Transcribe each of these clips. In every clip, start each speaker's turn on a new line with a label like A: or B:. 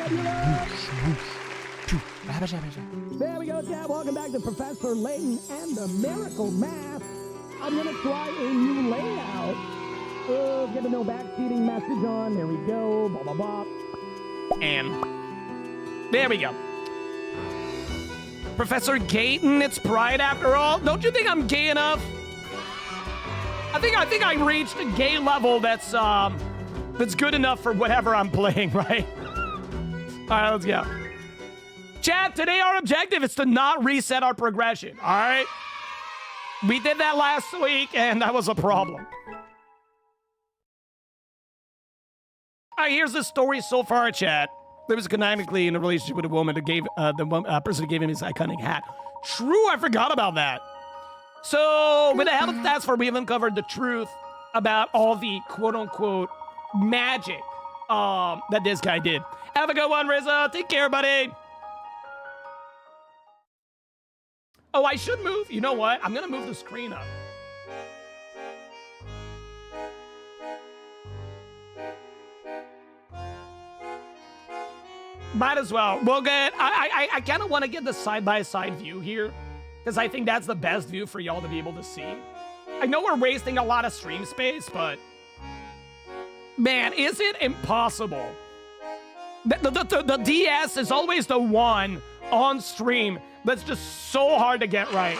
A: There we go, chat. Welcome back to Professor Layton and the Miracle Math. I'm going to try a new layout. Get a no backseating message on. There we go. Blah, blah, blah.
B: And there we go. Professor Layton, it's Pride after all. Don't you think I'm gay enough? I think I reached a gay level that's good enough for whatever I'm playing, right? All right, let's go. Chat, today our objective is to not reset our progression, all right? We did that last week, and that was a problem. All right, here's the story so far, chat. There was canonically in a relationship with a woman that gave the person who gave him his iconic hat. True, I forgot about that. So, with the help of Task Force, we've uncovered the truth about all the quote-unquote magic that this guy did. Have a good one, Rizzo. Take care, buddy. Oh, I should move. You know what? I'm going to move the screen up. Might as well. We'll get... I kind of want to get the side-by-side view here, because I think that's the best view for y'all to be able to see. I know we're wasting a lot of stream space, but... Man, is it impossible? The DS is always the one on stream that's just so hard to get right.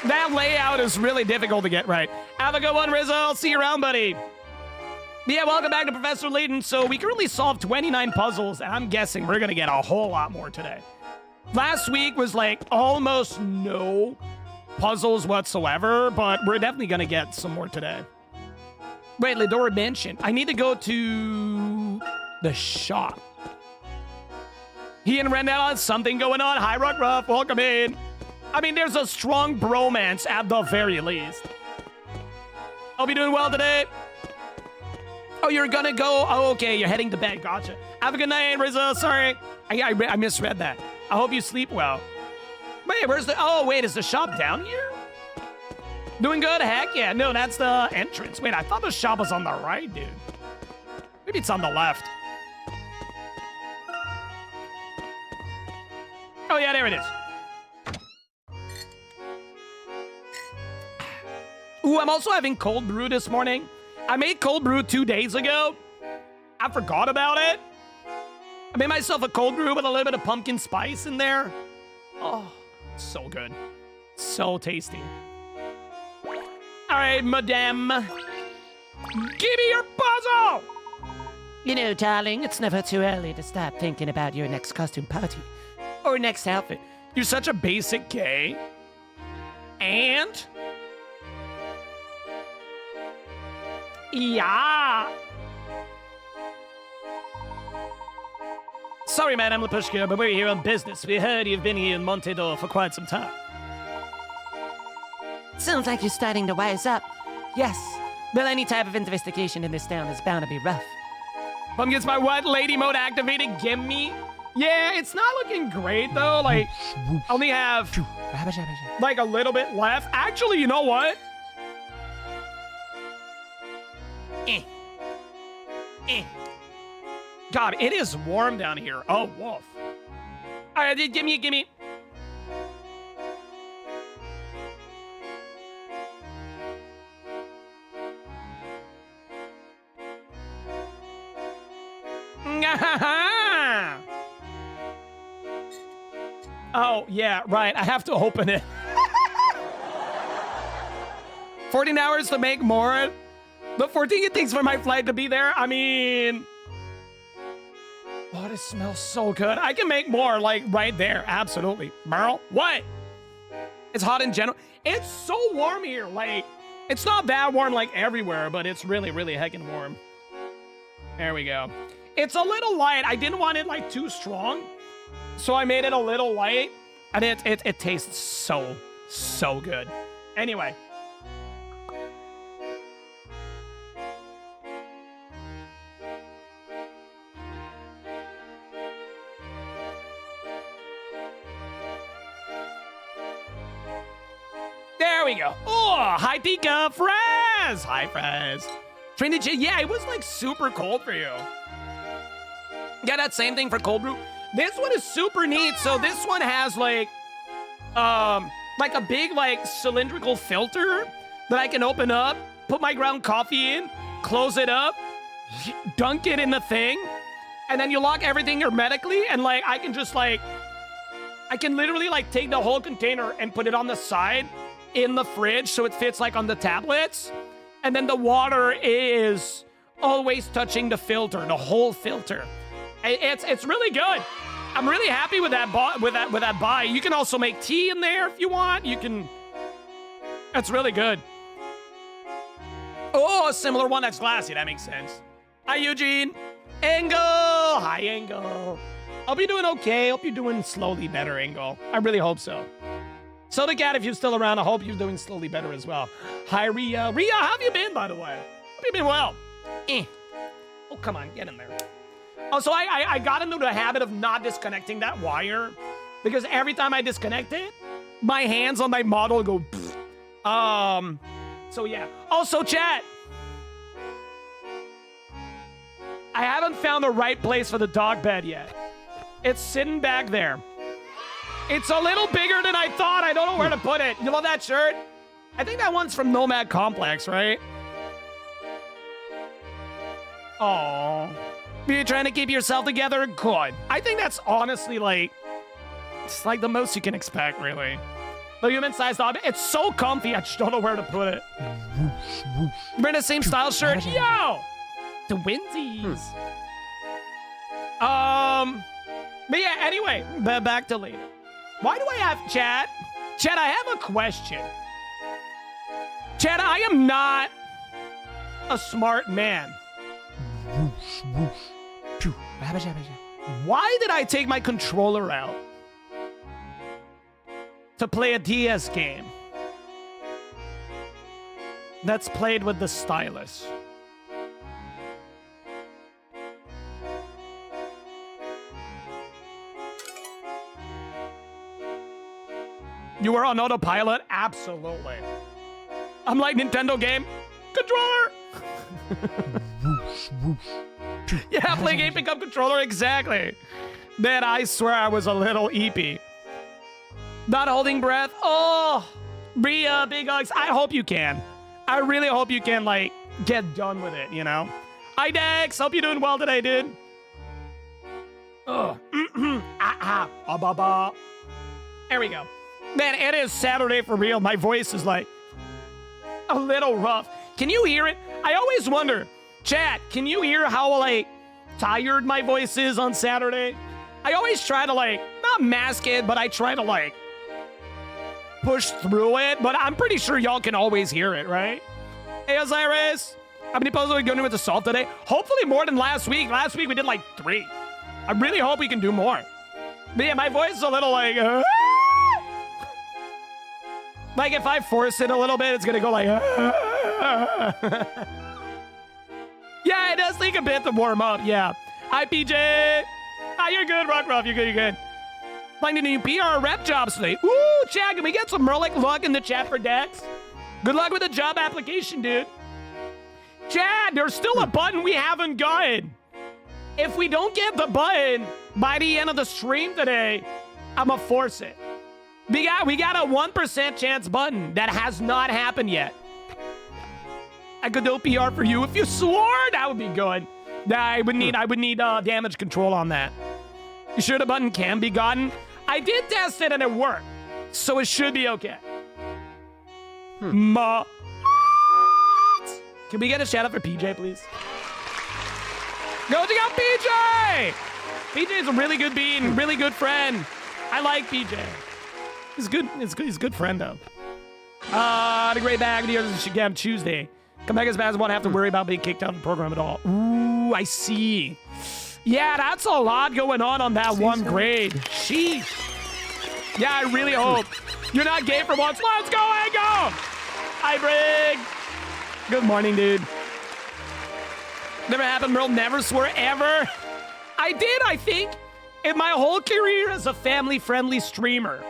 B: That layout is really difficult to get right. Have a good one, Rizzo. I'll see you around, buddy. Yeah, welcome back to Professor Layton. So we currently solved 29 puzzles, and I'm guessing we're going to get a whole lot more today. Last week was like almost no puzzles whatsoever, but we're definitely going to get some more today. Wait, Lidora mentioned, I need to go to the shop. He and Rendell has something going on. Hi, Rock Ruff. Welcome in. I mean, there's a strong bromance at the very least. Hope you're doing well today. Oh, you're gonna go? Oh, okay. You're heading to bed. Gotcha. Have a good night, Rizzo. Sorry. I misread that. I hope you sleep well. Wait, where's the... Oh, wait. Is the shop down here? Doing good? Heck yeah. No, that's the entrance. Wait, I thought the shop was on the right, dude. Maybe it's on the left. Oh, yeah, there it is. Ooh, I'm also having cold brew this morning. I made cold brew 2 days ago. I forgot about it. I made myself a cold brew with a little bit of pumpkin spice in there. Oh, so good. So tasty. All right, madame. Give me your puzzle!
C: You know, darling, it's never too early to start thinking about your next costume party. Or next outfit.
B: You're such a basic gay. And... Yeah. Sorry, Madame Lapushka, but we're here on business. We heard you've been here in Montedor for quite some time.
C: Sounds like you're starting to wise up. Yes. Well, any type of investigation in this town is bound to be rough.
B: Bum gets my what? Lady mode activated. Gimme. Yeah, it's not looking great, though. Like, I only have, like, a little bit left. Actually, you know what? God, it is warm down here. Oh, wolf. All right, gimme. Oh, yeah, right. I have to open it. 14 hours to make more. The 14 it takes for my flight to be there. I mean... Oh, this smells so good. I can make more, like, right there. Absolutely. Merle, what? It's hot in general. It's so warm here. Like, it's not that warm, like, everywhere, but it's really, really heckin' warm. There we go. It's a little light. I didn't want it, like, too strong. So I made it a little light. And it tastes so good. Anyway. There we you go. Oh, hi, Pika. Frez. Hi, Frez. Trinity, yeah, it was like super cold for you. Yeah, that same thing for cold brew. This one is super neat. So this one has like a big like cylindrical filter that I can open up, put my ground coffee in, close it up, dunk it in the thing, and then you lock everything hermetically, and like I can just like, I can literally like take the whole container and put it on the side in the fridge so it fits like on the tablets, and then the water is always touching the filter, the whole filter. It's really good. I'm really happy with that buy. You can also make tea in there if you want. You can. That's really good. Oh, a similar one that's glassy. That makes sense. Hi, Eugene. Engel. Hi, Engel. Hope you're doing okay. Hope you're doing slowly better, Engel. I really hope so. So the cat, if you're still around, I hope you're doing slowly better as well. Hi, Rhea. Rhea, how have you been, by the way? Hope you've been well. Oh, come on. Get in there. Oh, so I got into the habit of not disconnecting that wire because every time I disconnect it, my hands on my model go. So yeah. Also, chat. I haven't found the right place for the dog bed yet. It's sitting back there. It's a little bigger than I thought. I don't know where to put it. You love that shirt? I think that one's from Nomad Complex, right? Aww. You're trying to keep yourself together? Good. I think that's honestly like, it's like the most you can expect, really. The human-sized dog. It's so comfy, I just don't know where to put it. We're in the same style shirt. Yo! The Winsies. But yeah, anyway, back to later. Why do I have chat? Chat, I have a question. Chat, I am not a smart man. Why did I take my controller out to play a DS game that's played with the stylus? You were on autopilot? Absolutely. I'm like Nintendo game. Controller! Yeah, play game, pick up controller, exactly. Man, I swear I was a little eepy. Not holding breath. Oh, Bria, big hugs. I hope you can. I really hope you can, like, get done with it, you know? Hi, Dex. Hope you're doing well today, dude. There we go. Man, it is Saturday for real. My voice is, like, a little rough. Can you hear it? I always wonder, chat, can you hear how, like, tired my voice is on Saturday? I always try to, like, not mask it, but I try to, like, push through it. But I'm pretty sure y'all can always hear it, right? Hey, Osiris. How many puzzles are we going to do with the salt today? Hopefully more than last week. Last week we did, like, 3. I really hope we can do more. But yeah, my voice is a little, like... Like, if I force it a little bit, it's going to go like... Yeah, it does take a bit to warm up, yeah. Hi, PJ. Ah, you're good, Rock Ruff. You're good, you're good. Finding new PR rep jobs today. Ooh, Chad, can we get some Merlic luck in the chat for Dex? Good luck with the job application, dude. Chad, there's still a button we haven't gotten. If we don't get the button by the end of the stream today, I'ma force it. We got a 1% chance button that has not happened yet. I could do PR for you if you swore. That would be good. I would need damage control on that. You sure the button can be gotten? I did test it and it worked, so it should be okay. Can we get a shout out for PJ, please? Go check out PJ! PJ is a really good bean, really good friend. I like PJ. He's good. He's a good friend though. The great bag here is again Tuesday. Come back as fast as won't have to worry about being kicked out of the program at all. Ooh, I see. Yeah, that's a lot going on that one grade. Sheesh. Yeah, I really hope you're not gay for once. Let's go, Ango! Hi, Brig. Good morning, dude. Never happened, Merle. Never swore ever. I did, I think, in my whole career as a family-friendly streamer.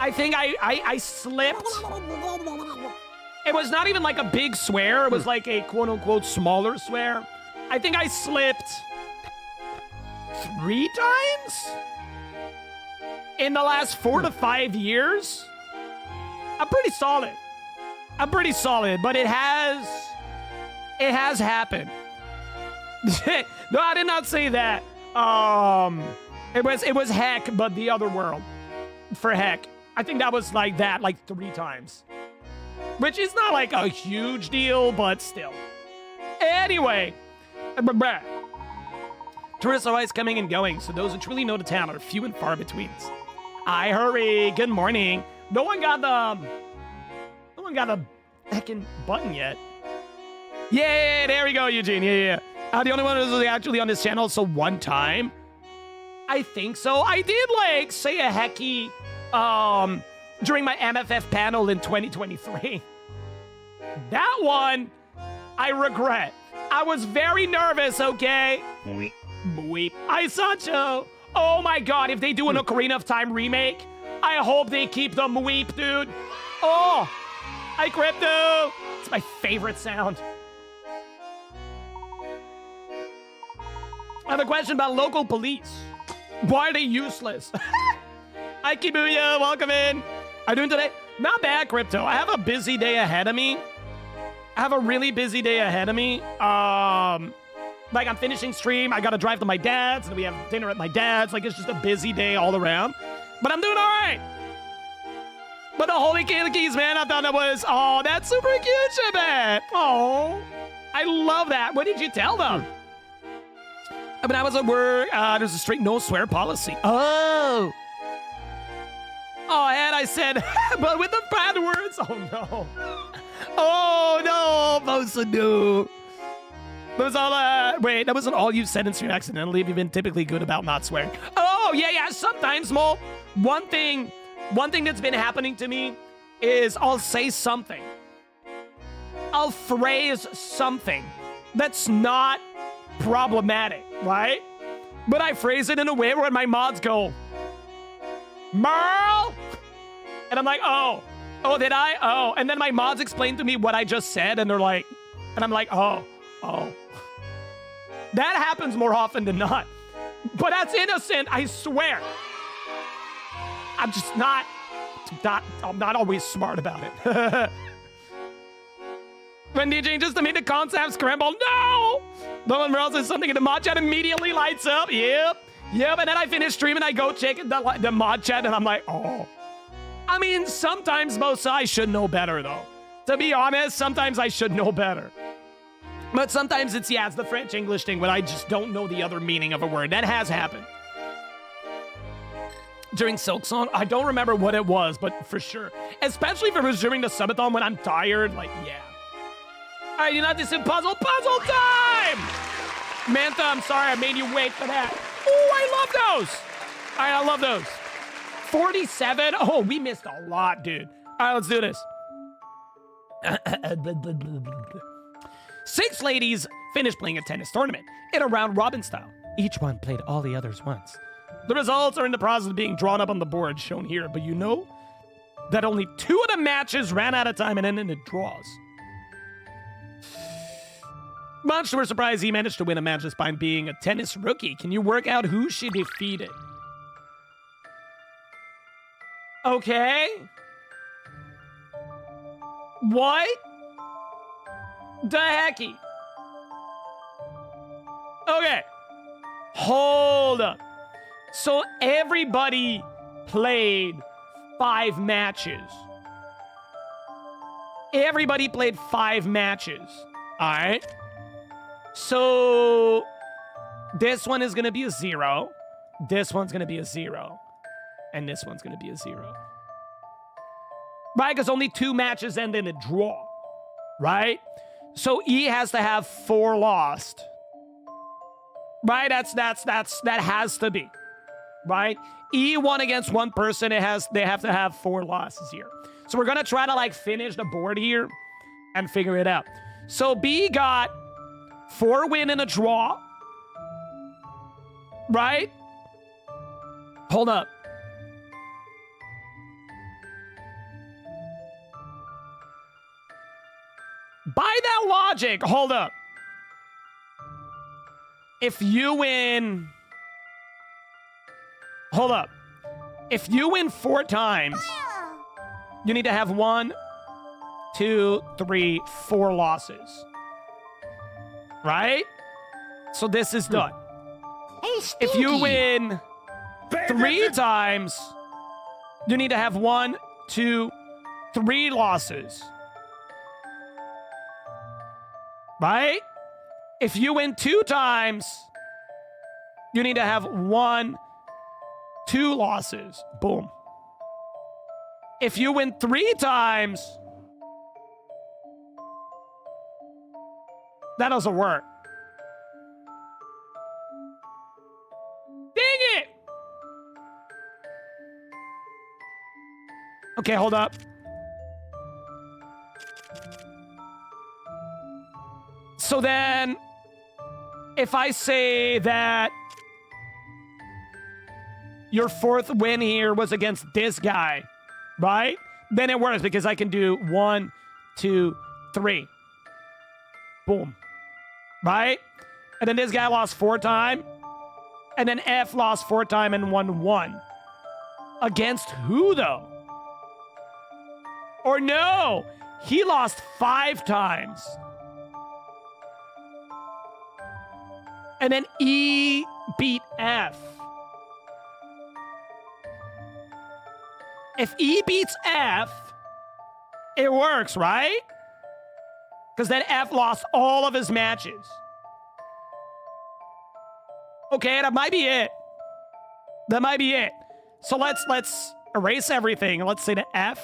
B: I think I slipped It was not even like a big swear. It was like a quote-unquote smaller swear. I think I slipped 3 times in the last 4 to 5 years. I'm pretty solid. But it has happened. No, I did not say that. It was heck, but the other world for heck. I think that was like that, like 3 times. Which is not like a huge deal, but still. Anyway. Tourists are always coming and going, so those who truly know the town are few and far between. I hurry. Good morning. No one got a heckin' button yet. Yeah, there we go, Eugene. Yeah. The only one who's actually on this channel, so one time. I think so. I did like say a hecky during my MFF panel in 2023. That one I regret. I was very nervous, okay? Weep. I Sancho. Oh my god, if they do an Ocarina of Time remake, I hope they keep the weep, dude. Oh, hi Crypto. It's my favorite sound. I have a question about local police. Why are they useless? Hi Kibuya, welcome in. How you doing today? Not bad, Crypto. I have a busy day ahead of me. Like I'm finishing stream, I gotta drive to my dad's, and we have dinner at my dad's. Like it's just a busy day all around. But I'm doing all right. But the Holy Keys, man, I thought that was, oh, that's super cute, Shabbat. Oh, I love that. What did you tell them? When I was at work, there's a strict no swear policy. Oh, and I said, but with the bad words. Oh no, Bosa, no. That was all, wait, that wasn't all you said in stream accidentally. You've been typically good about not swearing. Oh, yeah, sometimes, Mo. One thing that's been happening to me is I'll say something. I'll phrase something that's not problematic, right? But I phrase it in a way where my mods go, Merle? And I'm like, oh, did I? Oh, and then my mods explain to me what I just said, and they're like, and I'm like, oh. That happens more often than not. But that's innocent, I swear. I'm just not always smart about it. When DJ changes to make the concept scramble, no! No one else says something in the mod chat immediately lights up. Yep, and then I finish streaming, I go check the mod chat, and I'm like, oh. I mean, sometimes, Mosa, I should know better, though. To be honest, sometimes I should know better. But sometimes it's the French-English thing, but I just don't know the other meaning of a word. That has happened. During Silk Song, I don't remember what it was, but for sure. Especially if it was during the subathon when I'm tired, like, yeah. All right, you're not this in puzzle time! Mantha, I'm sorry I made you wait for that. Oh, I love those! All right, I love those. 47? Oh, we missed a lot, dude. All right, let's do this. 6 ladies finished playing a tennis tournament in a round-robin style. Each one played all the others once. The results are in the process of being drawn up on the board shown here, but you know that only 2 of the matches ran out of time and ended in draws. Much to her surprise, he managed to win a match despite being a tennis rookie. Can you work out who she defeated? Okay. What? The hecky? Okay. Hold up. So everybody played 5 matches. Everybody played 5 matches. All right. So this one is going to be a 0. This one's going to be a 0. And this one's going to be a 0. Right? Because only 2 matches end in a draw. Right? So E has to have 4 lost. Right? That has to be. Right? E won against 1 person. They have to have 4 losses here. So we're going to try to like finish the board here and figure it out. So B got 4 win and a draw. Right? Hold up. By that logic, hold up. If you win... Hold up. If you win 4 times, you need to have 1, 2, 3, 4 losses. Right? So this is done.
C: Hey,
B: If you win 3 times, you need to have 1, 2, 3 losses. Right? If you win 2 times, you need to have 1, 2 losses. Boom. If you win 3 times, that doesn't work. Dang it! Okay, hold up. So then, if I say that your 4th win here was against this guy, right? Then it works because I can do 1, 2, 3. Boom. Right? And then this guy lost 4 times. And then F lost 4 times and won 1. Against who, though? Or no, he lost 5 times. And then E beat F. If E beats F, it works, right? Because then F lost all of his matches. Okay, that might be it. That might be it. So let's erase everything. Let's say that F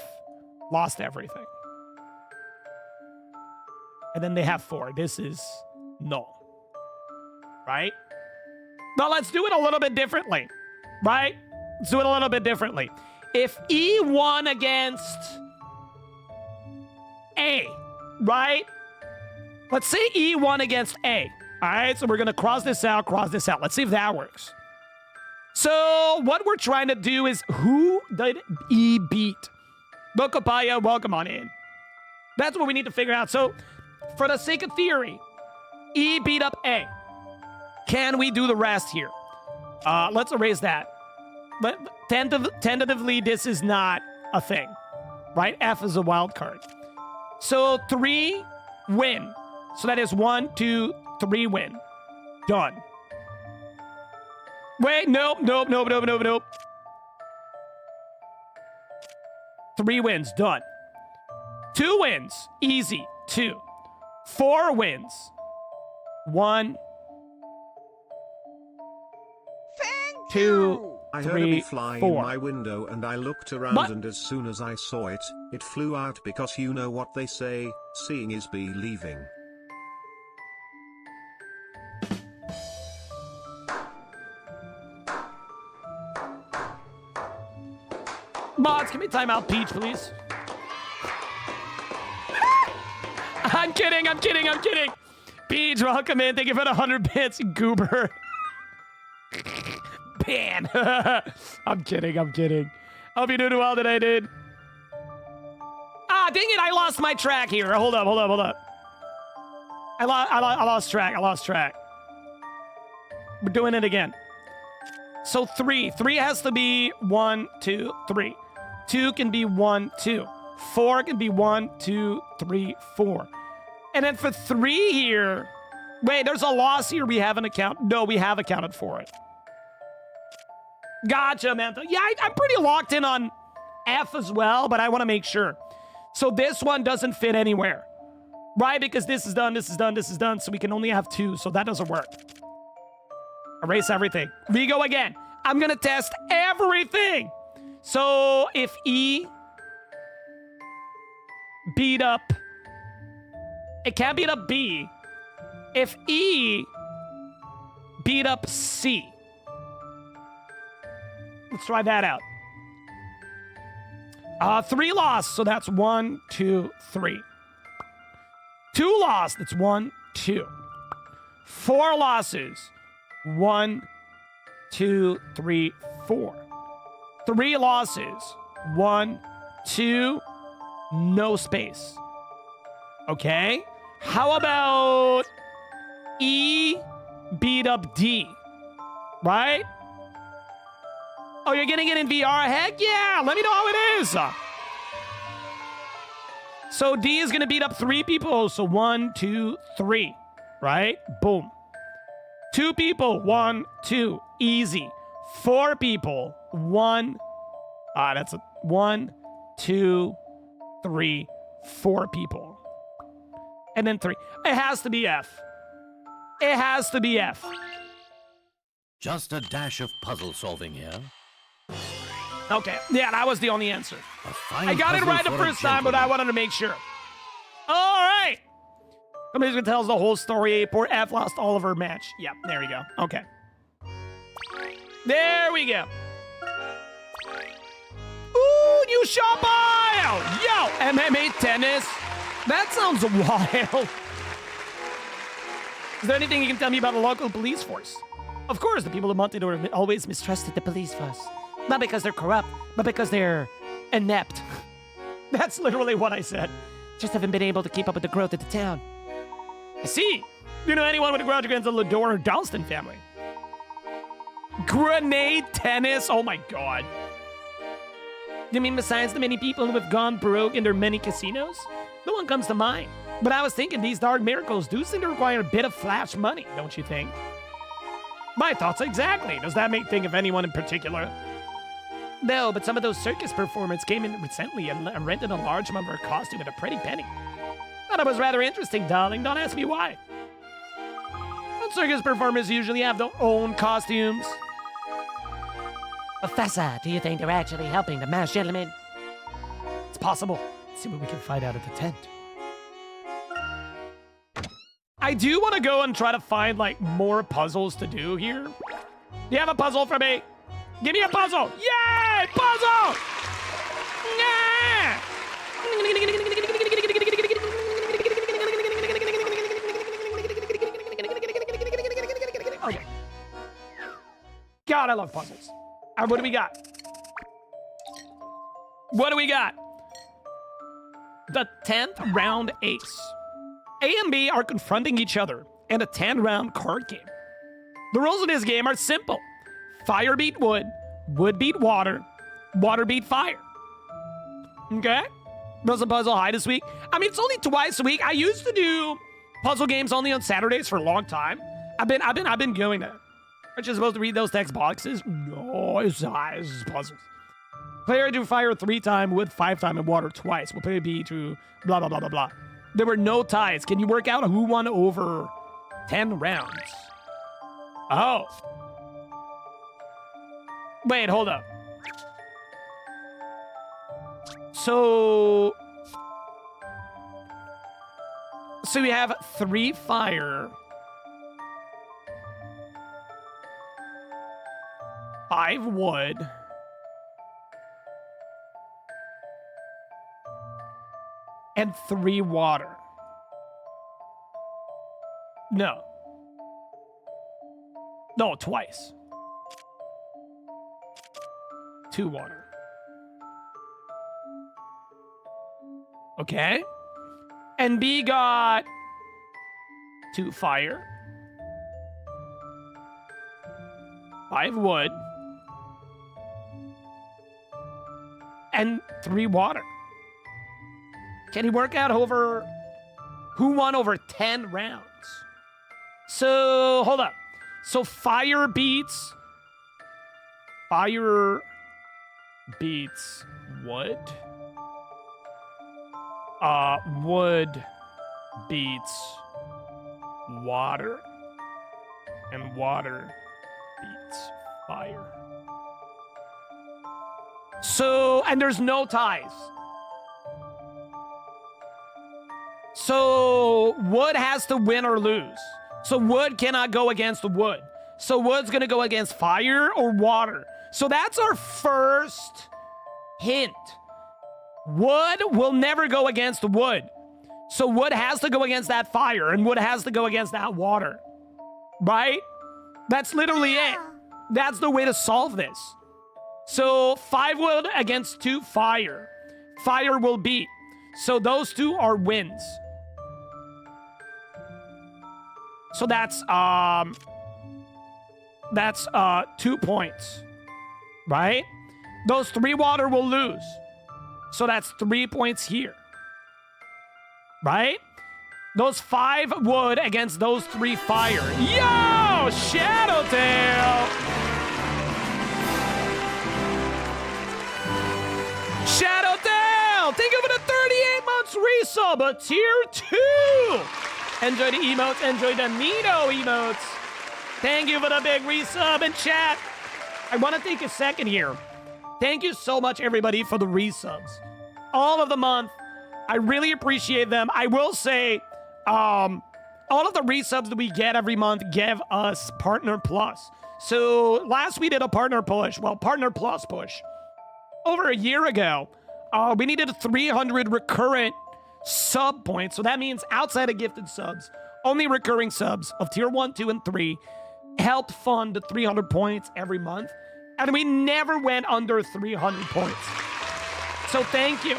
B: lost everything. And then they have 4. This is null. Right? Now let's do it a little bit differently. Right? Let's do it a little bit differently. If E won against A, right? Let's say E won against A. All right, so we're going to cross this out, cross this out. Let's see if that works. So what we're trying to do is, who did E beat? Bokopaya, welcome on in. That's what we need to figure out. So for the sake of theory, E beat up A. Can we do the rest here? Let's erase that. But tentatively, this is not a thing, right? F is a wild card. So 3 win. So that is 1, 2, 3 win. Done. Wait, nope. 3 wins, done. 2 wins, easy, 2. 4 wins, 1, 2,
D: I heard a
B: 3,
D: bee fly in
B: 4.
D: my window and I looked around
B: What?
D: and as soon as I saw it, it flew out because you know what they say, seeing is believing.
B: Mods, give me timeout, Peach, please. I'm kidding. Peach, welcome in. Thank you for the 100 bits, goober. Ban. I'm kidding. Hope you're doing well today, dude. Ah, dang it, I lost my track here. Hold up. I lost track. We're doing it again. So 3 has to be 1, 2, 3. 2 can be 1, 2. 4 can be 1, 2, 3, 4. And then for 3 here, wait, there's a loss here we haven't accounted. No, we have accounted for it. Gotcha, man. Yeah, I'm pretty locked in on F as well, but I want to make sure. So this one doesn't fit anywhere, right? Because this is done, so we can only have 2, so that doesn't work. Erase everything. We go again. I'm going to test everything. So if E beat up, it can't beat up B. If E beat up C. Let's try that out. 3 lost, so that's 1, 2, 3. 2 lost, that's 1, 2. 4 losses. 1, 2, 3, 4. 3 losses. 1, 2, no space. Okay? How about E beat up D? Right? Oh, you're getting it in VR? Heck yeah! Let me know how it is. So D is going to beat up 3 people. So 1, 2, 3. Right? Boom. 2 people. 1, 2. Easy. 4 people. 1. That's a 1, 2, 3, 4 people. And then 3. It has to be F. It has to be F.
E: Just a dash of puzzle solving here.
B: Okay. Yeah, that was the only answer.
E: A fine
B: I got it
E: puzzle
B: right the
E: for a
B: first time, but I
E: gentleman.
B: wanted to make sure. All right. Somebody's going to tell us the whole story. Poor F lost all of her match. Yep, there we go. Okay. There we go. Ooh, new shop aisle. Yo, MMA tennis. That sounds wild. Is there anything you can tell me about the local police force? Of course, the people of Montedor always mistrusted the police force. Not because they're corrupt, but because they're inept. That's literally what I said.
C: Just haven't been able to keep up with the growth of the town.
B: I see. Do you know anyone with a grudge against the Lador or Dalston family? Grenade tennis? Oh my god. You mean besides the many people who have gone broke in their many casinos? No one comes to mind. But I was thinking these dark miracles do seem to require a bit of flash money, don't you think? My thoughts exactly. Does that make think of anyone in particular?
C: No, but some of those circus performers came in recently and rented a large number of costume at a pretty penny.
B: Thought it was rather interesting, darling. Don't ask me why. Don't circus performers usually have their own costumes?
C: Professor, do you think they're actually helping the masked gentleman?
B: It's possible. Let's see what we can find out at the tent. I do want to go and try to find, like, more puzzles to do here. Do you have a puzzle for me? Give me a puzzle! Yay! Puzzle! Yeah! Okay. God, I love puzzles. All right, what do we got? What do we got? The 10th round ace. A and B are confronting each other in a 10-round card game. The rules of this game are simple. Fire beat wood, wood beat water, water beat fire. Okay? Was a puzzle high this week? I mean, it's only twice a week. I used to do puzzle games only on Saturdays for a long time. I've been going there. Aren't you supposed to read those text boxes? No, it's puzzles. Player to fire 3 times, wood 5 times, and water twice. Will player B to blah, blah, blah, blah, blah. There were no ties. Can you work out who won over 10 rounds? Oh. Wait, hold up. So we have 3 fire, 5 wood, and 3 water. No, twice. 2 water. Okay. And B got 2 fire, 5 wood, and 3 water. Can he work out over who won over 10 rounds? So, hold up. So fire beats wood. Wood beats water, and water beats fire. So, and there's no ties. So, wood has to win or lose. So, wood cannot go against wood. So, wood's gonna go against fire or water. So, that's our first hint. Wood will never go against wood. So wood has to go against that fire, and wood has to go against that water. Right? That's literally it. That's the way to solve this. So 5 wood against 2 fire. Fire will beat. So those 2 are wins. So that's 2 points, right? Those 3 water will lose. So that's 3 points here, right? Those 5 wood against those 3 fire. Yo, Shadowtail! Shadowtail! Thank you for the 38 months resub, a tier 2! Enjoy the emotes, enjoy the Nino emotes. Thank you for the big resub in chat. I want to take a second here. Thank you so much, everybody, for the resubs. All of the month. I really appreciate them. I will say, all of the resubs that we get every month give us Partner Plus. So last we did a Partner Push. Well, Partner Plus push. Over a year ago, we needed 300 recurrent sub points. So that means outside of gifted subs, only recurring subs of tier 1, 2, and 3 helped fund the 300 points every month. And we never went under 300 points. So thank you.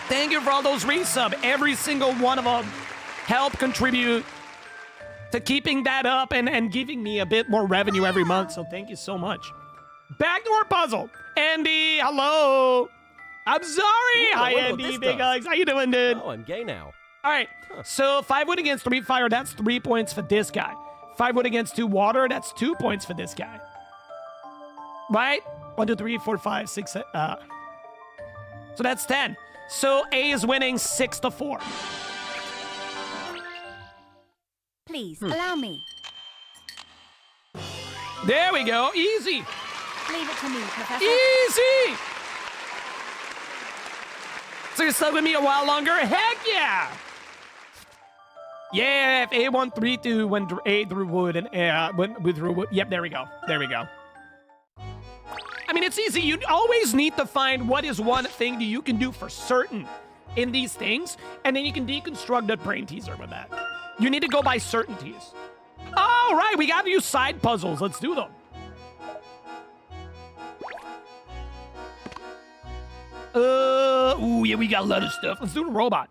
B: Thank you for all those resub. Every single one of them helped contribute to keeping that up and giving me a bit more revenue every month. So thank you so much. Back to our puzzle. Andy, hello. I'm sorry.
F: Ooh,
B: Hi, Andy. Big Alex. How you doing, dude?
F: Oh, I'm gay now.
B: All right. So 5 wood against 3 fire. That's 3 points for this guy. 5 wood against 2 water. That's 2 points for this guy. Right? 1, 2, 3, 4, 5, 6. So that's 10. So A is winning 6-4.
G: Please allow me.
B: There we go. Easy.
G: Leave it to me, Professor.
B: Easy. So you're stuck with me a while longer? Heck yeah. Yeah, if A1, 3, 2, when A through wood and went through wood. Yep, there we go. There we go. I mean, it's easy. You always need to find what is one thing that you can do for certain in these things, and then you can deconstruct that brain teaser with that. You need to go by certainties. All right, we got to use side puzzles. Let's do them. Ooh, yeah, we got a lot of stuff. Let's do the robot.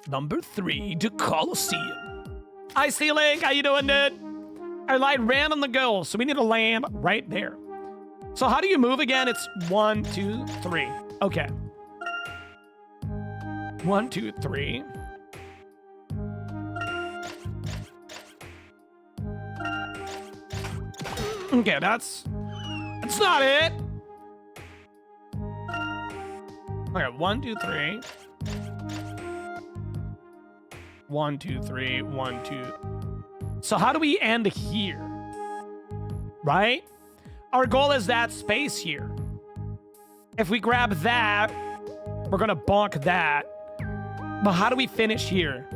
B: Number 3, the Coliseum. Hi, C-Link. How you doing, dude? I ran on the goal, so we need to land right there. So how do you move again? It's 1, 2, 3. Okay. 1, 2, 3. Okay, that's not it. Okay, 1, 2, 3. 1, 2, 3. 1, 2. So how do we end here? Right? Our goal is that space here. If we grab that, we're gonna bonk that. But how do we finish here?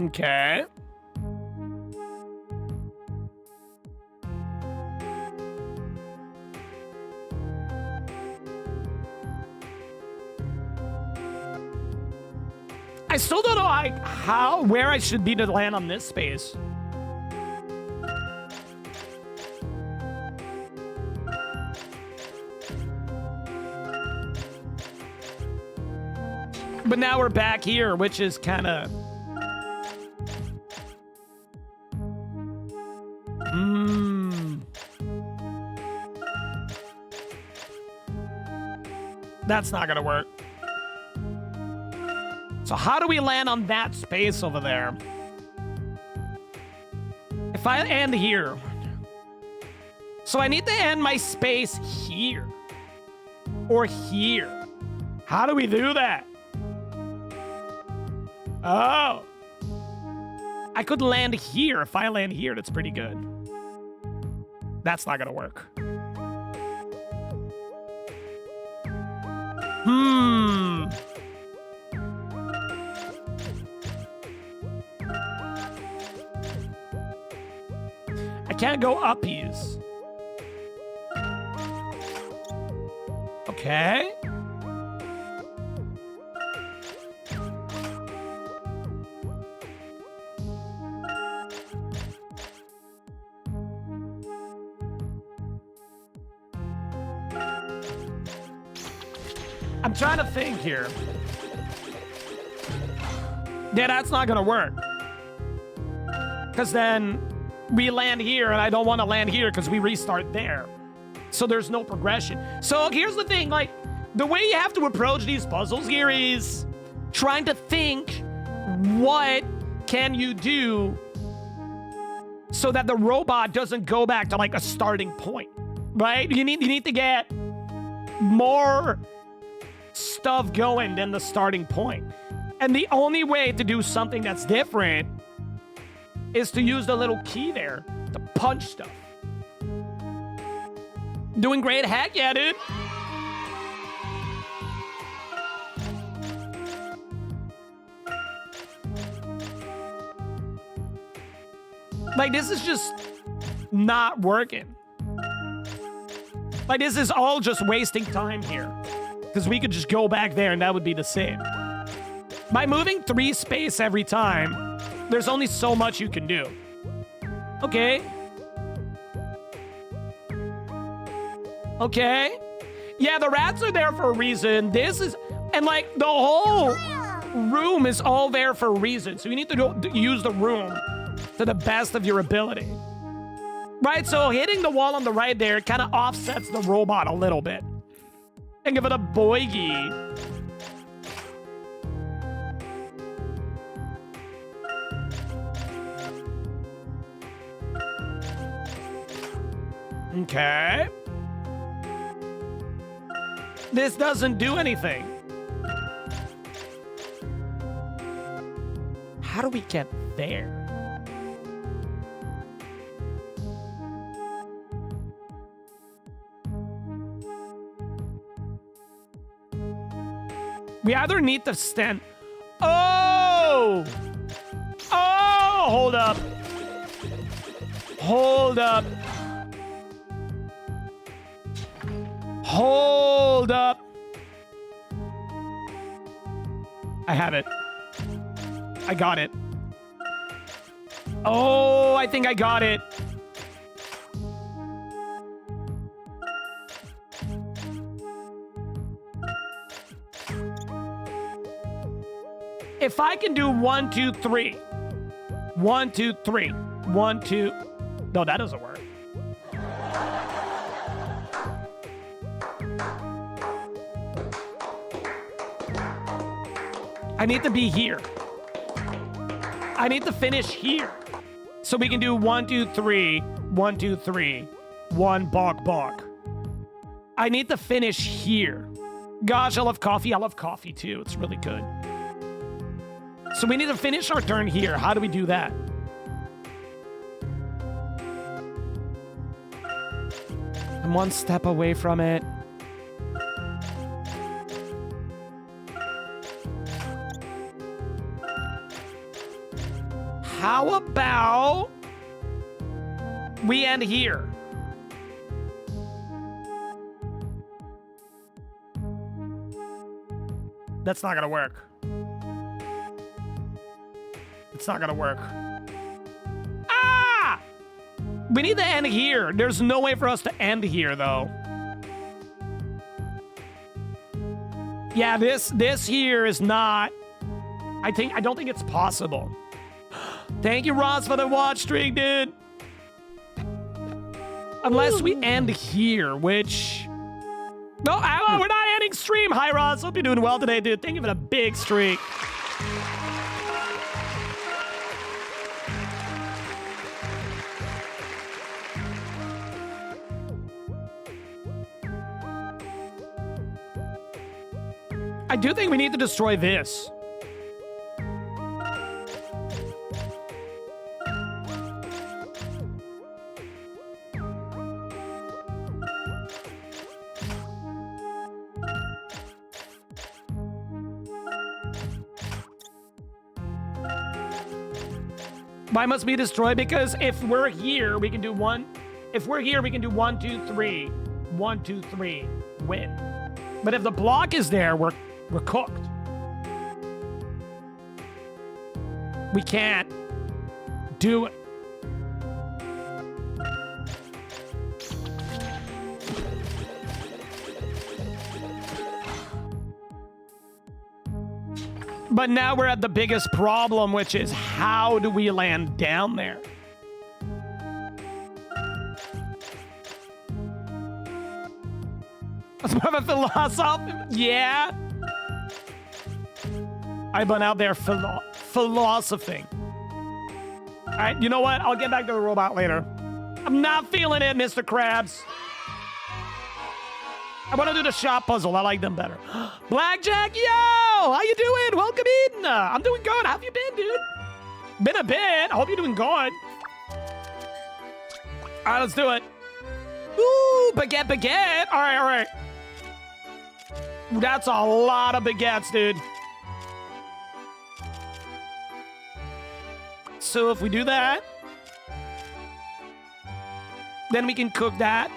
B: Okay. I still don't know where I should be to land on this space. But now we're back here, which is kind of... That's not gonna work. So how do we land on that space over there? If I end here. So I need to end my space here. Or here. How do we do that? Oh. I could land here. If I land here, that's pretty good. That's not gonna work. I can't go uppies. Okay. I'm trying to think here. Yeah, that's not gonna work. Because then we land here, and I don't want to land here because we restart there. So there's no progression. So here's the thing, like, the way you have to approach these puzzles here is trying to think what can you do so that the robot doesn't go back to like a starting point, right? You need to get more stuff going than the starting point. And the only way to do something that's different is to use the little key there to punch stuff. Doing great. Heck yeah, dude. Like, this is just not working. Like, this is all just wasting time here. Because we could just go back there and that would be the same. By moving 3 space every time, there's only so much you can do. Okay. Okay. Yeah, the rats are there for a reason. This is... And, like, the whole room is all there for a reason. So you need to use the room to the best of your ability. Right? So hitting the wall on the right there kind of offsets the robot a little bit. And give it a boigie. Okay. This doesn't do anything. How do we get there? We either need to stand... Oh! Oh! Hold up. Hold up. Hold up. I have it. I got it. Oh, I think I got it. If I can do 1, 2, 3. 1, 2, 3. 1, 2. No, that doesn't work. I need to be here. I need to finish here. So we can do 1, 2, 3. 1, 2, 3. 1, bonk, bonk. I need to finish here. Gosh, I love coffee. I love coffee too. It's really good. So we need to finish our turn here. How do we do that? I'm 1 step away from it. How about we end here? That's not gonna work. It's not gonna work. Ah! We need to end here. There's no way for us to end here, though. Yeah, this here is not... I don't think it's possible. Thank you, Ross, for the watch streak, dude. Unless we end here, which... No, we're not ending stream. Hi, Ross. Hope you're doing well today, dude. Thank you for the big streak. I do think we need to destroy this. Why must be destroyed? Because if we're here, we can do 1. If we're here, we can do 1, 2, 3. 1, 2, 3. Win. But if the block is there, we're cooked. We can't do it. But now we're at the biggest problem, which is how do we land down there? That's more of a philosophy. Yeah. I've been out there philosophing. All right, you know what? I'll get back to the robot later. I'm not feeling it, Mr. Krabs. I want to do the shop puzzle. I like them better. Blackjack, yo! How you doing? Welcome in. I'm doing good. How have you been, dude? Been a bit. I hope you're doing good. All right, let's do it. Ooh, baguette. All right. That's a lot of baguettes, dude. So if we do that, then we can cook that.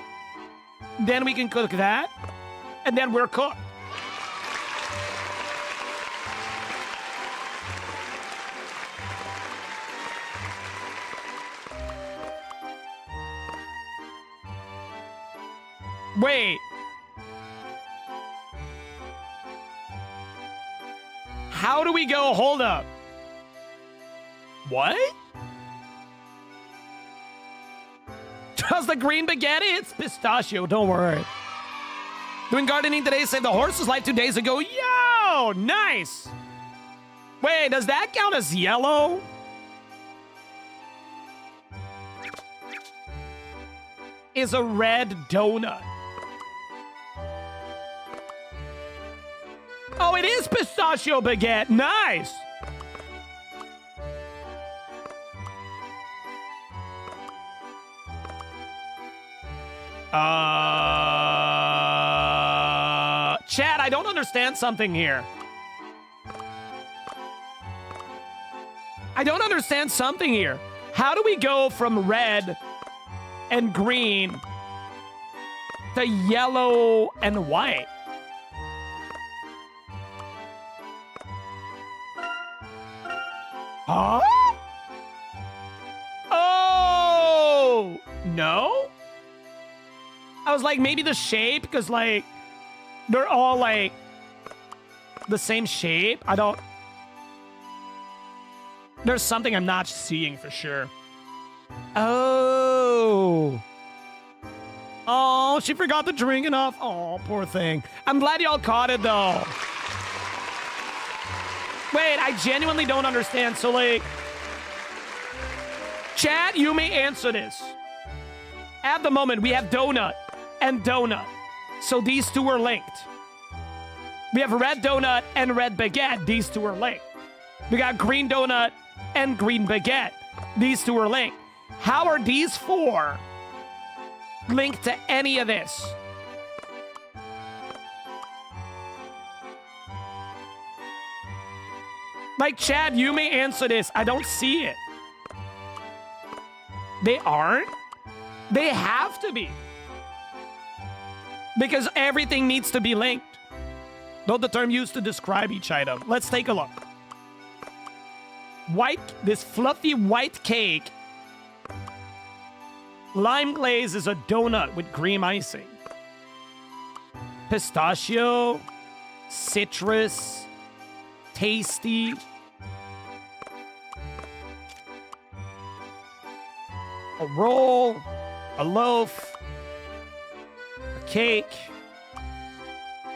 B: Then we can cook that. And then we're cooked. Wait. How do we go? Hold up. What? Just the green baguette? It's pistachio, don't worry. Doing gardening today, saved the horse's life 2 days ago. Yo, nice. Wait, does that count as yellow? Is a red donut. Oh, it is pistachio baguette. Nice. Chad, I don't understand something here. How do we go from red and green to yellow and white? Huh? Oh, no? I was like, maybe the shape, because, like, they're all, like, the same shape. There's something I'm not seeing for sure. Oh, she forgot to drink enough. Oh, poor thing. I'm glad y'all caught it, though. Wait, I genuinely don't understand. So, like, chat, you may answer this. At the moment, we have donut and donut. So these two are linked. We have red donut and red baguette. These two are linked. We got green donut and green baguette. These two are linked. How are these four linked to any of this? Like, Chad, you may answer this. I don't see it. They aren't? They have to be. Because everything needs to be linked. Though the term used to describe each item. Let's take a look. This fluffy white cake. Lime glaze is a donut with cream icing. Pistachio, citrus, tasty. A roll, a loaf, a cake,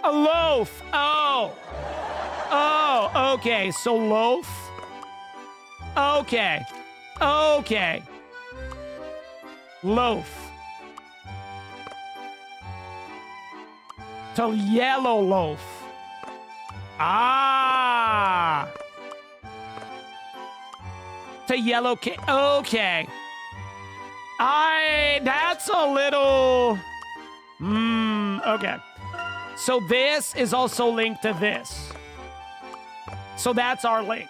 B: a loaf. Oh, okay. So loaf. Okay. Loaf. To yellow loaf. Ah. To yellow cake. Okay. That's a little... okay. So this is also linked to this. So that's our link.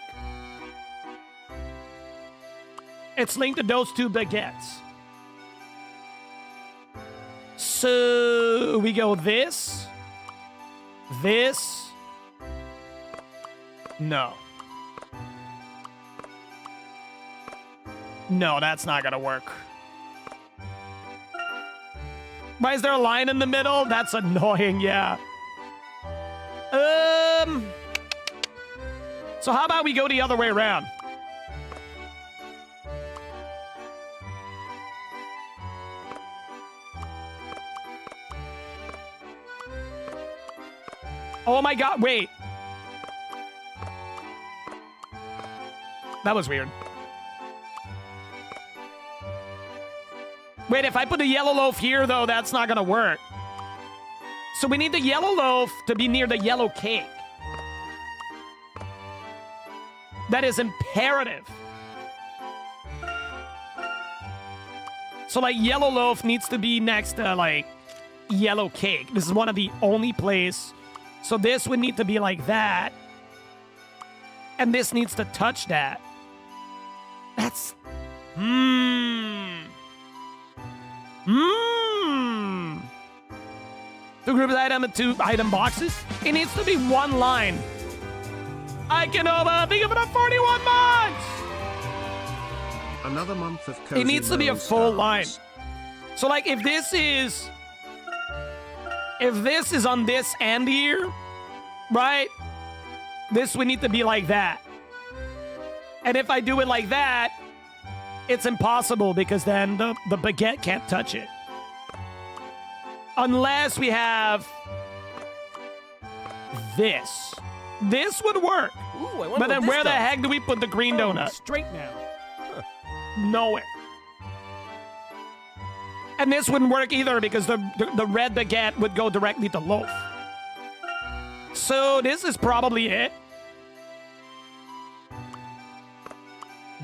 B: It's linked to those two baguettes. So we go this. This. No. No, that's not gonna work. Why is there a line in the middle? That's annoying, yeah. So how about we go the other way around? Oh my god, wait. That was weird. Wait, if I put a yellow loaf here, though, that's not gonna work. So we need the yellow loaf to be near the yellow cake. That is imperative. So, like, yellow loaf needs to be next to, like, yellow cake. This is one of the only place. So this would need to be like that. And this needs to touch that. That's... Two groups item and 2 item boxes. It needs to be one line. I can think of it at 41 months.
D: Another month of cozy
B: It needs to be a full
D: stars.
B: line. So like if this is on this end here, right? This would need to be like that. And if I do it like that, it's impossible because then the baguette can't touch it. Unless we have this. This would work.
F: Ooh, I wonder
B: But then
F: what
B: where the
F: this
B: heck do we put the green
F: does.
B: donut?
F: Straight now.
B: Nowhere. And this wouldn't work either because the red baguette would go directly to loaf. So this is probably it.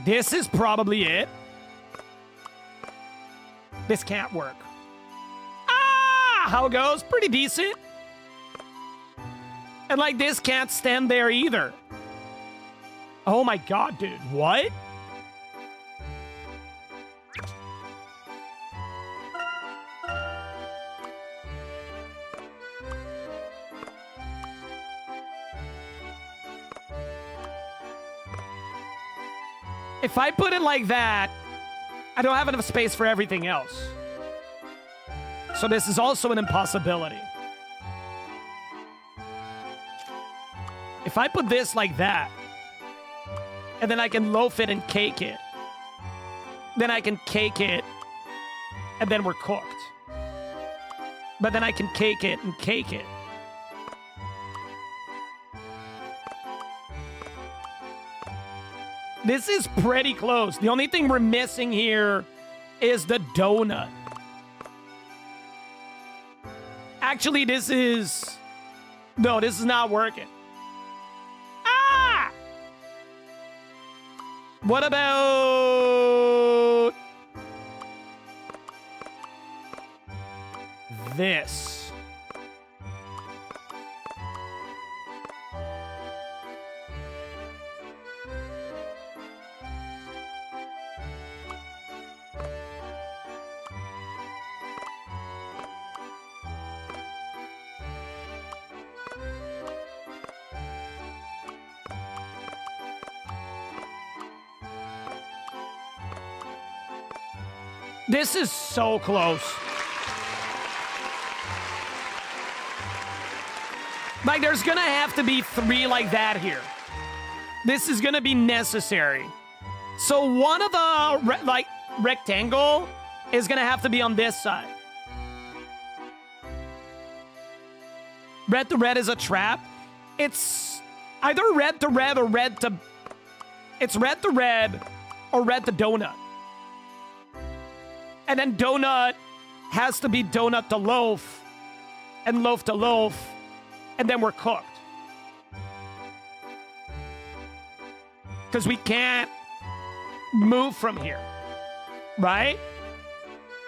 B: This is probably it. This can't work. Ah! How it goes? Pretty decent. And like this can't stand there either. Oh my god, dude. What? If I put it like that, I don't have enough space for everything else. So this is also an impossibility. If I put this like that, and then I can loaf it and cake it, then I can cake it, and then we're cooked. But then I can cake it and cake it. This is pretty close. The only thing we're missing here is the donut. Actually, this is... No, this is not working. Ah! What about... this? This is so close. Like, there's gonna have to be 3 like that here. This is gonna be necessary. So one of the, rectangle is gonna have to be on this side. Red to red is a trap. It's either red to red or red to... It's red to red or red to donut. And then donut has to be donut to loaf and loaf to loaf, and then we're cooked. Because we can't move from here, right?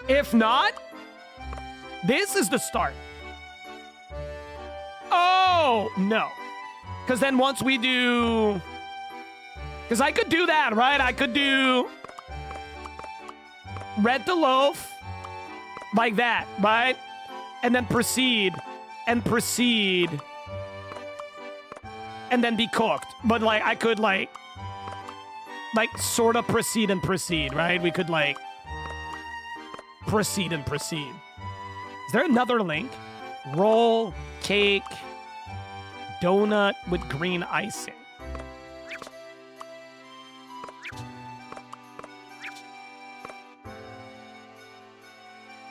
B: If not, this is the start. Oh, no. Because then once we do... Because I could do that, right? I could do... red to loaf, like that, right? And then proceed, and proceed, and then be cooked. But, like, I could, like, sort of proceed and proceed, right? We could, like, proceed and proceed. Is there another link? Roll, cake, donut with green icing.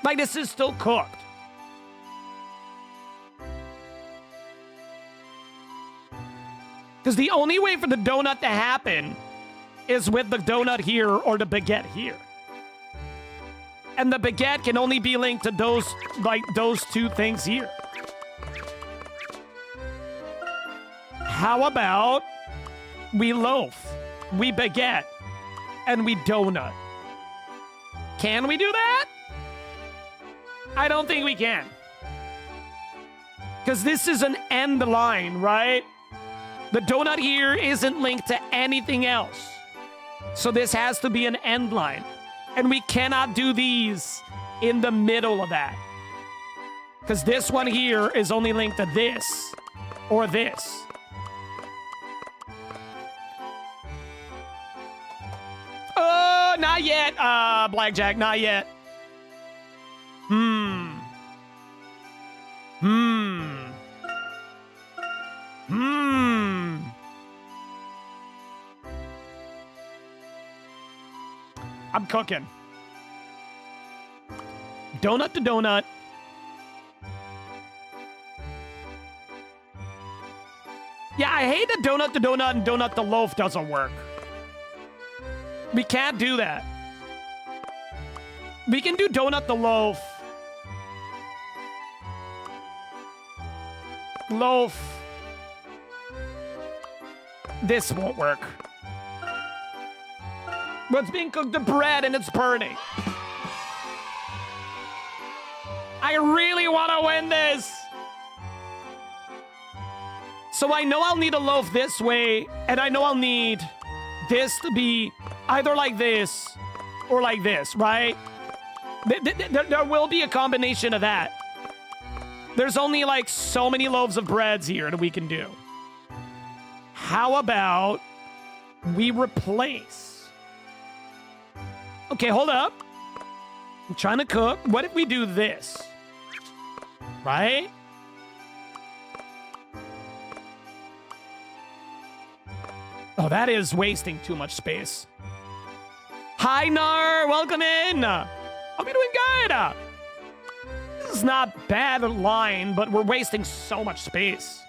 B: Like, this is still cooked. Because the only way for the donut to happen is with the donut here or the baguette here. And the baguette can only be linked to those, like, those two things here. How about we loaf, we baguette, and we donut? Can we do that? I don't think we can. Because this is an end line, right? The donut here isn't linked to anything else. So this has to be an end line. And we cannot do these in the middle of that. Because this one here is only linked to this or this. Oh, not yet, Blackjack, not yet. I'm cooking. Donut to donut. Yeah, I hate that donut to donut and donut to loaf doesn't work. We can't do that. We can do donut to loaf. Loaf. This won't work. What's being cooked? The bread, and it's burning. I really want to win this. So I know I'll need a loaf this way, and I know I'll need this to be either like this or like this, right? There will be a combination of that. There's only like so many loaves of breads here that we can do. How about we replace? Okay, hold up. I'm trying to cook. What if we do this? Right? Oh, that is wasting too much space. Hi, Nar. Welcome in. Hope you're doing good. This is not bad line, but we're wasting so much space.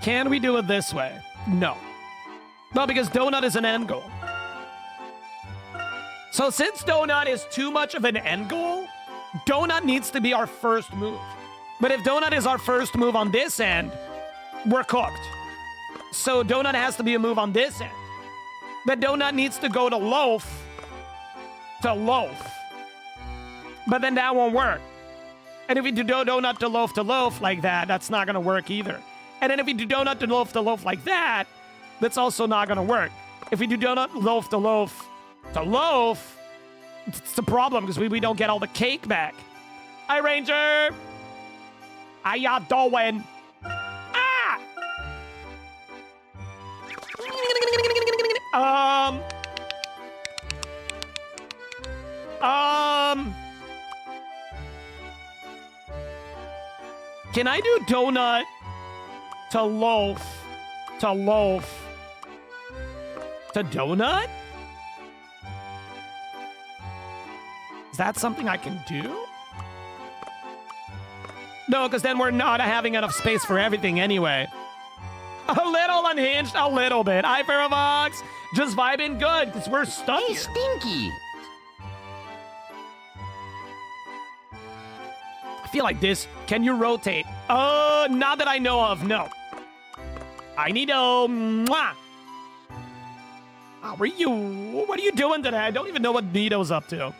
B: Can we do it this way? No. No, because donut is an end goal. So since donut is too much of an end goal, donut needs to be our first move. But if donut is our first move on this end, we're cooked. So donut has to be a move on this end. The donut needs to go to loaf. But then that won't work. And if we do donut to loaf like that, that's not going to work either. And then if we do donut to loaf like that, that's also not going to work. If we do donut loaf to loaf, it's the problem because we don't get all the cake back. Hi, Ranger. How y'all doing? Ah! Can I do donut to loaf to donut? Is that something I can do? No, because then we're not having enough space for everything anyway. A little unhinged, a little bit. Hi, Faravox. Just vibing good, because we're stuck
E: Hey,
B: here.
E: Stinky!
B: I feel like this. Can you rotate? Not that I know of, no. I need a mwah. How are you? What are you doing today? I don't even know what Nito's up to.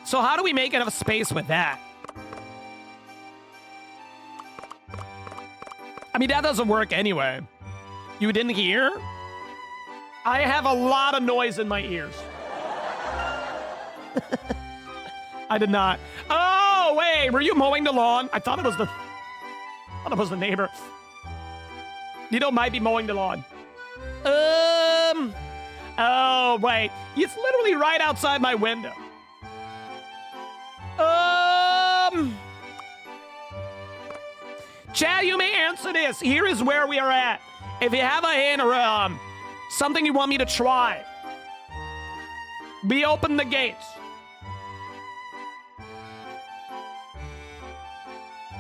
B: So how do we make enough space with that? I mean, that doesn't work anyway. You didn't hear? I have a lot of noise in my ears. I did not. Oh, wait. Were you mowing the lawn? I thought it was the neighbor. Nito might be mowing the lawn. Oh, wait. It's literally right outside my window. Chad, you may answer this. Here is where we are at. If you have a hint or something you want me to try, we open the gates.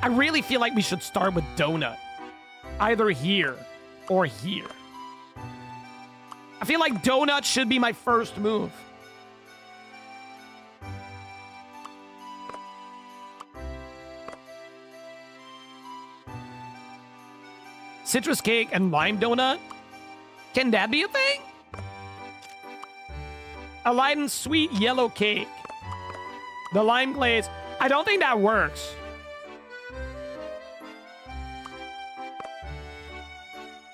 B: I really feel like we should start with donut. Either here or here. I feel like donut should be my first move. Citrus cake and lime donut? Can that be a thing? A light and sweet yellow cake. The lime glaze. I don't think that works.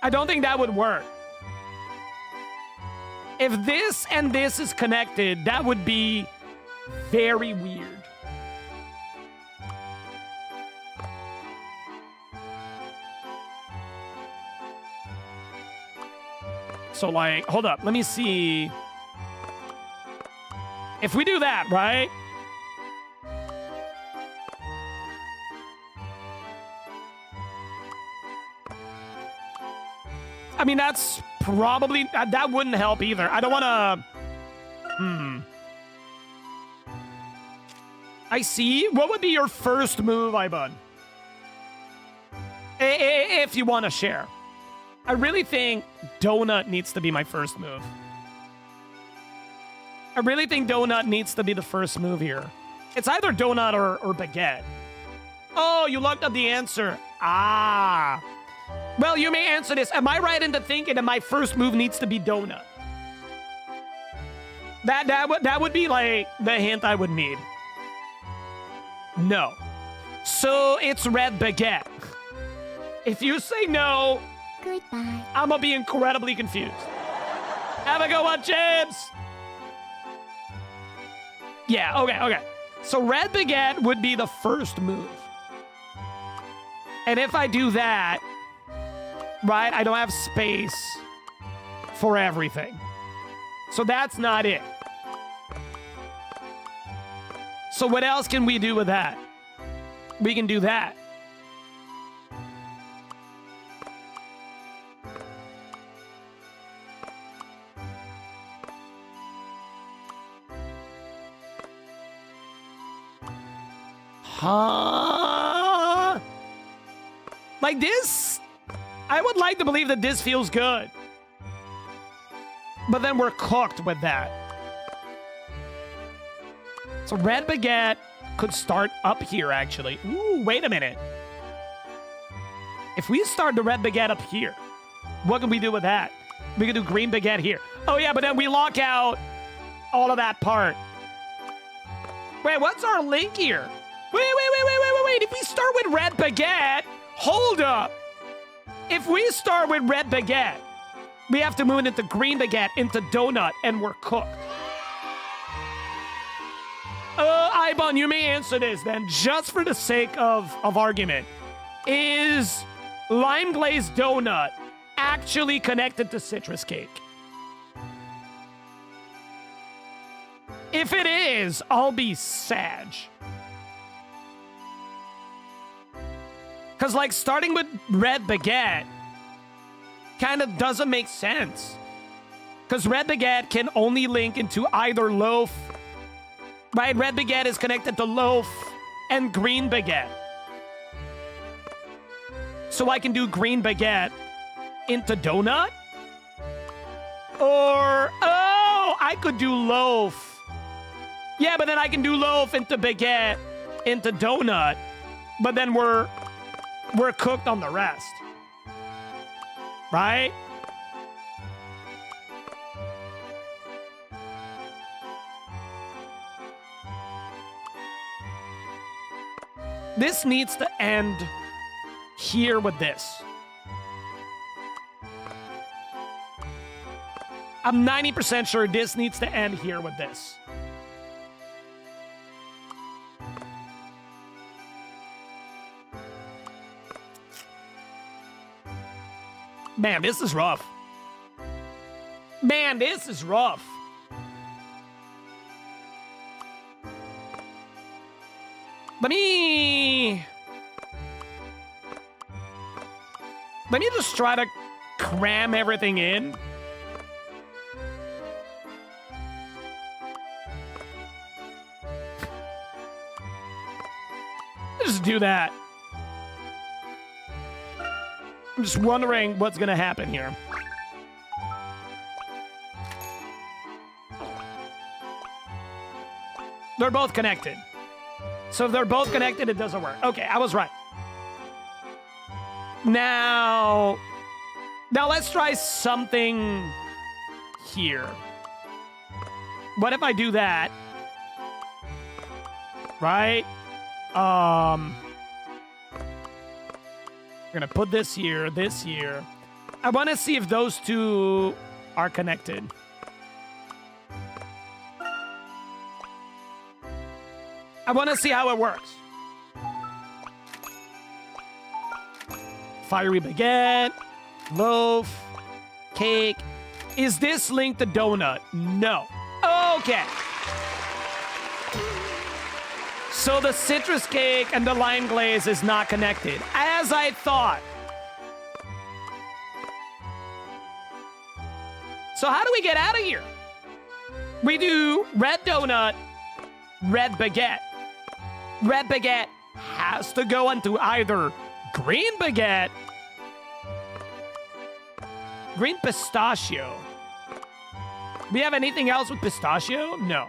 B: I don't think that would work. If this and this is connected, that would be very weird. So, like, hold up. Let me see. If we do that, right? I mean, that's probably... That wouldn't help either. I don't want to... I see. What would be your first move, Ibun? If you want to share. I really think donut needs to be my first move. I really think donut needs to be the first move here. It's either donut or baguette. Oh, you looked up the answer. Ah. Well, you may answer this. Am I right into thinking that my first move needs to be donut? That would be like the hint I would need. No. So it's red baguette. If you say no,
G: Goodbye.
B: I'm gonna be incredibly confused. Have a good one, James. Yeah, okay. So red baguette would be the first move. And if I do that, right, I don't have space for everything. So that's not it. So what else can we do with that? We can do that. Huh? Like this? I would like to believe that this feels good. But then we're cooked with that. So red baguette could start up here, actually. Ooh, wait a minute. If we start the red baguette up here, what can we do with that? We can do green baguette here. Oh, yeah, but then we lock out all of that part. Wait, what's our link here? Wait. If we start with red baguette, hold up. If we start with red baguette, we have to move into green baguette, into donut, and we're cooked. Ibon, you may answer this then, just for the sake of argument. Is lime glazed donut actually connected to citrus cake? If it is, I'll be sad. Because, like, starting with red baguette kind of doesn't make sense. Because red baguette can only link into either loaf, right? Red baguette is connected to loaf and green baguette. So I can do green baguette into donut? Or, oh, I could do loaf. Yeah, but then I can do loaf into baguette into donut. But then we're cooked on the rest. Right? This needs to end here with this. I'm 90% sure this needs to end here with this. Man, this is rough. Man, this is rough. Let me just try to cram everything in. Just do that. I'm just wondering what's gonna happen here. They're both connected. So if they're both connected, it doesn't work. Okay, I was right. Now let's try something here. What if I do that? Right? I'm gonna put this here, this here. I want to see if those two are connected. I want to see how it works. Fiery baguette, loaf, cake. Is this linked to donut? No. Okay. So the citrus cake and the lime glaze is not connected, as I thought. So how do we get out of here? We do red donut, red baguette. Red baguette has to go into either green baguette, green pistachio. We have anything else with pistachio? No.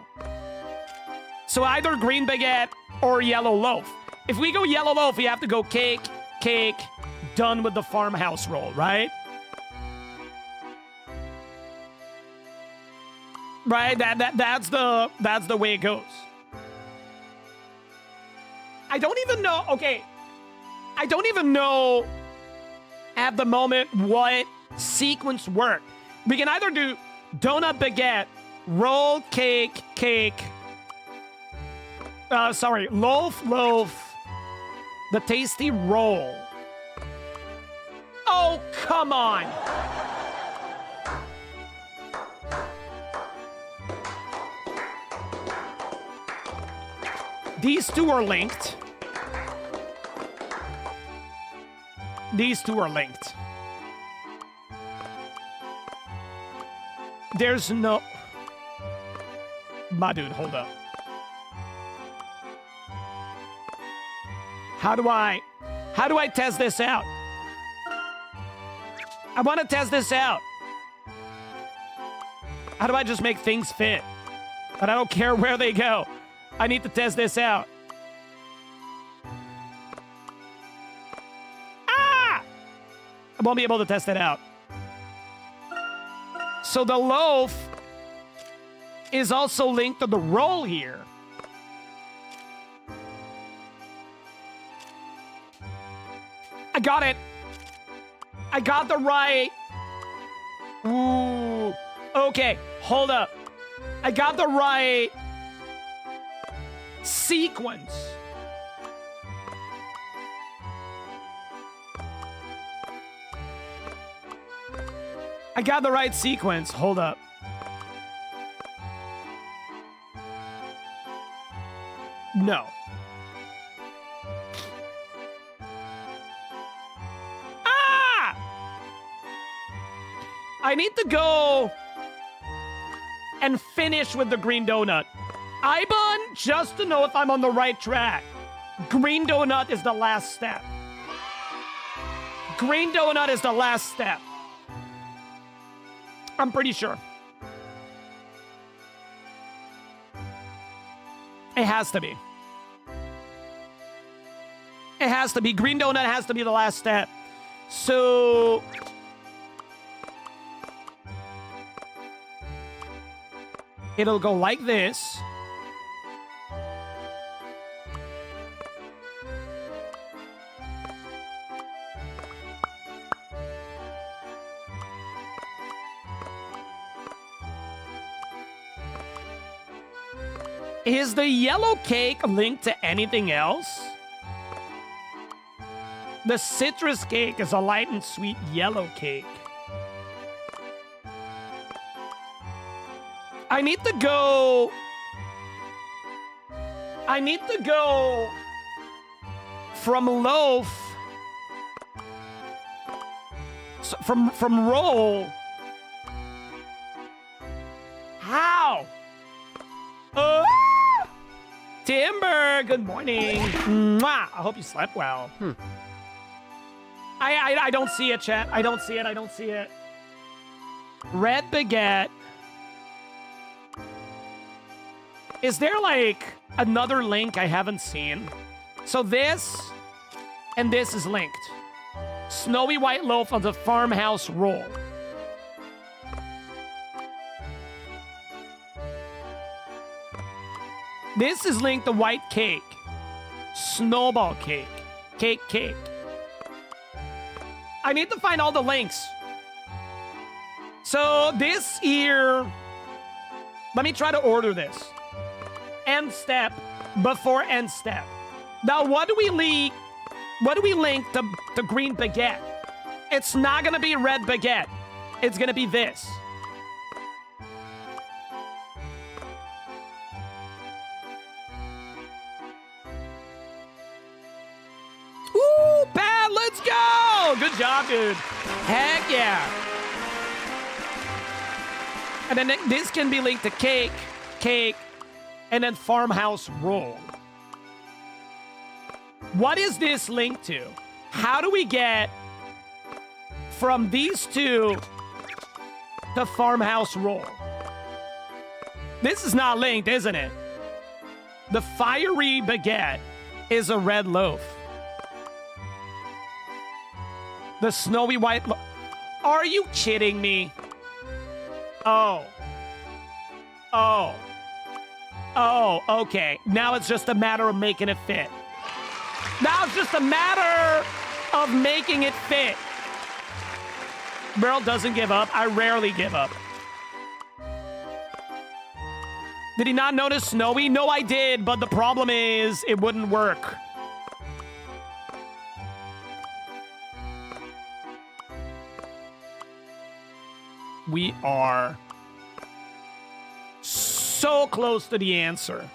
B: So either green baguette or yellow loaf. If we go yellow loaf, we have to go cake, cake, done with the farmhouse roll, right? Right? That's the way it goes. I don't even know. Okay. I don't even know at the moment what sequence worked. We can either do donut baguette, roll cake, cake. Loaf, loaf. The tasty roll. Oh, come on. These two are linked. These two are linked. There's no... My dude, hold up. How do I test this out? I want to test this out. How do I just make things fit? But I don't care where they go. I need to test this out. Ah! I won't be able to test it out. So the loaf is also linked to the roll here. I got it. I got the right. Ooh. Okay, hold up. I got the right sequence. I got the right sequence. Hold up. No. Ah! I need to go and finish with the green donut. Ibon, just to know if I'm on the right track. Green donut is the last step. Green donut is the last step. I'm pretty sure. It has to be. It has to be. Green donut has to be the last step. So... it'll go like this. Is the yellow cake linked to anything else? The citrus cake is a light and sweet yellow cake. I need to go from loaf, from roll. How? Timber, good morning. Mwah. I hope you slept well. I don't see it, chat. I don't see it. Red baguette. Is there like another link I haven't seen? So this and this is linked. Snowy white loaf of the farmhouse roll. This is linked to white cake. Snowball cake. Cake. I need to find all the links. So this here, let me try to order this. End step before end step. Now what do we link to green baguette? It's not gonna be red baguette. It's gonna be this. Ooh, Pat, let's go! Good job, dude. Heck yeah. And then this can be linked to cake, and then farmhouse roll. What is this linked to? How do we get from these two to farmhouse roll? This is not linked, isn't it? The fiery baguette is a red loaf. The snowy white loaf. Are you kidding me? Oh, okay. Now it's just a matter of making it fit. Now it's just a matter of making it fit. Merrill doesn't give up. I rarely give up. Did he not notice snowy? No, I did, but the problem is it wouldn't work. We are so close to the answer.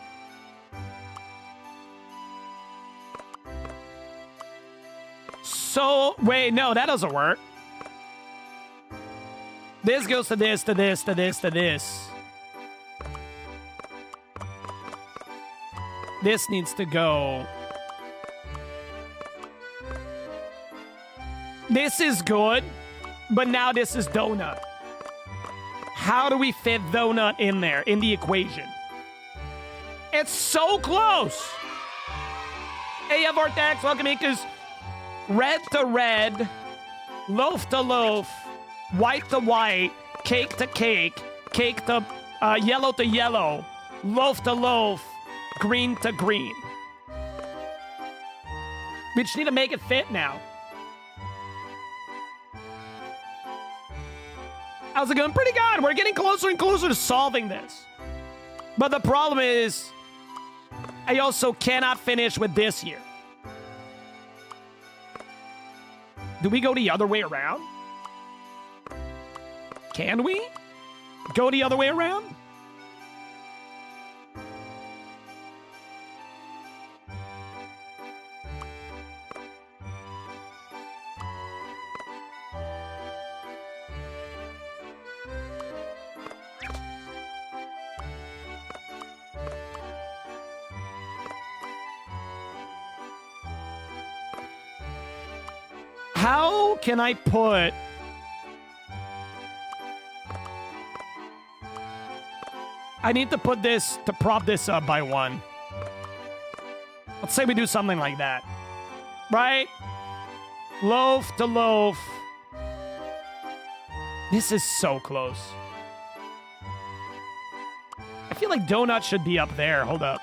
B: So, wait, no, that doesn't work. This goes to this, to this, to this, to this. This needs to go. This is good, but now this is donut. How do we fit donut in there, in the equation? It's so close. Hey, Vortex, welcome in, because red to red, loaf to loaf, white to white, cake to cake, cake to yellow to yellow, loaf to loaf, green to green. We just need to make it fit now. How's it going? Pretty good. We're getting closer and closer to solving this. But the problem is, I also cannot finish with this here. Do we go the other way around? Can we go the other way around? How can I put... I need to put this, to prop this up by one. Let's say we do something like that. Right? Loaf to loaf. This is so close. I feel like donut should be up there. Hold up.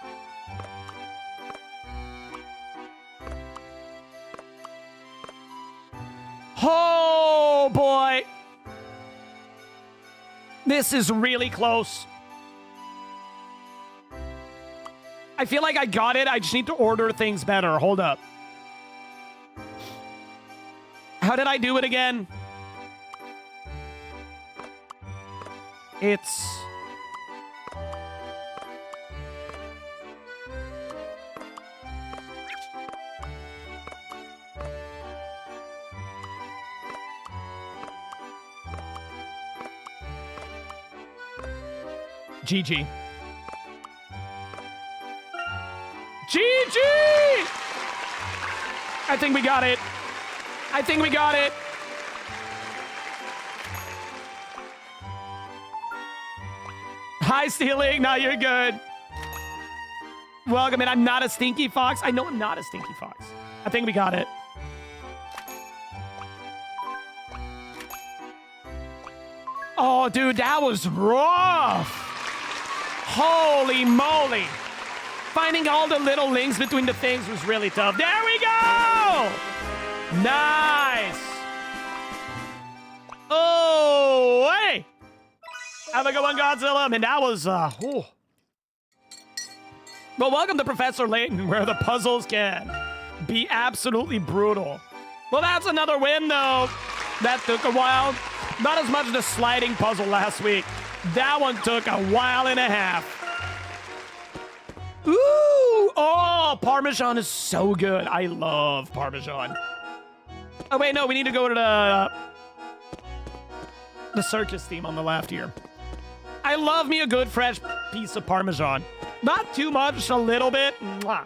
B: Oh, boy. This is really close. I feel like I got it. I just need to order things better. Hold up. How did I do it again? It's... GG. GG! I think we got it. I think we got it. Hi, Stealing. No, you're good. Welcome in. I'm not a stinky fox. I know I'm not a stinky fox. I think we got it. Oh, dude, that was rough. Holy moly. Finding all the little links between the things was really tough. There we go! Nice. Oh, hey. Have a good one, Godzilla. And that was, ooh. Well, welcome to Professor Layton, where the puzzles can be absolutely brutal. Well, that's another win, though. That took a while. Not as much as the sliding puzzle last week. That one took a while and a half. Ooh! Oh, Parmesan is so good. I love Parmesan. Oh, wait, no. We need to go to the circus theme on the left here. I love me a good fresh piece of Parmesan. Not too much, just a little bit. Mwah.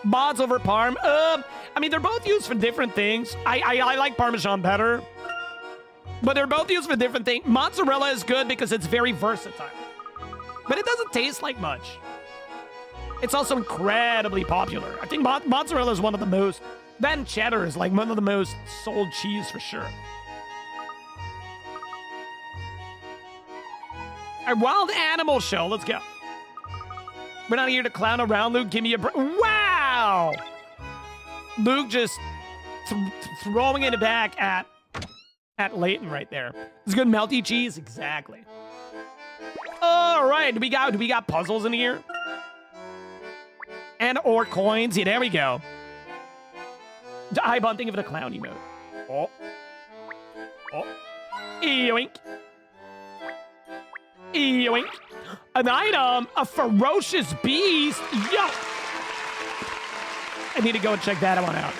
B: Mods over Parm. I mean, they're both used for different things. I like Parmesan better. But they're both used for different things. Mozzarella is good because it's very versatile. But it doesn't taste like much. It's also incredibly popular. I think mozzarella is one of the most... Then cheddar is like one of the most sold cheese for sure. A wild animal show. Let's go. We're not here to clown around, Luke. Give me a... Wow! Luke just throwing it back at Layton right there. It's good melty cheese. Exactly. All right. Do we got puzzles in here? And or coins. Yeah, there we go. I'm thinking of the clowny mode. Oh. Oh. Eoink. Eoink. An item. A ferocious beast. Yo. I need to go and check that one out.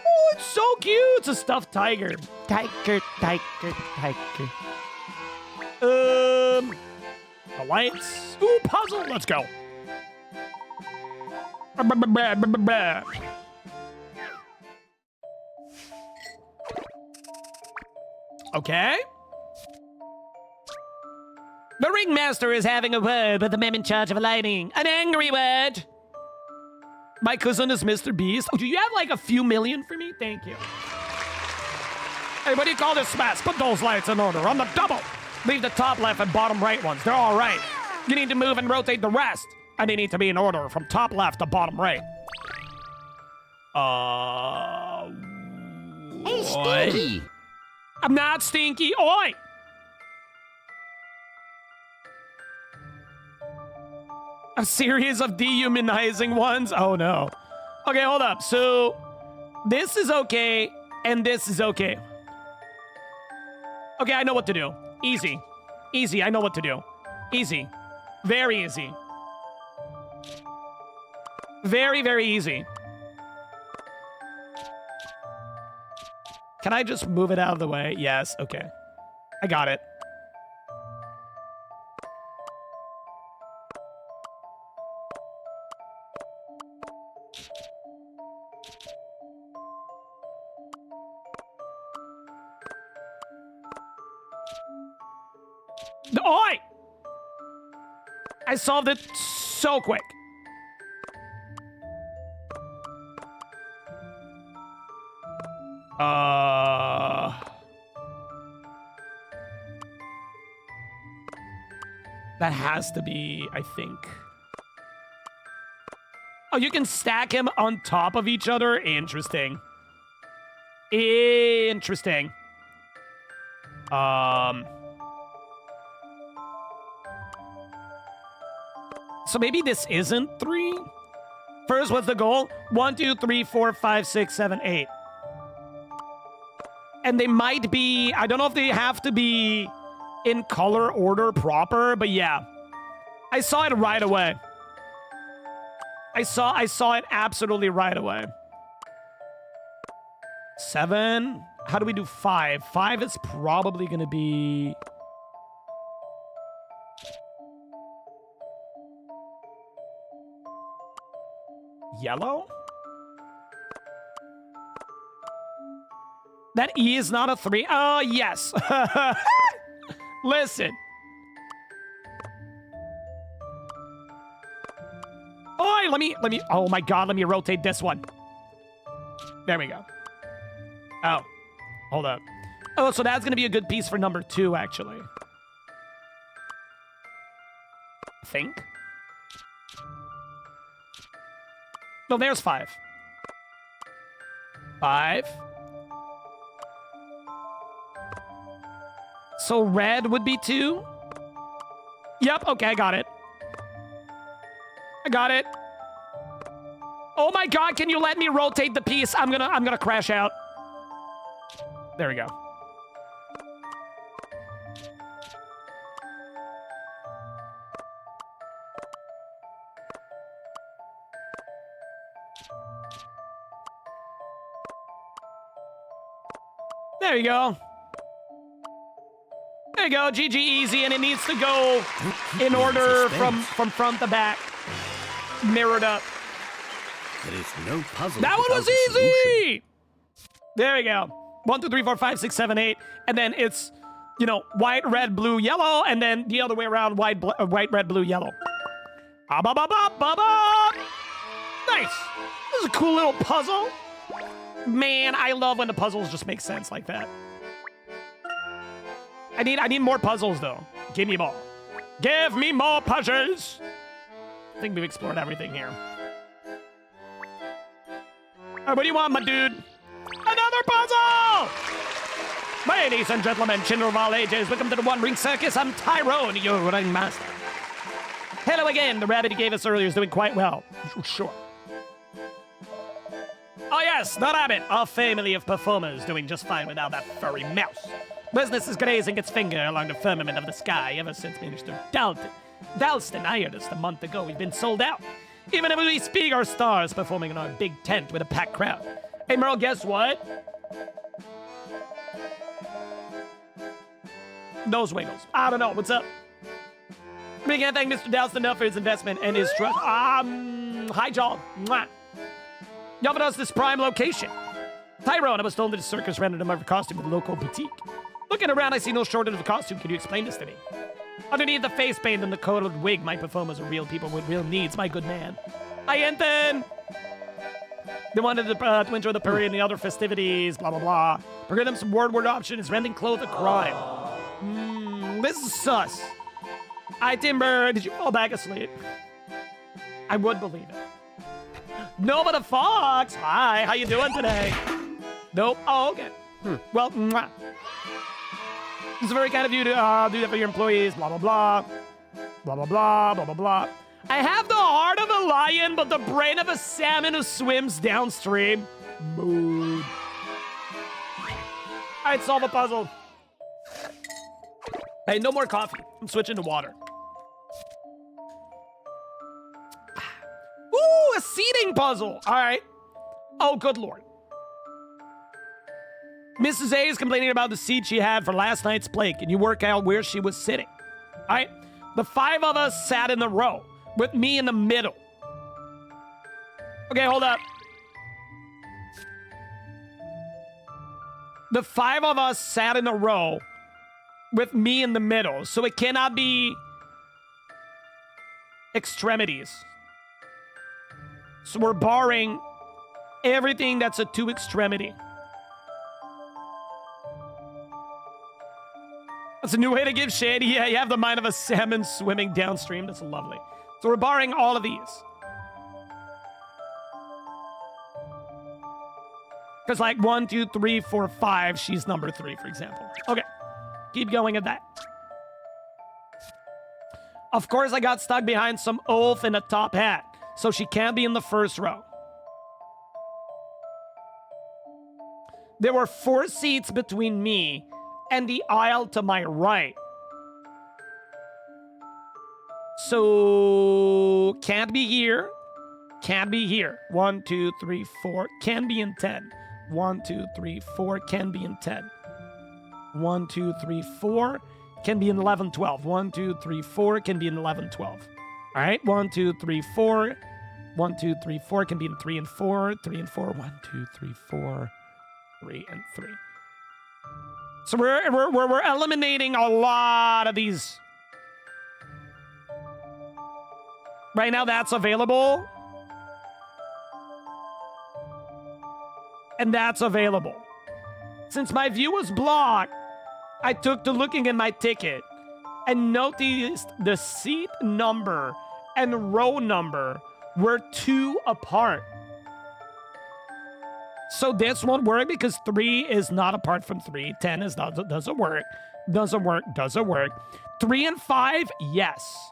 B: Oh, it's so cute. It's a stuffed tiger.
C: Tiger.
B: The lights. Ooh, puzzle. Let's go. Okay.
C: The ringmaster is having a word with the man in charge of lighting. An angry word.
B: My cousin is Mr. Beast. Oh, do you have like a few million for me? Thank you. Hey, what do you call this mess? Put those lights in order on the double. Leave the top left and bottom right ones. They're all right. You need to move and rotate the rest. And they need to be in order from top left to bottom right.
C: Hey, Stinky.
B: I'm not stinky. Oi! A series of dehumanizing ones? Oh, no. Okay, hold up. So, this is okay, and this is okay. Okay, I know what to do. Easy. Easy, I know what to do. Easy. Very easy. Very, very easy. Can I just move it out of the way? Yes, okay. I got it. Oi! I solved it so quick. That has to be, I think. Oh, you can stack him on top of each other? Interesting. Interesting. So maybe this isn't 3? First, what's the goal? 1, 2, 3, 4, 5, 6, 7, 8. And they might be, I don't know if they have to be in color order proper, but yeah. I saw it right away. I saw it absolutely right away. 7. How do we do 5? 5 is probably going to be... yellow? That E is not a 3? Oh, yes. Listen. Oh, let me, oh my God, let me rotate this one. There we go. Oh, hold up. Oh, so that's going to be a good piece for number 2, actually. I think. No, there's 5. 5. So red would be 2. Yep, okay, I got it. I got it. Oh my God, can you let me rotate the piece? I'm gonna crash out. There we go. There you go. There you go, GG easy, and it needs to go in order from front to back. Mirrored up.
E: There is no puzzle.
B: That one was easy! There we go. 1, 2, 3, 4, 5, 6, 7, 8. And then it's, you know, white, red, blue, yellow, and then the other way around, white, red, blue, yellow. Ah, ba, ba, ba, ba, ba. Nice. This is a cool little puzzle. Man, I love when the puzzles just make sense like that. I need more puzzles, though. Give me more. Give me more puzzles. I think we've explored everything here. All right, what do you want, my dude? Another puzzle! Ladies and gentlemen, children of all ages, welcome to the One Ring Circus. I'm Tyrone, your ringmaster. Hello again. The rabbit you gave us earlier is doing quite well. Sure. Oh yes, the rabbit, a family of performers doing just fine without that furry mouse. Business is grazing its finger along the firmament of the sky ever since Minister Dalston hired us a month ago. We've been sold out. Even as we speak, our stars performing in our big tent with a packed crowd. Hey, Merle, guess what? Nose wiggles. I don't know. What's up? We can't thank Mr. Dalston enough for his investment and his trust. Hi, Joel. Mwah. You offered us this prime location. Tyrone, I was told that the circus rendered him a costume at the local boutique. Looking around, I see no shortage of a costume. Can you explain this to me? Underneath the face paint and the coated wig, my performers are real people with real needs, my good man. Hi, Anton! They wanted to enjoy the parade and the other festivities, blah, blah, blah. We're giving them some word option. Is renting clothes a crime? This is sus. Hi, Timber. Did you fall back asleep? I would believe it. Nova the Fox. Hi, how you doing today? Nope. Oh, okay. Well, mwah. It's very kind of you to do that for your employees, blah, blah, blah. Blah, blah, blah, blah, blah, blah. I have the heart of a lion, but the brain of a salmon who swims downstream. Mood. All right, solve a puzzle. Hey, no more coffee. I'm switching to water. Ooh, a seating puzzle. All right. Oh, good Lord. Mrs. A is complaining about the seat she had for last night's play. Can you work out where she was sitting? All right. The 5 of us sat in the row with me in the middle. Okay, hold up. The 5 of us sat in a row with me in the middle, so it cannot be extremities. So we're barring everything that's a 2 extremity. That's a new way to give shade. Yeah, you have the mind of a salmon swimming downstream. That's lovely. So we're barring all of these. Because like 1, 2, 3, 4, 5, she's number 3, for example. Okay, keep going at that. Of course, I got stuck behind some oaf in a top hat, so she can't be in the first row. There were 4 seats between me and the aisle to my right. So, can't be here. Can't be here. 1, 2, 3, 4. Can be in 10. 1, 2, 3, 4. Can be in 10. 1, 2, 3, 4. Can be in 11, 12. 1, 2, 3, 4. Can be in 11, 12. All right. 1, 2, 3, 4. 1, 2, 3, 4. Can be in 3 and 4. 3 and 4. 1, 2, 3, 4. 3 and 3. So we're eliminating a lot of these. Right now, that's available. And that's available. Since my view was blocked, I took to looking at my ticket and noticed the seat number and row number were 2 apart. So this won't work because 3 is not apart from 3. 10 is not, doesn't work. Doesn't work, doesn't work. 3 and 5, yes.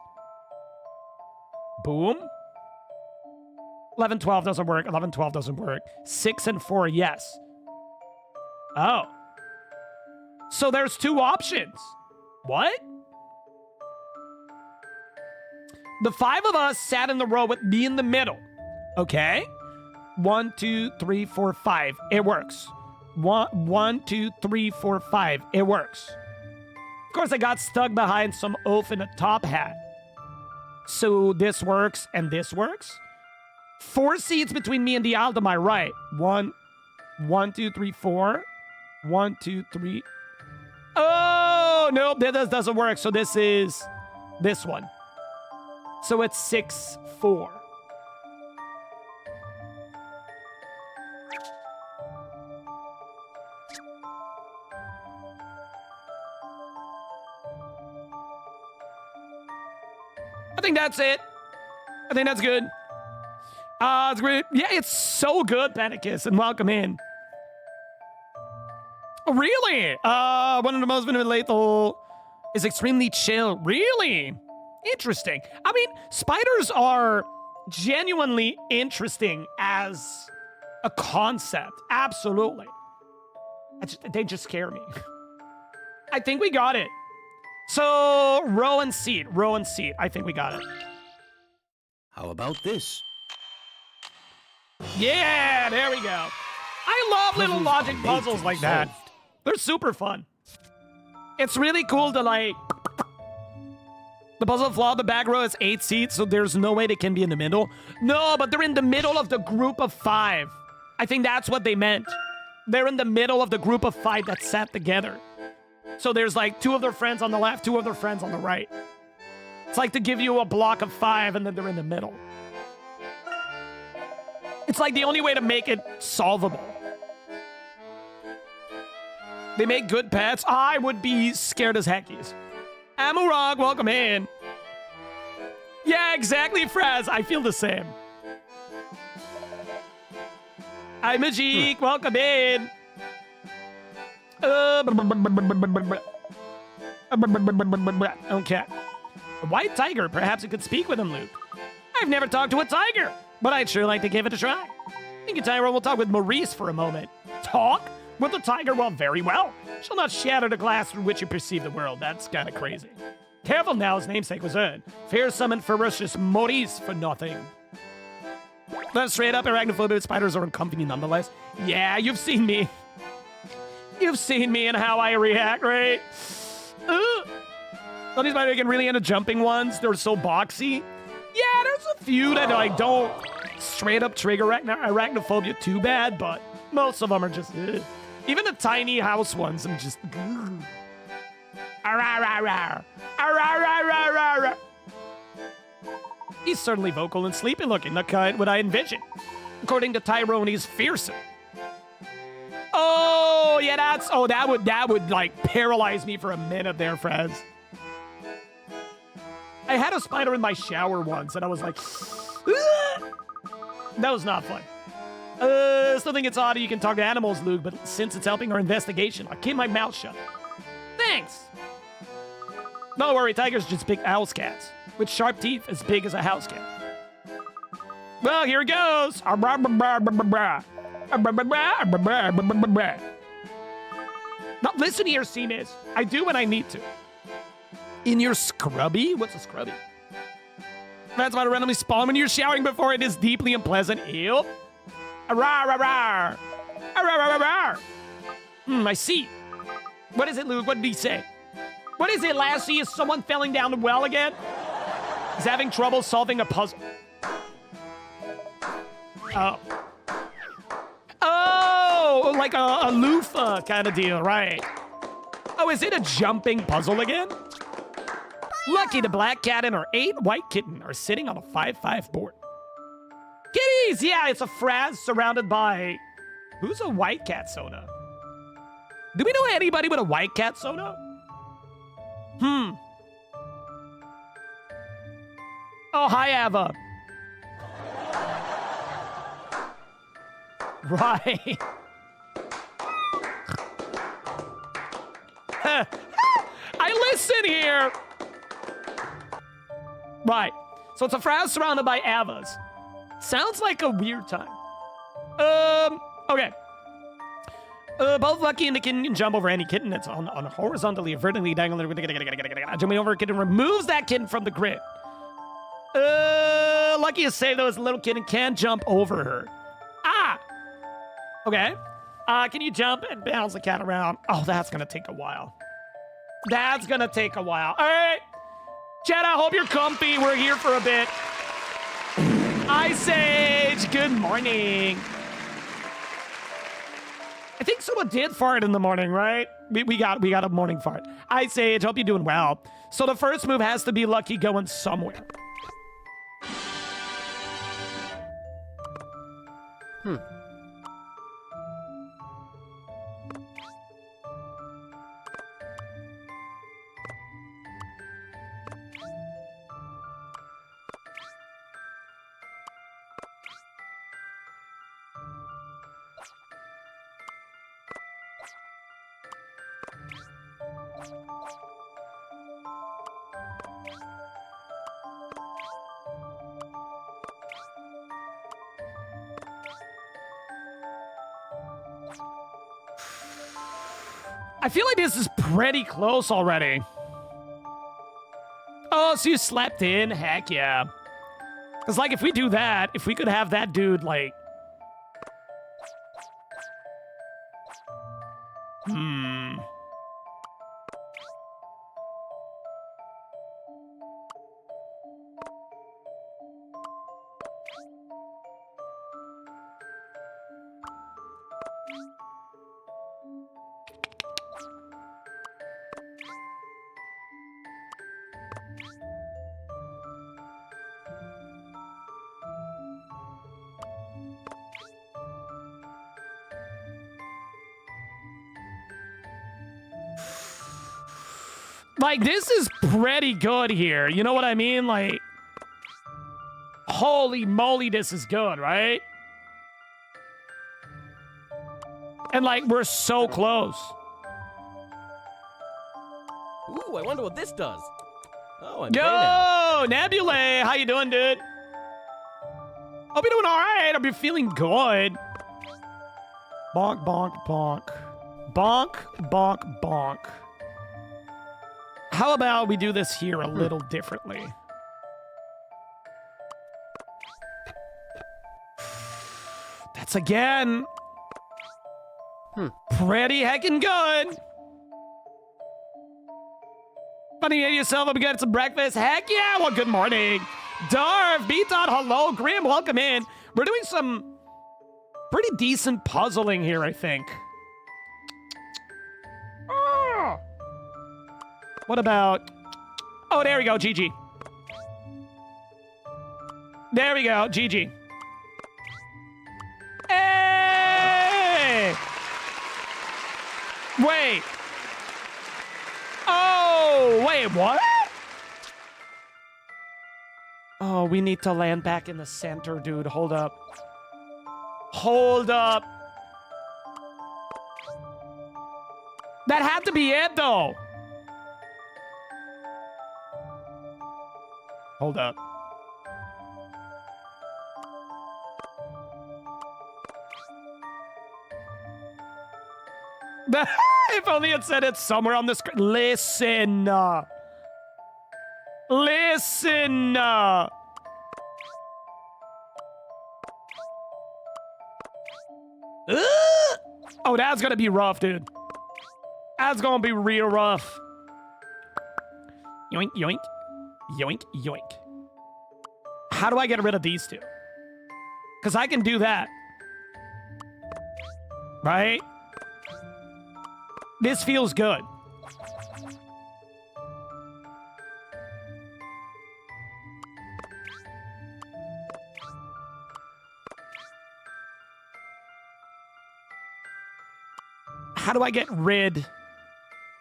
B: Boom. 11, 12 doesn't work. 11, 12 doesn't work. 6 and 4, yes. Oh. So there's 2 options. What? The 5 of us sat in the row with me in the middle. Okay. 1, 2, 3, 4, 5. It works. 1, 2, 3, 4, 5. It works. Of course, I got stuck behind some oaf in a top hat. So this works and this works. 4 seats between me and the aisle to my right. 1, 2, 3, 4. 1, 2, 3. Oh, nope, that doesn't work. So this is this one. So it's 6, 4. I think that's it. I think that's good. It's great. Yeah, it's so good, Panicus, and welcome in. Really? One of the most venomous lethal is extremely chill. Really? Interesting. I mean, spiders are genuinely interesting as a concept. Absolutely. They just scare me. I think we got it. So, row and seat. Row and seat. I think we got it.
E: How about this?
B: Yeah, there we go. I love little logic puzzles like that. They're super fun. It's really cool to like... The puzzle flaw, the back row is 8 seats, so there's no way they can be in the middle. No, but they're in the middle of the group of 5. I think that's what they meant. They're in the middle of the group of 5 that sat together. So there's like 2 of their friends on the left, 2 of their friends on the right. It's like to give you a block of 5 and then they're in the middle. It's like the only way to make it solvable. They make good pets. I would be scared as heckies. Amurag, welcome in. Yeah, exactly, Fraz. I feel the same. Hi, Majik. Welcome in. Okay. A white tiger. Perhaps you could speak with him, Luke. I've never talked to a tiger, but I'd sure like to give it a try. I think Tyrone will talk with Maurice for a moment. Talk? With the tiger? Well, very well. Shall not shatter the glass through which you perceive the world. That's kind of crazy. Careful now, his namesake was earned. Fear summoned ferocious Maurice for nothing. That's straight up, arachnophobia spiders are uncomfy nonetheless. Yeah, you've seen me. You've seen me and how I react, right? Some of these spiders get really into jumping ones. They're so boxy. Yeah, there's a few that like don't straight up trigger arachnophobia too bad, but most of them are just ugh. Even the tiny house ones, I'm just He's certainly vocal and sleepy looking, the kind what I envision. According to Tyrone, he's fearsome. Oh, yeah, that would like paralyze me for a minute there, Fraz. I had a spider in my shower once, and I was like, ugh! That was not fun. Still think it's odd you can talk to animals, Luke, but since it's helping our investigation, I'll keep my mouth shut. Thanks. Don't worry, tigers just big house cats with sharp teeth as big as a house cat. Well, here it goes. Now, listen here, Seamus. I do when I need to. In your scrubby? What's a scrubby? That's about to randomly spawn when you're showering before it is deeply unpleasant. Ew. I see. What is it, Luke? What did he say? What is it, Lassie? Is someone falling down the well again? He's having trouble solving a puzzle. Oh. Oh, like a loofah kind of deal, right? Oh, is it a jumping puzzle again? Lucky the black cat and her 8 white kitten are sitting on a 5-5 board. Kitties! Yeah, it's a Fraz surrounded by... Who's a white cat, Sona? Do we know anybody with a white cat, Sona? Oh, hi, Ava. Right. I listen here. Right. So it's a Fraz surrounded by Avas. Sounds like a weird time. Okay. Both Lucky and the kitten can jump over any kitten that's on horizontally or vertically dangling. Jumping over a kitten removes that kitten from the grid. Lucky is safe though, as a little kitten can't jump over her. Ah! Okay. Can you jump and bounce the cat around? Oh, that's gonna take a while. That's gonna take a while. All right. Chad, I hope you're comfy. We're here for a bit. Ice Age, good morning. I think someone did fart in the morning, right? We got a morning fart. Ice Age, hope you're doing well. So the first move has to be Lucky going somewhere. I feel like this is pretty close already. Oh, so you slept in? Heck yeah. Because, like, if we do that, if we could have that dude, like... Like, this is pretty good here. You know what I mean? Like, holy moly, this is good, right? And, like, we're so close.
F: Ooh, I wonder what this does. Oh, I'm now.
B: Yo, Nebulae, how you doing, dude? Hope you're doing all right. I'll be feeling good. Bonk, bonk, bonk. Bonk, bonk, bonk. How about we do this here a little differently? That's again. Pretty heckin' good. Funny to yourself, hope you got some breakfast. Heck yeah, well, good morning. Darv, B-Dot, hello. Grim, welcome in. We're doing some pretty decent puzzling here, I think. What about... Oh, there we go, GG. There we go, GG. Hey! Wait. Oh, wait, what? Oh, we need to land back in the center, dude. Hold up. Hold up. That had to be it, though. Hold up. If only it said it somewhere on the screen. Listen. Listen. Oh, that's gonna be rough, dude. That's gonna be real rough. Yoink, yoink. Yoink, yoink. How do I get rid of these two? Because I can do that. Right? This feels good. How do I get rid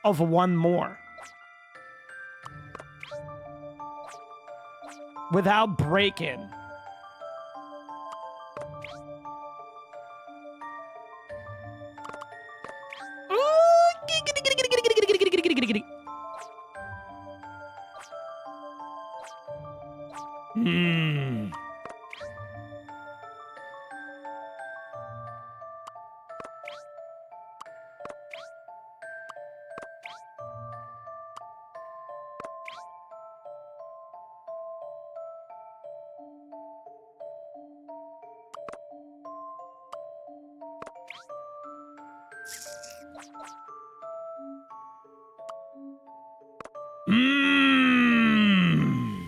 B: of one more? Without breaking. Hmm. Mm.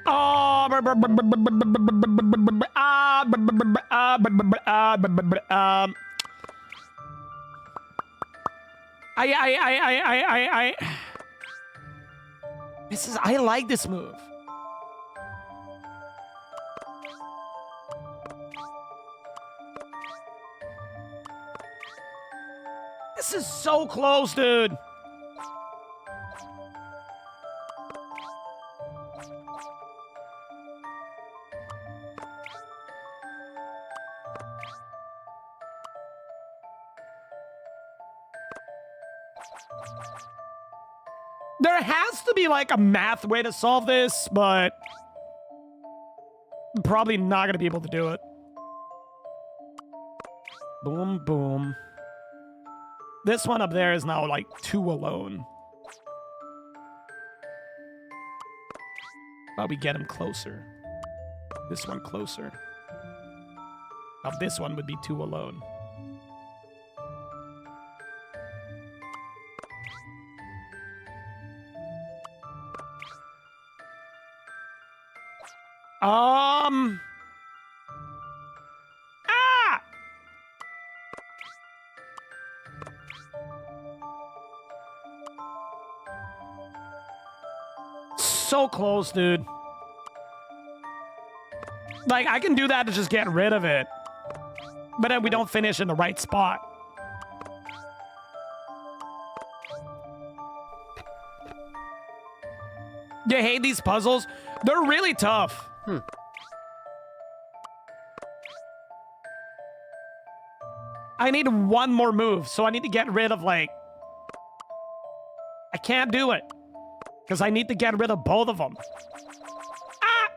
B: Oh, This is, I like this move. This is so close, dude. There has to be like a math way to solve this, but I'm probably not gonna be able to do it. Boom, boom. This one up there is now like 2 alone. But we get him closer. This one closer. Now this one would be 2 alone. Ah! So close, dude. Like, I can do that to just get rid of it. But then we don't finish in the right spot. You hate these puzzles? They're really tough. I need one more move, so I need to get rid of, like... I can't do it. Because I need to get rid of both of them. Ah!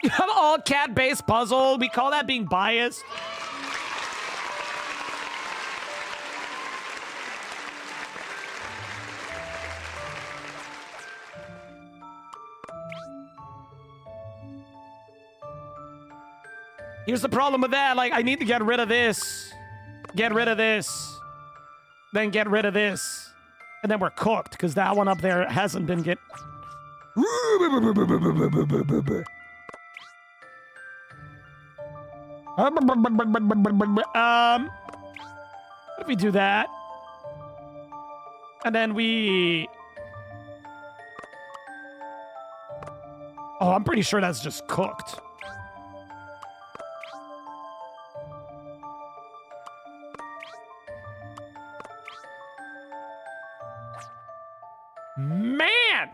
B: You have an all-cat-based puzzle. We call that being biased. Here's the problem with that. Like, I need to get rid of this. Get rid of this. Then get rid of this. And then we're cooked, because that one up there hasn't been get... What if we do that? And then we... Oh, I'm pretty sure that's just cooked. Man!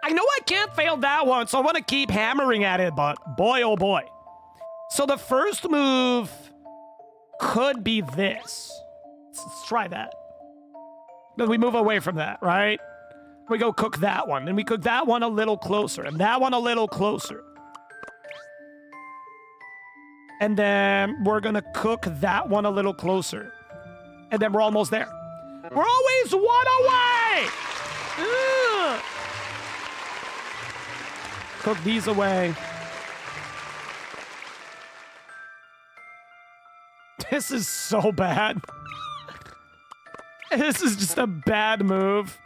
B: I know I can't fail that one, so I want to keep hammering at it, but boy, oh boy. So the first move could be this. Let's try that. Then we move away from that, right? We go cook that one, and we cook that one a little closer, and that one a little closer. And then we're gonna cook that one a little closer. And then we're almost there. We're always one away! Ugh. Cook these away. This is so bad. This is just a bad move.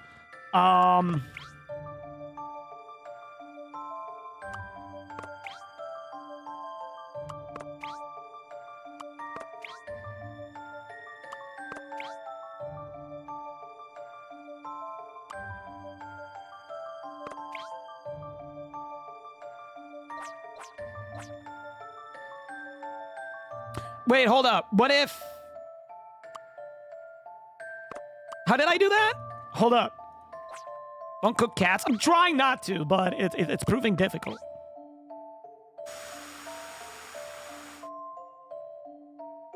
B: Wait, hold up. What if... How did I do that? Hold up. Don't cook cats. I'm trying not to, but it's proving difficult.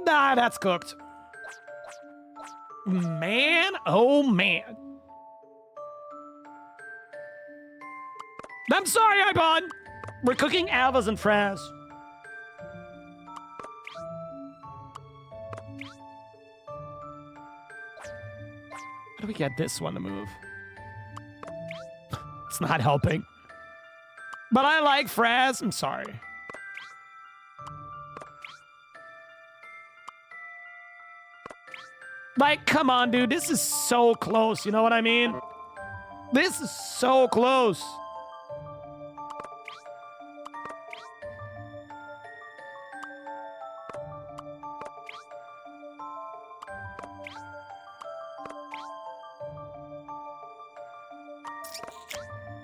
B: Nah, that's cooked. Man, oh man. I'm sorry, iPod. We're cooking Alvas and Fraz. How do we get this one to move? It's not helping. But I like Fraz. I'm sorry. Like, come on, dude. This is so close. You know what I mean? This is so close.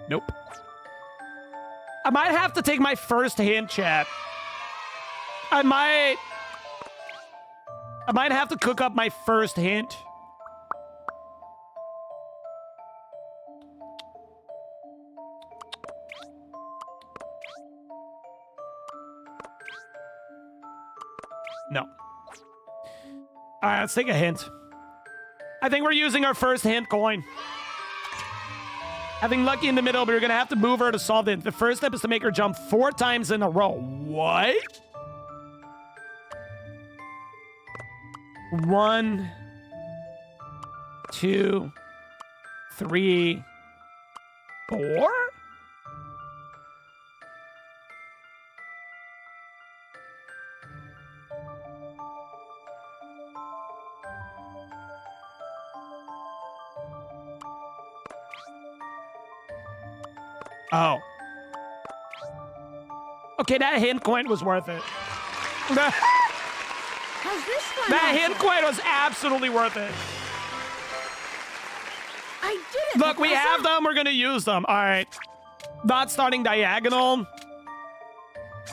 B: Nope. I might have to take my first hint, chat. I might have to cook up my first hint. No. All right, let's take a hint. I think we're using our first hint coin. Having Lucky in the middle, but you're going to have to move her to solve it. The first step is to make her jump 4 times in a row. What? 1, 2, 3, 4? Oh. Okay, that hint coin was worth it.
G: How's this one?
B: That hint coin was absolutely worth it.
G: I did it.
B: Look, we
G: Professor.
B: have them. We're going to use them. All right. Not starting diagonal.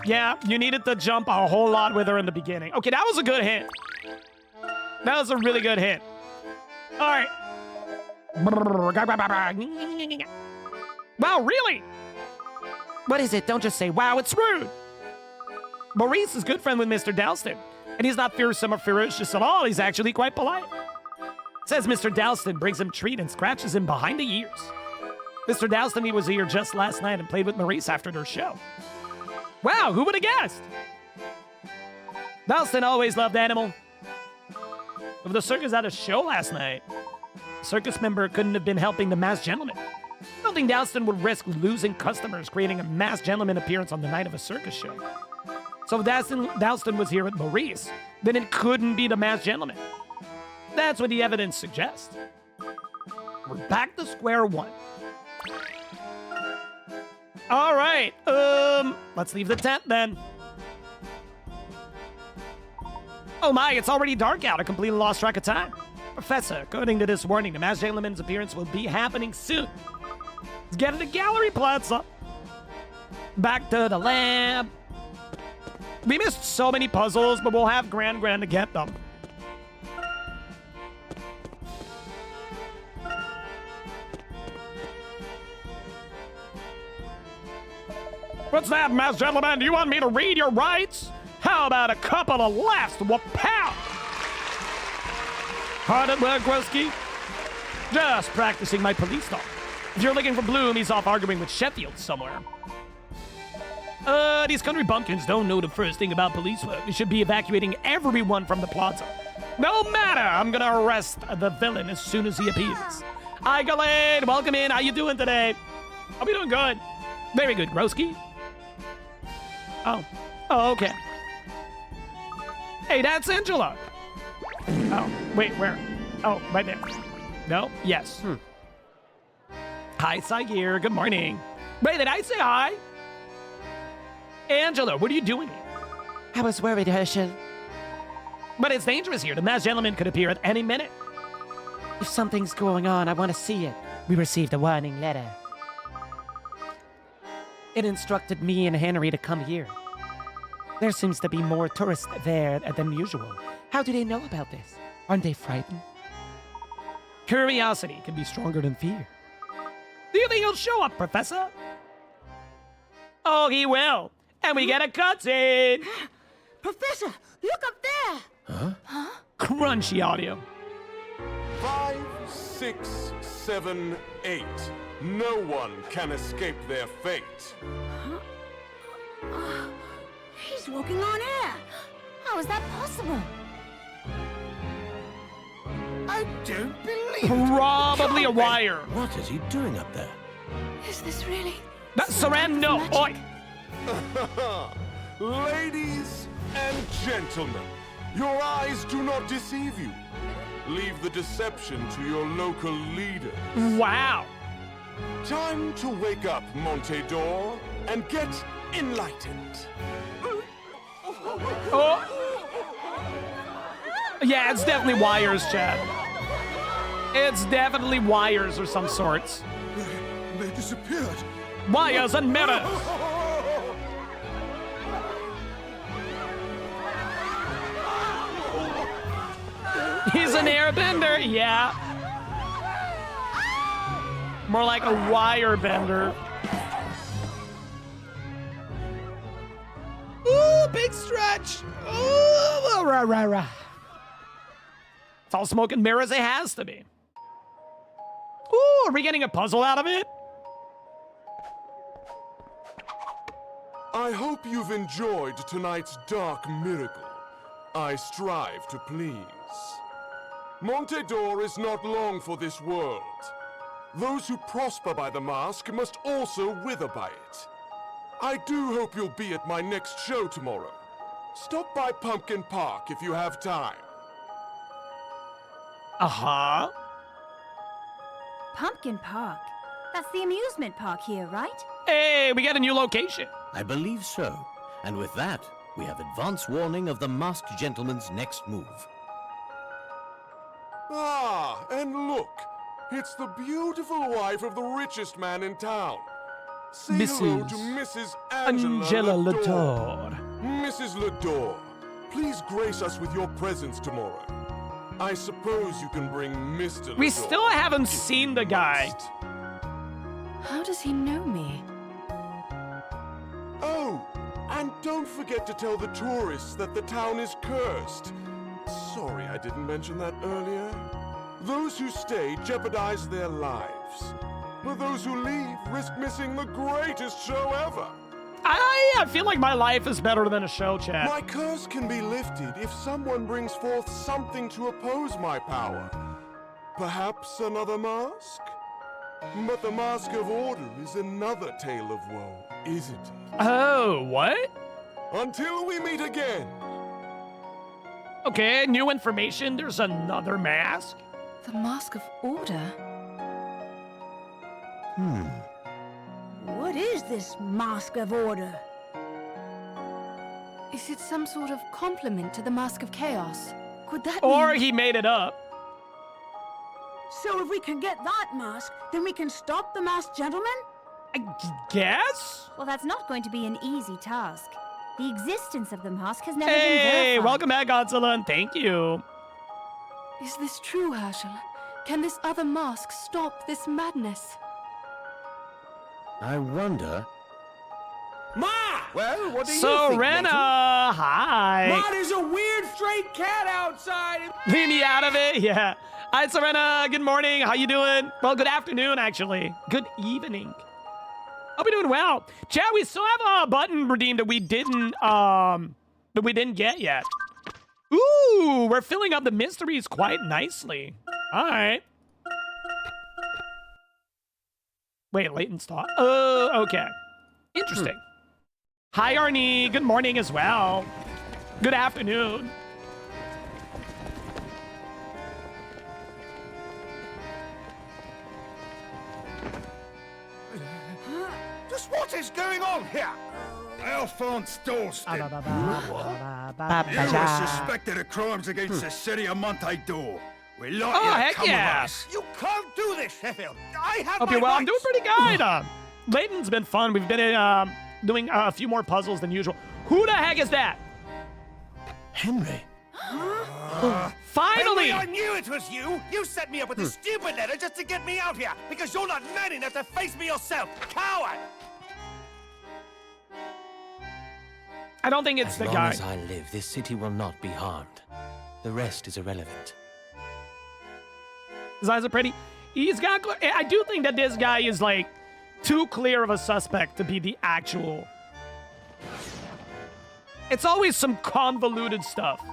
B: Yeah, you needed to jump a whole lot with her in the beginning. Okay, that was a good hint. That was a really good hint. All right. Wow, really?
C: What is it? Don't just say, wow, it's rude.
B: Maurice is good friend with Mr. Dalston, and he's not fearsome or ferocious at all. He's actually quite polite. Says Mr. Dalston brings him treat and scratches him behind the ears. Mr. Dalston, he was here just last night and played with Maurice after their show. Wow, who would have guessed? Dalston always loved animal. But the circus had a show last night. A circus member couldn't have been helping the masked gentleman. I don't think Dalston would risk losing customers creating a masked gentleman appearance on the night of a circus show. So if Dalston was here with Maurice, then it couldn't be the masked gentleman. That's what the evidence suggests. We're back to square one. All right, let's leave the tent then. Oh my, it's already dark out. I completely lost track of time. Professor, according to this warning, the masked gentleman's appearance will be happening soon. Let's get to the gallery plaza. Back to the lab. We missed so many puzzles, but we'll have Grand to get them. What's that, masked gentleman? Do you want me to read your rights? How about a couple of laughs? Wha-pow! Hard at work, Welski? Just practicing my police talk. If you're looking for Bloom, he's off arguing with Sheffield somewhere. These country bumpkins don't know the first thing about police work. We should be evacuating everyone from the plaza. No matter, I'm gonna arrest the villain as soon as he appears. Hi, Galen, welcome in. How you doing today? Hope you're doing good. Very good, Groski. Oh, okay. Hey, that's Angela. Oh, wait, where? Oh, right there. No? Yes. Hi, Saigir. Good morning. Wait, did I say hi? Angela, what are you doing here?
C: I was worried, Herschel.
B: But it's dangerous here. The masked gentleman could appear at any minute.
C: If something's going on, I want to see it. We received a warning letter. It instructed me and Henry to come here. There seems to be more tourists there than usual. How do they know about this? Aren't they frightened?
B: Curiosity can be stronger than fear. Do you think he'll show up, Professor? Oh, he will. And we get a cutscene.
G: Professor, look up there.
B: Crunchy audio.
H: 5, 6, 7, 8. No one can escape their fate.
G: He's walking on air.
I: How is that possible?
E: I don't believe it.
B: Probably a wire.
E: What is he doing up there?
I: Is this really?
B: That's Saran, no. Oi.
H: Ladies and gentlemen, your eyes do not deceive you. Leave the deception to your local leaders.
B: Wow.
H: Time to wake up, Montedor, and get enlightened.
B: Oh. Yeah, it's definitely wires, Chad. It's definitely wires of some sorts.
H: They disappeared.
B: Wires and mirrors. He's an airbender, yeah. More like a wire bender. Ooh, big stretch. Ooh, rah, rah, rah. It's all smoke and mirrors it has to be. Ooh, are we getting a puzzle out of it?
H: I hope you've enjoyed tonight's dark miracle. I strive to please. Montedor is not long for this world. Those who prosper by the mask must also wither by it. I do hope you'll be at my next show tomorrow. Stop by Pumpkin Park if you have time.
B: Uh-huh.
I: Pumpkin Park. That's the amusement park here, right?
B: Hey, we got a new location.
E: I believe so. And with that, we have advance warning of the masked gentleman's next move.
H: Ah, and look, it's the beautiful wife of the richest man in town. Say hello to Mrs. Angela Lador. Mrs. Lador, please grace us with your presence tomorrow. I suppose you can bring Mr. Lador.
B: We still haven't seen the guy.
I: How does he know me?
H: Oh, and don't forget to tell the tourists that the town is cursed. Sorry I didn't mention that earlier. Those who stay jeopardize their lives. But those who leave risk missing the greatest show ever.
B: I feel like my life is better than a show, Chad.
H: My curse can be lifted if someone brings forth something to oppose my power. Perhaps another mask? But the Mask of Order is another tale of woe, isn't it?
B: Oh, what?
H: Until we meet again.
B: Okay, new information. There's another mask.
I: The Mask of Order?
G: What is this Mask of Order?
I: Is it some sort of compliment to the Mask of Chaos? Could that
B: Or
I: mean...
B: he made it up.
G: So if we can get that mask, then we can stop the masked gentleman?
B: I guess?
I: Well, that's not going to be an easy task. The existence of the mask has never been
B: Hey,
I: verified.
B: welcome back, Godzilla, and thank you.
I: Is this true, Herschel? Can this other mask stop this madness?
E: I wonder...
H: Ma!
J: Well, what do you
B: So,
J: think,
B: Rena,
J: Layton?
B: hi.
H: Ma, there's a weird stray cat outside.
B: Leave me out of it, yeah. Hi, Serena, good morning, how you doing? Well, good afternoon, actually. Good evening. Hope you're doing well. Chat, we still have a button redeemed that we didn't get yet. Ooh, we're filling up the mysteries quite nicely. All right. Wait, Layton's thought. Oh, okay. Interesting. Hi, Arnie. Good morning as well. Good afternoon.
J: Just what is going on here?
K: Alphonse Dalston. You
C: You
K: are suspected of crimes against the city of Monte d'Or. We'd like
B: Oh,
K: you to
B: heck
K: come
B: yeah.
K: with us.
J: You can't do this, Sheffield. I have
B: Hope
J: my
B: you're well. I'm
J: rights.
B: doing pretty good. Layton's been fun. We've been doing a few more puzzles than usual. Who the heck is that?
E: Henry.
B: Finally!
J: Henry, I knew it was you. You set me up with this stupid letter just to get me out here because you're not man enough to face me yourself. Coward!
B: I don't think it's
E: As
B: the
E: long
B: guy.
E: as I live, this city will not be harmed. The rest is irrelevant.
B: His eyes are pretty. He's got. I do think that this guy is like too clear of a suspect to be the actual. It's always some convoluted stuff.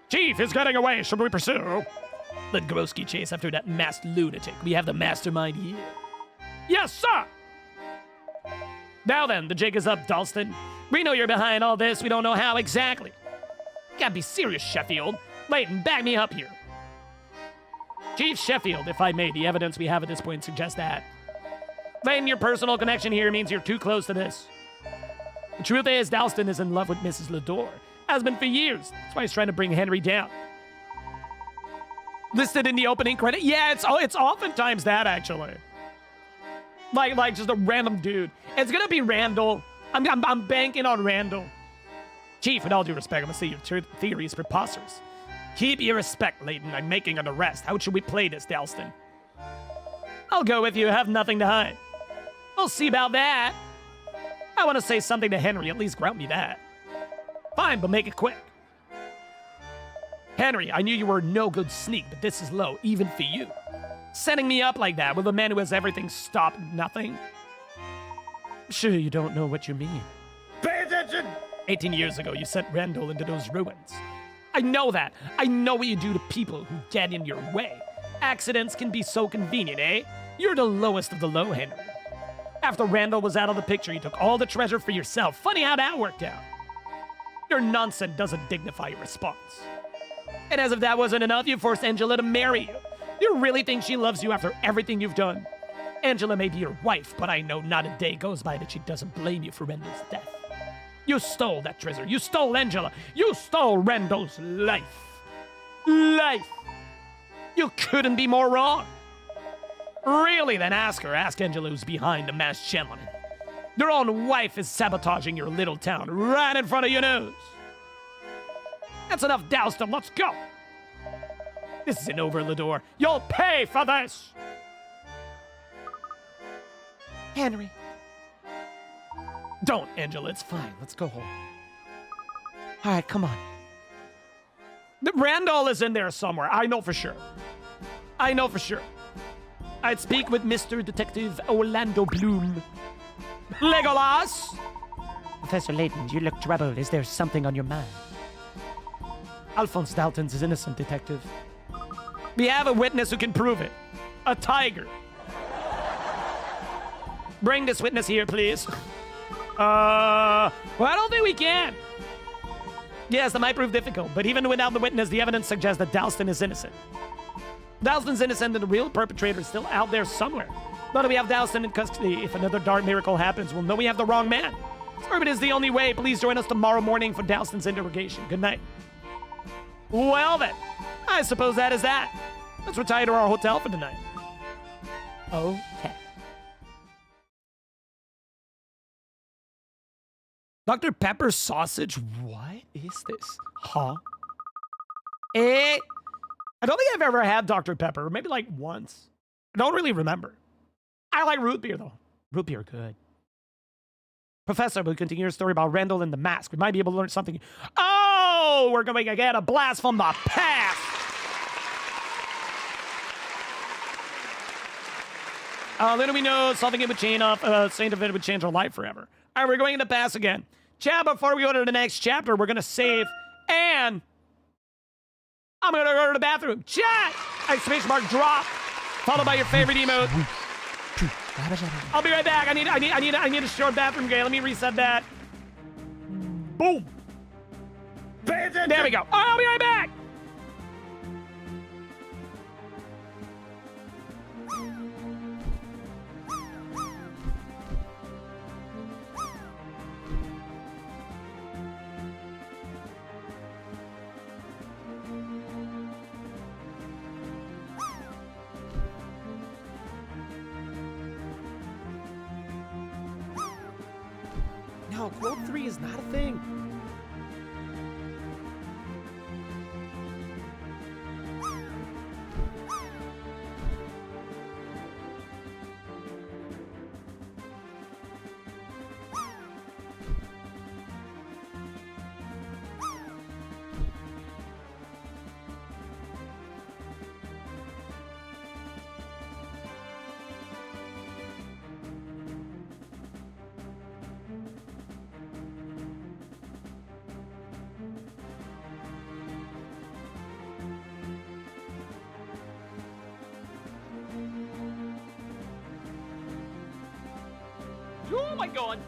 B: Chief is getting away. Should we pursue? Let Groski chase after that masked lunatic. We have the mastermind here. Yes, sir. Now then, the jig is up, Dalston. We know you're behind all this. We don't know how exactly. Gotta be serious, Sheffield. Layton, back me up here. Chief Sheffield, if I may, the evidence we have at this point suggests that. Layton, your personal connection here means you're too close to this. The truth is, Dalston is in love with Mrs. Lador. Has been for years. That's why he's trying to bring Henry down. Listed in the opening credit? Yeah, it's oftentimes that, actually. Like just a random dude. It's gonna be Randall. I'm banking on Randall. Chief, with all due respect, I'm gonna say your theory is preposterous. Keep your respect, Layton. I'm making an arrest. How should we play this, Dalston? I'll go with you. Have nothing to hide. We'll see about that. I want to say something to Henry. At least grant me that. Fine, but make it quick. Henry, I knew you were no good sneak, but this is low, even for you. Setting me up like that with a man who has everything stop nothing. Sure, you don't know what you mean.
K: Pay attention!
B: 18 years ago, you sent Randall into those ruins. I know that. I know what you do to people who get in your way. Accidents can be so convenient, eh? You're the lowest of the low, Henry. After Randall was out of the picture, you took all the treasure for yourself. Funny how that worked out. Your nonsense doesn't dignify your response. And as if that wasn't enough, you forced Angela to marry you. You really think she loves you after everything you've done? Angela may be your wife, but I know not a day goes by that she doesn't blame you for Randall's death. You stole that treasure. You stole Angela. You stole Randall's life. Life. You couldn't be more wrong. Really, then ask her. Ask Angela who's behind the masked gentleman. Your own wife is sabotaging your little town right in front of your nose. That's enough, Dalston. Let's go. This isn't over, Lador. You'll pay for this.
C: Henry.
B: Don't, Angela. It's fine. Let's go home.
C: All right, come on.
B: Randall is in there somewhere. I know for sure. I know for sure. I'd speak with Mr. Detective Orlando Bloom. Legolas!
C: Professor Layton, you look troubled. Is there something on your mind?
B: Alphonse Dalton's is innocent, Detective. We have a witness who can prove it. A tiger. Bring this witness here, please. Well, I don't think we can. Yes, that might prove difficult, but even without the witness, the evidence suggests that Dalston is innocent. Dalston's innocent and the real perpetrator is still out there somewhere. Now that we have Dalston in custody, if another dark miracle happens, we'll know we have the wrong man. Orbit is the only way. Please join us tomorrow morning for Dalston's interrogation. Good night. Well then, I suppose that is that. Let's retire to our hotel for tonight.
C: Okay.
B: Dr. Pepper sausage? What is this? Huh? I don't think I've ever had Dr. Pepper. Maybe like once. I don't really remember. I like root beer though. Root beer good. Professor, we'll continue your story about Randall and the mask. We might be able to learn something. Oh, we're going to get a blast from the past. Little we know something it would change up, Saint event would change our life forever. All right, we're going into past again. Chat, before we go to the next chapter, we're going to save, and I'm going to go to the bathroom. Chat! Exclamation mark drop, followed by your favorite emote. I'll be right back. I need a short bathroom game. Let me reset that. Boom. There we go. I'll be right back.
F: No, quote 3 is not a thing.
B: Oh my god.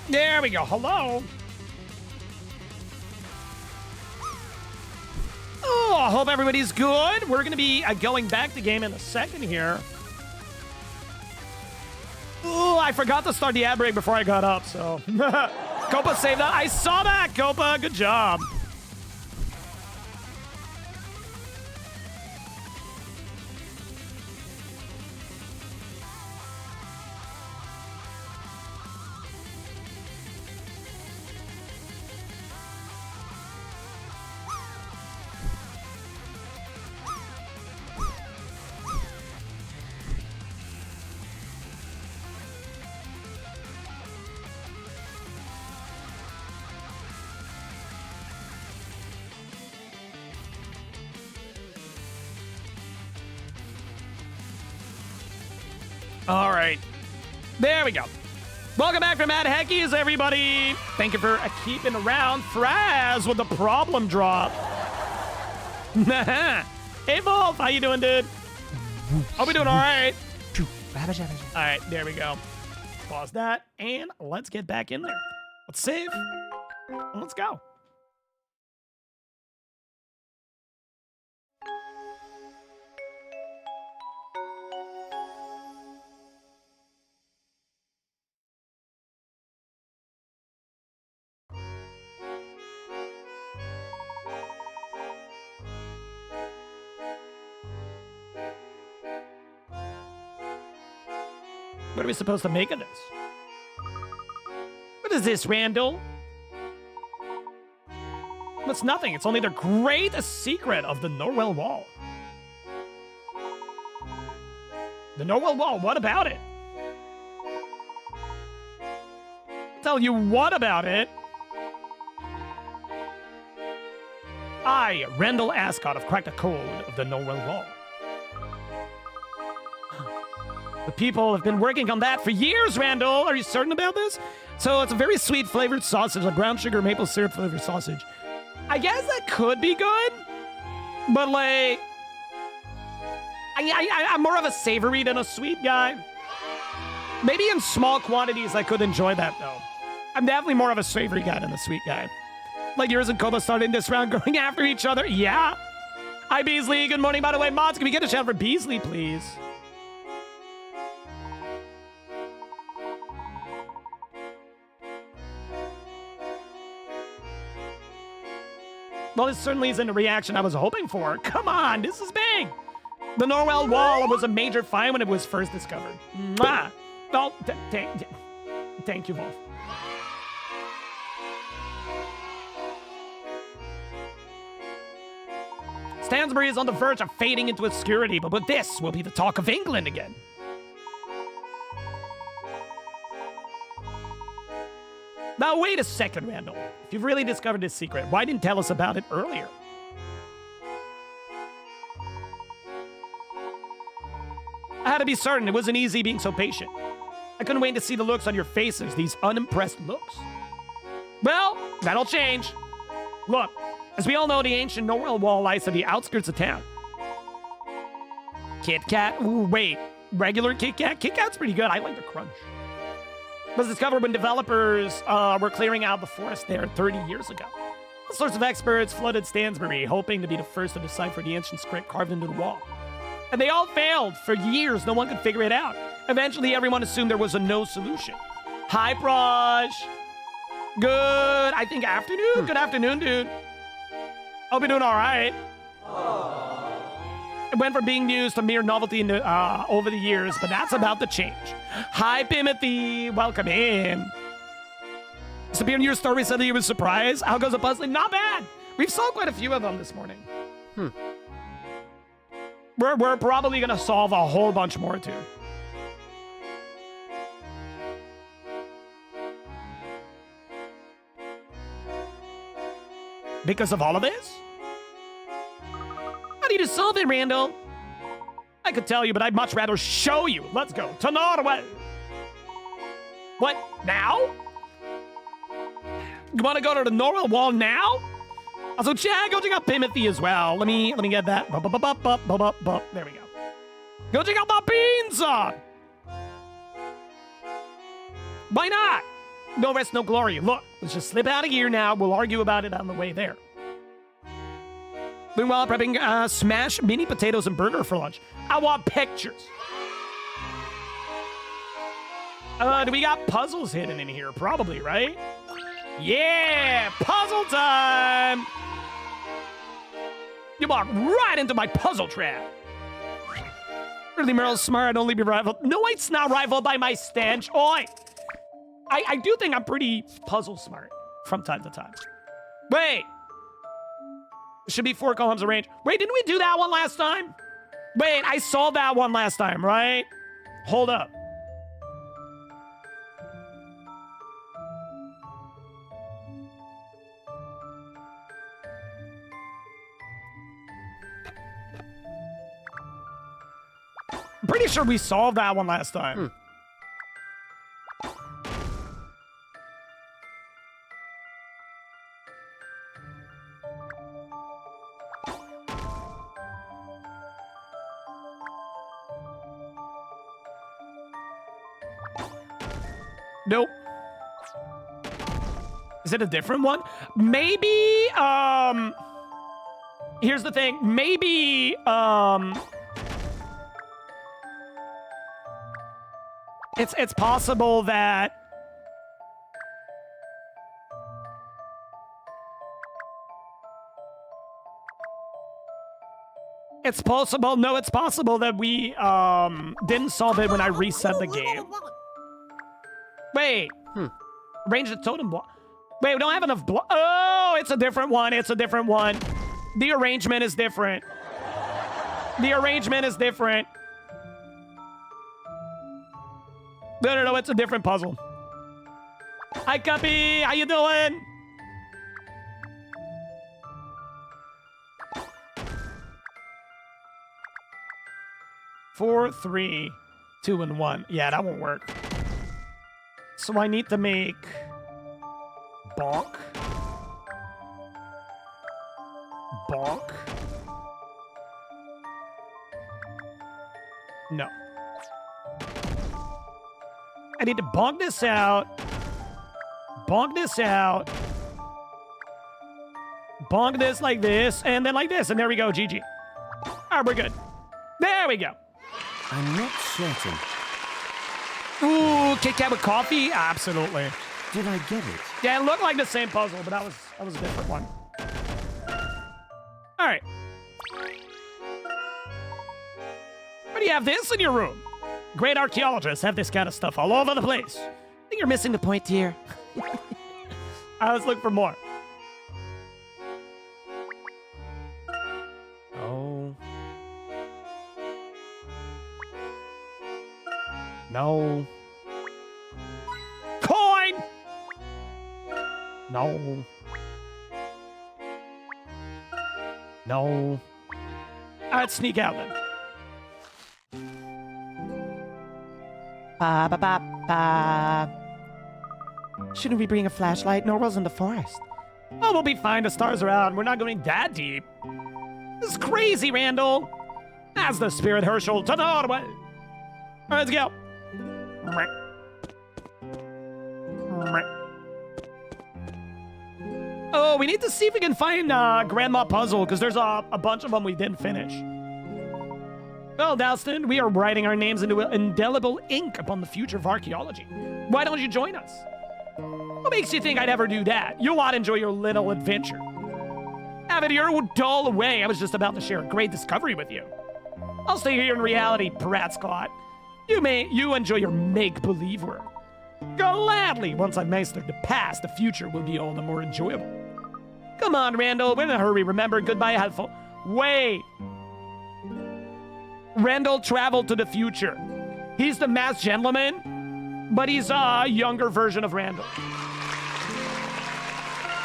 B: There we go. Hello. Oh, I hope everybody's good. We're going to be going back to game in a second here. Oh, I forgot to start the ad break before I got up, so. Copa saved that. I saw that, Copa. Good job. All right. There we go. Welcome back from Mad Heckies, everybody. Thank you for keeping around. Fraz with the problem drop. Hey, Wolf. How you doing, dude? Hope we doing all right. All right, there we go. Pause that, and let's get back in there. Let's save. Let's go. What are we supposed to make of this? What is this, Randall? It's nothing. It's only the great secret of the Norwell Wall. The Norwell Wall, what about it? Tell you what about it. I, Randall Ascot, have cracked the code of the Norwell Wall. The people have been working on that for years, Randall. Are you certain about this? So it's a very sweet flavored sausage, a brown sugar maple syrup flavored sausage. I guess that could be good, but like, I'm more of a savory than a sweet guy. Maybe in small quantities I could enjoy that though. I'm definitely more of a savory guy than a sweet guy. Like yours and Koba started this round going after each other. Yeah. Hi Beasley, good morning. By the way, mods, can we get a shout for Beasley, please? Well, this certainly isn't a reaction I was hoping for. Come on, this is big. The Norwell Wall was a major find when it was first discovered. Mwah. Oh, thank you, Wolf. Stansbury is on the verge of fading into obscurity, but with this will be the talk of England again. Now, wait a second, Randall. If you've really discovered this secret, why didn't you tell us about it earlier? I had to be certain it wasn't easy being so patient. I couldn't wait to see the looks on your faces, these unimpressed looks. Well, that'll change. Look, as we all know, the ancient Norwell Wall lies at the outskirts of town. Kit Kat? Ooh, wait. Regular Kit Kat? Kit Kat's pretty good. I like the crunch. It was discovered when developers were clearing out the forest there 30 years ago. All sorts of experts flooded Stansbury, hoping to be the first to decipher the ancient script carved into the wall. And they all failed. For years, no one could figure it out. Eventually, everyone assumed there was a no solution. Hi, Praj. Good, I think afternoon? Good afternoon, dude. Hope you're doing all right. It went from being used to mere novelty over the years, but that's about to change. Hi, Timothy. Welcome in. Sabir, in your story said that you were surprised. How goes the puzzling? Not bad. We've solved quite a few of them this morning. We're probably going to solve a whole bunch more, too. Because of all of this? How do you solve it, Randall? I could tell you, but I'd much rather show you. Let's go to Norway. What, now? You want to go to the Norwell Wall now? Also, Chad, go check out Timothy as well. Let me get that. There we go. Go check out the pizza. Why not? No rest, no glory. Look, let's just slip out of here now. We'll argue about it on the way there. Meanwhile, prepping smashed mini potatoes and burger for lunch. I want pictures. Do we got puzzles hidden in here? Probably, right? Yeah, puzzle time. You walk right into my puzzle trap. Really, Merle's smart. Only be rivaled. No, it's not rivaled by my stench. Oi. I do think I'm pretty puzzle smart from time to time. Wait. Should be 4 columns of range. Wait, didn't we do that one last time? Wait, I saw that one last time, right? Hold up. I'm pretty sure we solved that one last time. Nope. Is it a different one? Maybe, here's the thing. Maybe, it's possible that it's possible that we didn't solve it when I reset the game. Wait. Arrange the totem block. Wait, we don't have enough block. Oh, it's a different one. It's a different one. The arrangement is different. The arrangement is different. No, it's a different puzzle. Hi, Cuppy. How you doing? Four, 3, 2, and 1. Yeah, that won't work. So I need to make bonk. Bonk. No. I need to bonk this out. Bonk this out. Bonk this like this, and then like this, and there we go, GG. All right, we're good. There we go.
E: I'm not certain.
B: Ooh, Kit Kat with coffee? Absolutely.
E: Did I get it?
B: Yeah, it looked like the same puzzle, but that was a different one. All right. Why do you have this in your room? Great archaeologists have this kind of stuff all over the place.
C: I think you're missing the point here.
B: All right, let's look for more.
C: Oh.
B: No. Coin! No. No. All right, sneak out then.
C: Ba ba ba ba. Shouldn't we bring a flashlight? Norwell's in the forest.
B: Oh, we'll be fine. The stars are out. We're not going that deep. This is crazy, Randall. As the spirit Herschel to Norway. All right, let's go. Oh, we need to see if we can find Grandma Puzzle, because there's a bunch of them we didn't finish. Well, Dalston, we are writing our names into indelible ink upon the future of archaeology. Why don't you join us? What makes you think I'd ever do that? You'll not enjoy your little adventure. Have it your dull way. I was just about to share a great discovery with you. I'll stay here in reality, Brat Scott. You enjoy your make-believe work. Gladly, once I've mastered the past, the future will be all the more enjoyable. Come on, Randall, we're in a hurry. Remember, goodbye, helpful. Wait. Randall traveled to the future. He's the masked gentleman, but he's a younger version of Randall.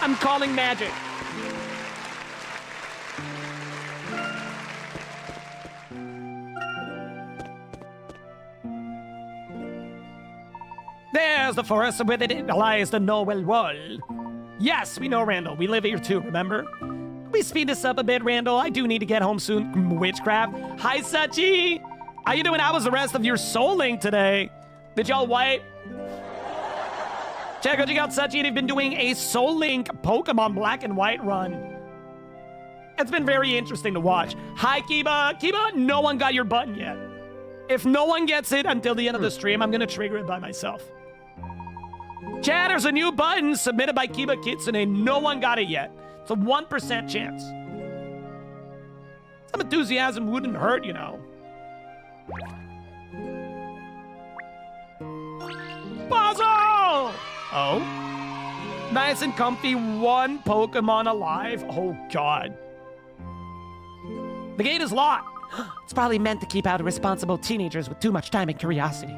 B: I'm calling magic. There's the forest with it lies the Norwell Wall. Yes, we know, Randall. We live here too, remember? We speed this up a bit, Randall. I do need to get home soon. Witchcraft. Hi, Sachi. How you doing? How was the rest of your Soul Link today? Did y'all wipe? Check out Sachi. They've been doing a Soul Link Pokemon Black and White run. It's been very interesting to watch. Hi, Kiba. Kiba, no one got your button yet. If no one gets it until the end of the stream, I'm going to trigger it by myself. Chat, there's a new button submitted by Kiba Kitsune. No one got it yet. It's a 1% chance. Some enthusiasm wouldn't hurt, you know. Puzzle! Oh? Nice and comfy, one Pokemon alive. Oh, God. The gate is locked.
C: It's probably meant to keep out irresponsible teenagers with too much time and curiosity.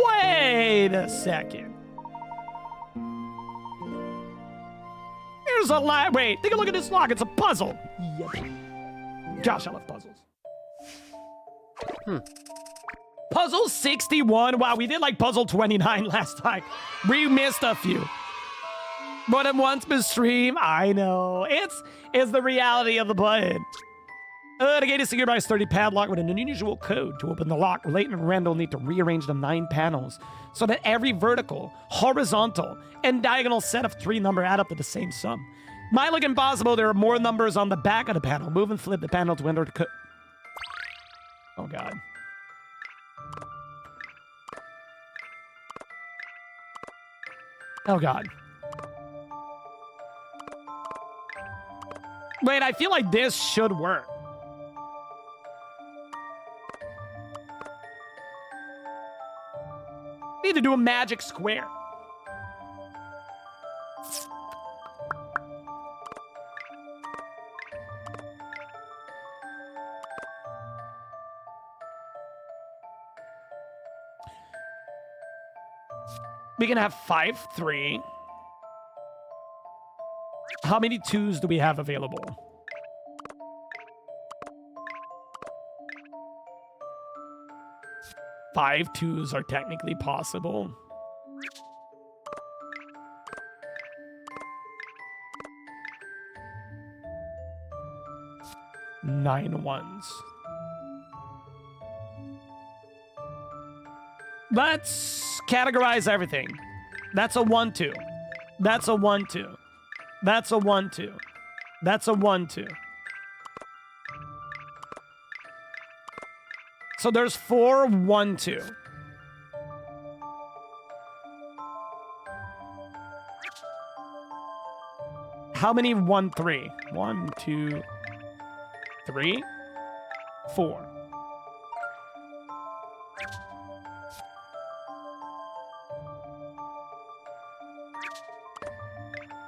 B: Wait a second. Here's a light. Wait, take a look at this lock. It's a puzzle. Yep. Gosh, I love puzzles. Puzzle 61. Wow, we did like puzzle 29 last time. We missed a few. More than once per stream. I know. It's the reality of the button. The gate is secured by a sturdy padlock with an unusual code. To open the lock, Layton and Randall need to rearrange the 9 panels so that every vertical, horizontal, and diagonal set of 3 numbers add up to the same sum. Might look impossible. There are more numbers on the back of the panel. Move and flip the panel to enter the code. Oh, God. Oh, God. Wait, I feel like this should work. Need to do a magic square. We can have 5, 3. How many 2s do we have available? Five 2s are technically possible. Nine 1s. Let's categorize everything. That's a 1 2. That's a 1 2. That's a 1 2. That's a 1 2. So there's 4 1 2. How many 1 3? 1 2 3 4.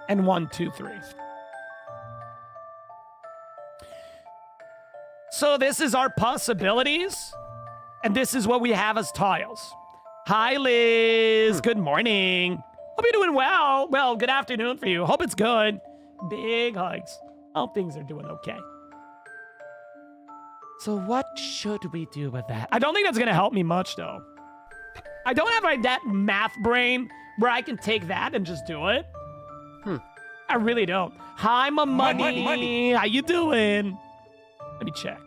B: And 1 2 3. So this is our possibilities. And this is what we have as tiles. Hi, Liz. Good morning. Hope you're doing well. Well, good afternoon for you. Hope it's good. Big hugs. Hope things are doing okay.
C: So what should we do with that?
B: I don't think that's going to help me much, though. I don't have that math brain where I can take that and just do it. I really don't. Hi, my money. How you doing? Let me check.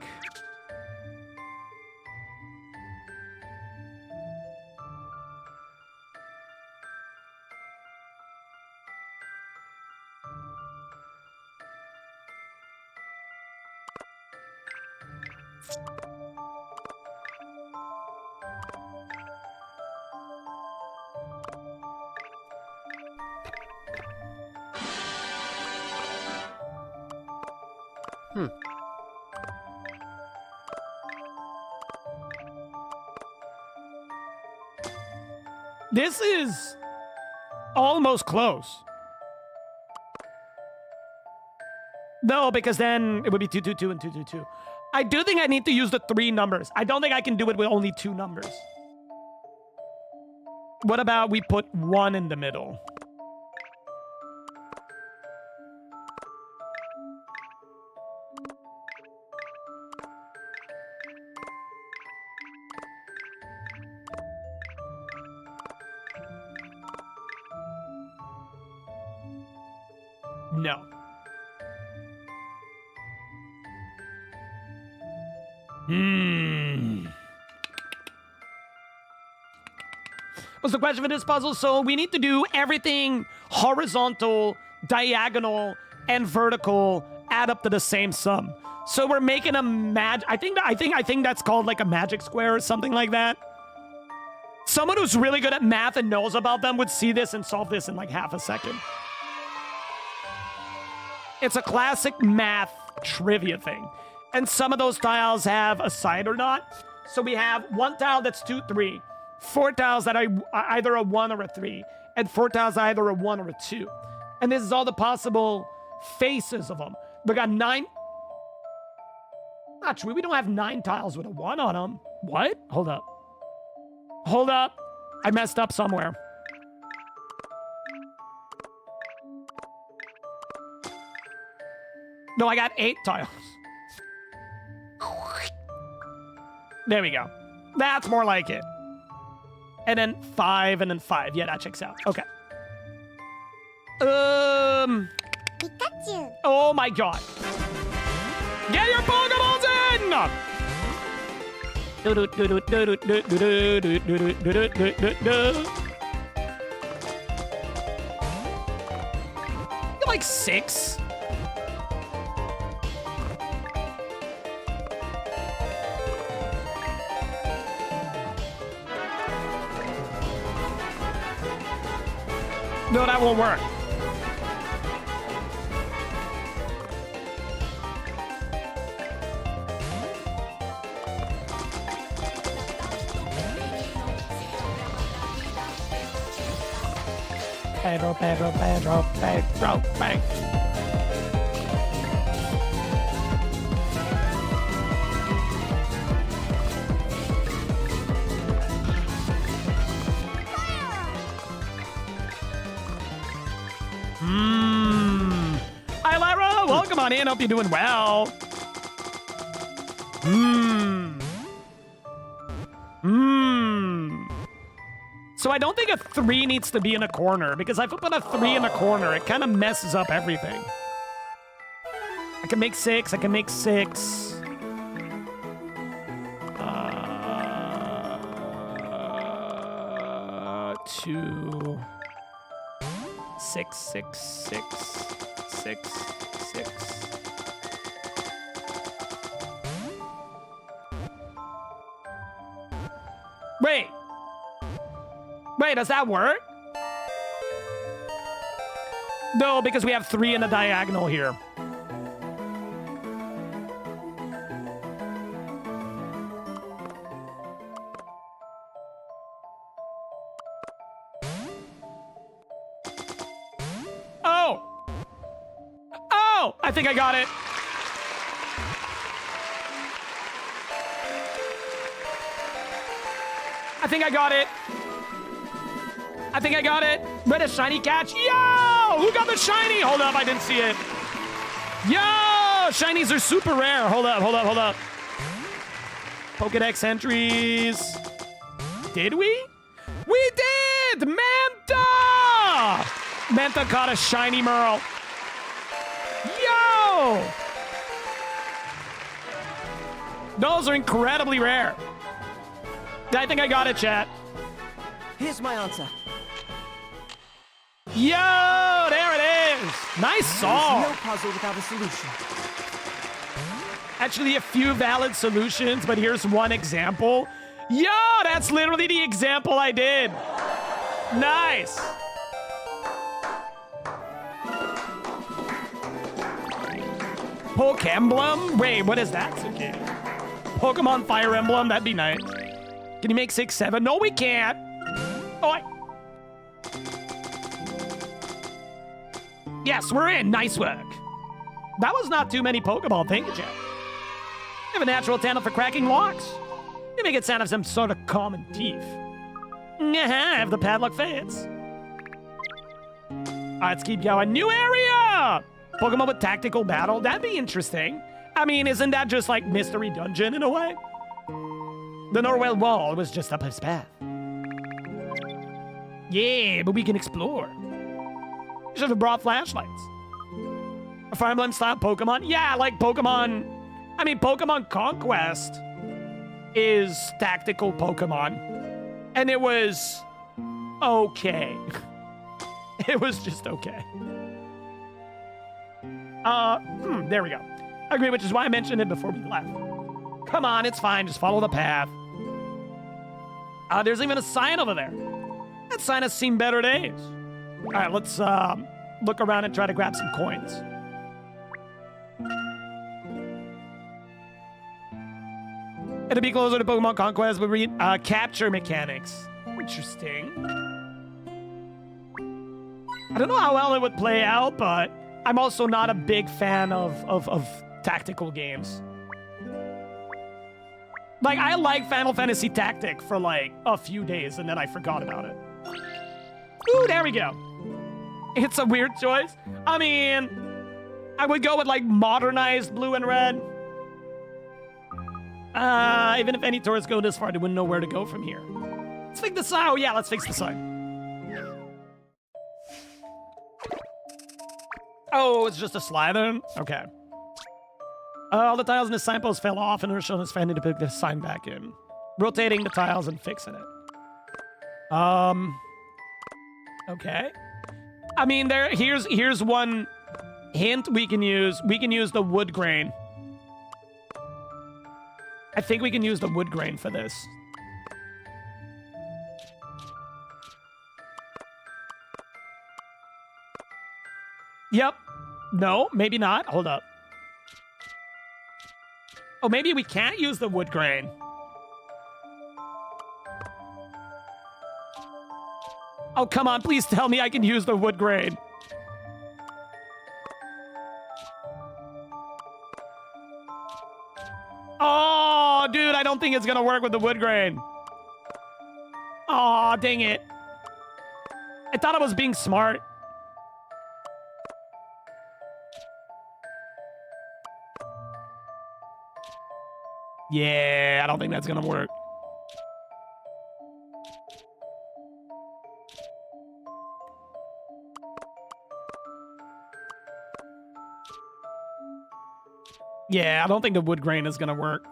B: This is almost close. No, because then it would be 2 2 2 and 2 2 2. I do think I need to use the 3 numbers. I don't think I can do it with only 2 numbers. What about we put 1 in the middle? No. What's the question for this puzzle? So we need to do everything horizontal, diagonal, and vertical add up to the same sum. So we're making a I think that's called like a magic square or something like that. Someone who's really good at math and knows about them would see this and solve this in like half a second. It's a classic math trivia thing. And some of those tiles have a side or not. So we have 1 tile that's 2 3, 4 tiles that are either a 1 or a 3, and 4 tiles that are either a 1 or a 2. And this is all the possible faces of them. We got 9. Not true. We don't have 9 tiles with a 1 on them. What? Hold up. Hold up. I messed up somewhere. No, I got 8 tiles. There we go. That's more like it. And then 5 and then 5. Yeah, that checks out. Okay.
I: Pikachu.
B: Oh my god. Get your Pokeballs in! Like 6. No, that won't work. Pedro, Pedro, Pedro, Pedro, Pedro. Hi, Lyra. Welcome on in. Hope you're doing well. So I don't think a 3 needs to be in a corner, because if I put a 3 in a corner, it kind of messes up everything. I can make 6. I can make 6. 2. 6, 6, 6, 6, 6. Wait. Wait, does that work? No, because we have 3 in a diagonal here. Oh! Oh! I think I got it. I think I got it. I think I got it. Red a shiny catch. Yo! Who got the shiny? Hold up, I didn't see it. Yo! Shinies are super rare. Hold up, hold up, hold up. Pokedex entries. Did we? We did! Manta! Manta caught a shiny Merle. Yo! Those are incredibly rare. I think I got it, chat.
J: Here's my answer.
B: Yo, there it is. Nice song.
J: There's no puzzle without a solution.
B: Actually, a few valid solutions, but here's one example. Yo, that's literally the example I did. Nice. Poke Emblem? Wait, what is that? Okay. Pokemon Fire Emblem? That'd be nice. Can you make 6, 7? No, we can't. Oh, Yes, we're in. Nice work. That was not too many Pokeball. Thank you, Jack. You have a natural talent for cracking locks. You make it sound of some sort of common teeth. I have the padlock fits. Let's keep going. New area! Pokemon with tactical battle. That'd be interesting. I mean, isn't that just like Mystery Dungeon in a way? The Norwell Wall was just up his path. Yeah, but we can explore. Should have brought flashlights. A Fire Emblem style Pokemon? Yeah, like Pokemon. I mean, Pokemon Conquest is tactical Pokemon. And it was okay. It was just okay. There we go. I agree, which is why I mentioned it before we left. Come on, it's fine. Just follow the path. There's even a sign over there. That sign has seen better days. All right, let's look around and try to grab some coins. It'll be closer to Pokemon Conquest, but read capture mechanics. Interesting. I don't know how well it would play out, but I'm also not a big fan of tactical games. Like, I like Final Fantasy Tactic for like a few days, and then I forgot about it. Ooh, there we go. It's a weird choice. I mean, I would go with like modernized blue and red. Even if any tourists go this far, they wouldn't know where to go from here. Let's fix the sign. Oh yeah, let's fix the sign. Oh, it's just a Slytherin? Okay. All the tiles in the signpost fell off and are shown as fanning to put the sign back in. Rotating the tiles and fixing it. Okay. I mean, here's one hint we can use. We can use the wood grain. I think we can use the wood grain for this. Yep. No, maybe not. Hold up. Oh, maybe we can't use the wood grain. Oh, come on. Please tell me I can use the wood grain. Oh, dude, I don't think it's going to work with the wood grain. Oh, dang it. I thought I was being smart. Yeah, I don't think that's going to work. Yeah, I don't think the wood grain is going to work.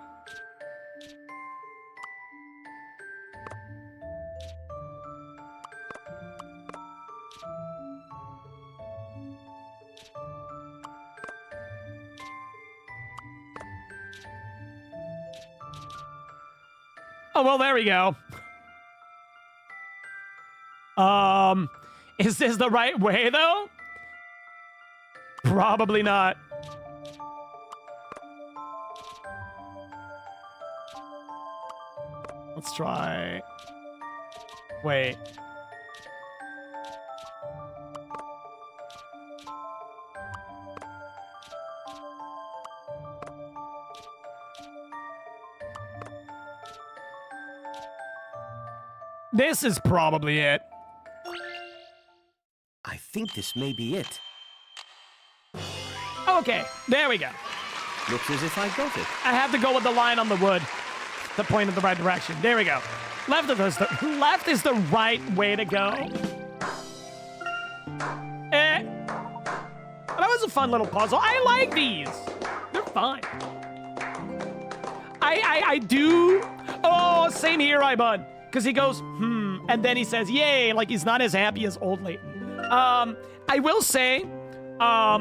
B: Oh, well, there we go. Is this the right way, though? Probably not. Let's try... Wait. This is probably it.
E: I think this may be it.
B: Okay, there we go.
E: Looks as if I got it.
B: I have to go with the line on the wood to point in the right direction. There we go. Left is the right way to go. That was a fun little puzzle. I like these. They're fine. I do. Oh, same here, iBud. Because he goes, and then he says, yay, like he's not as happy as old Layton. I will say, I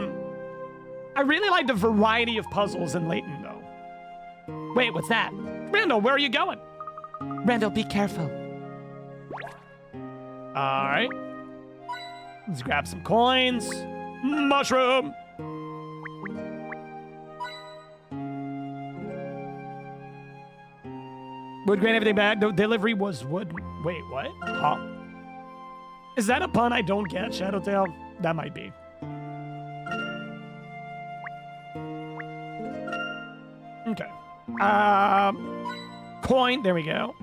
B: really like the variety of puzzles in Layton, though. Wait, what's that? Randall, where are you going?
C: Randall, be careful.
B: All right. Let's grab some coins. Mushroom. Wood grain everything back. The delivery was wood. Wait, what? Huh? Is that a pun I don't get, Shadowtail? That might be. Okay. Coin. There we go.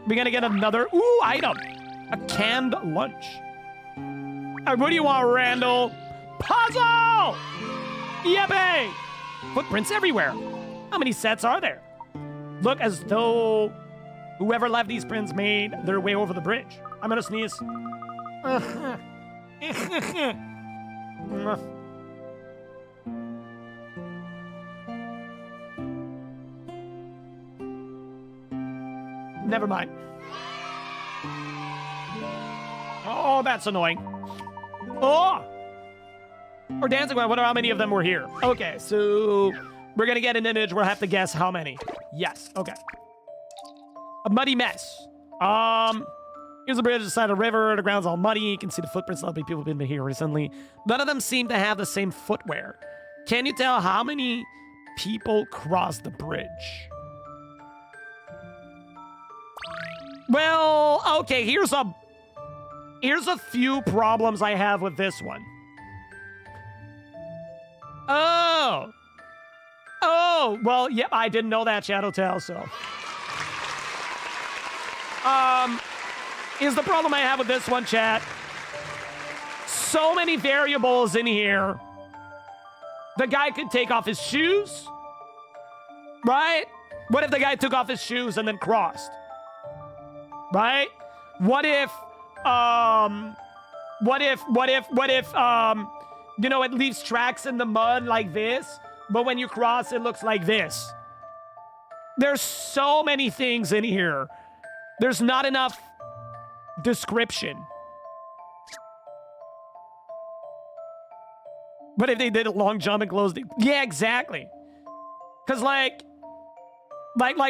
B: We're gonna get another item. A canned lunch. What do you want, Randall? Puzzle! Yippee! Footprints everywhere. How many sets are there? Look as though whoever left these prints made their way over the bridge. I'm gonna sneeze. Never mind. Oh, that's annoying. Oh! Or dancing. I wonder how many of them were here. Okay, so we're gonna get an image. We'll have to guess how many. Yes, okay. A muddy mess. Here's a bridge beside a river. The ground's all muddy. You can see the footprints. A lot of people have been here recently. None of them seem to have the same footwear. Can you tell how many people crossed the bridge? Well, okay, here's a few problems I have with this one. Oh, well, yep, I didn't know that, Shadowtail, so. Is the problem I have with this one, chat. So many variables in here. The guy could take off his shoes, right? What if the guy took off his shoes and then crossed? Right? What if, you know, it leaves tracks in the mud like this, but when you cross, it looks like this. There's so many things in here. There's not enough description. But if they did a long jump and closed it, yeah, exactly. Because like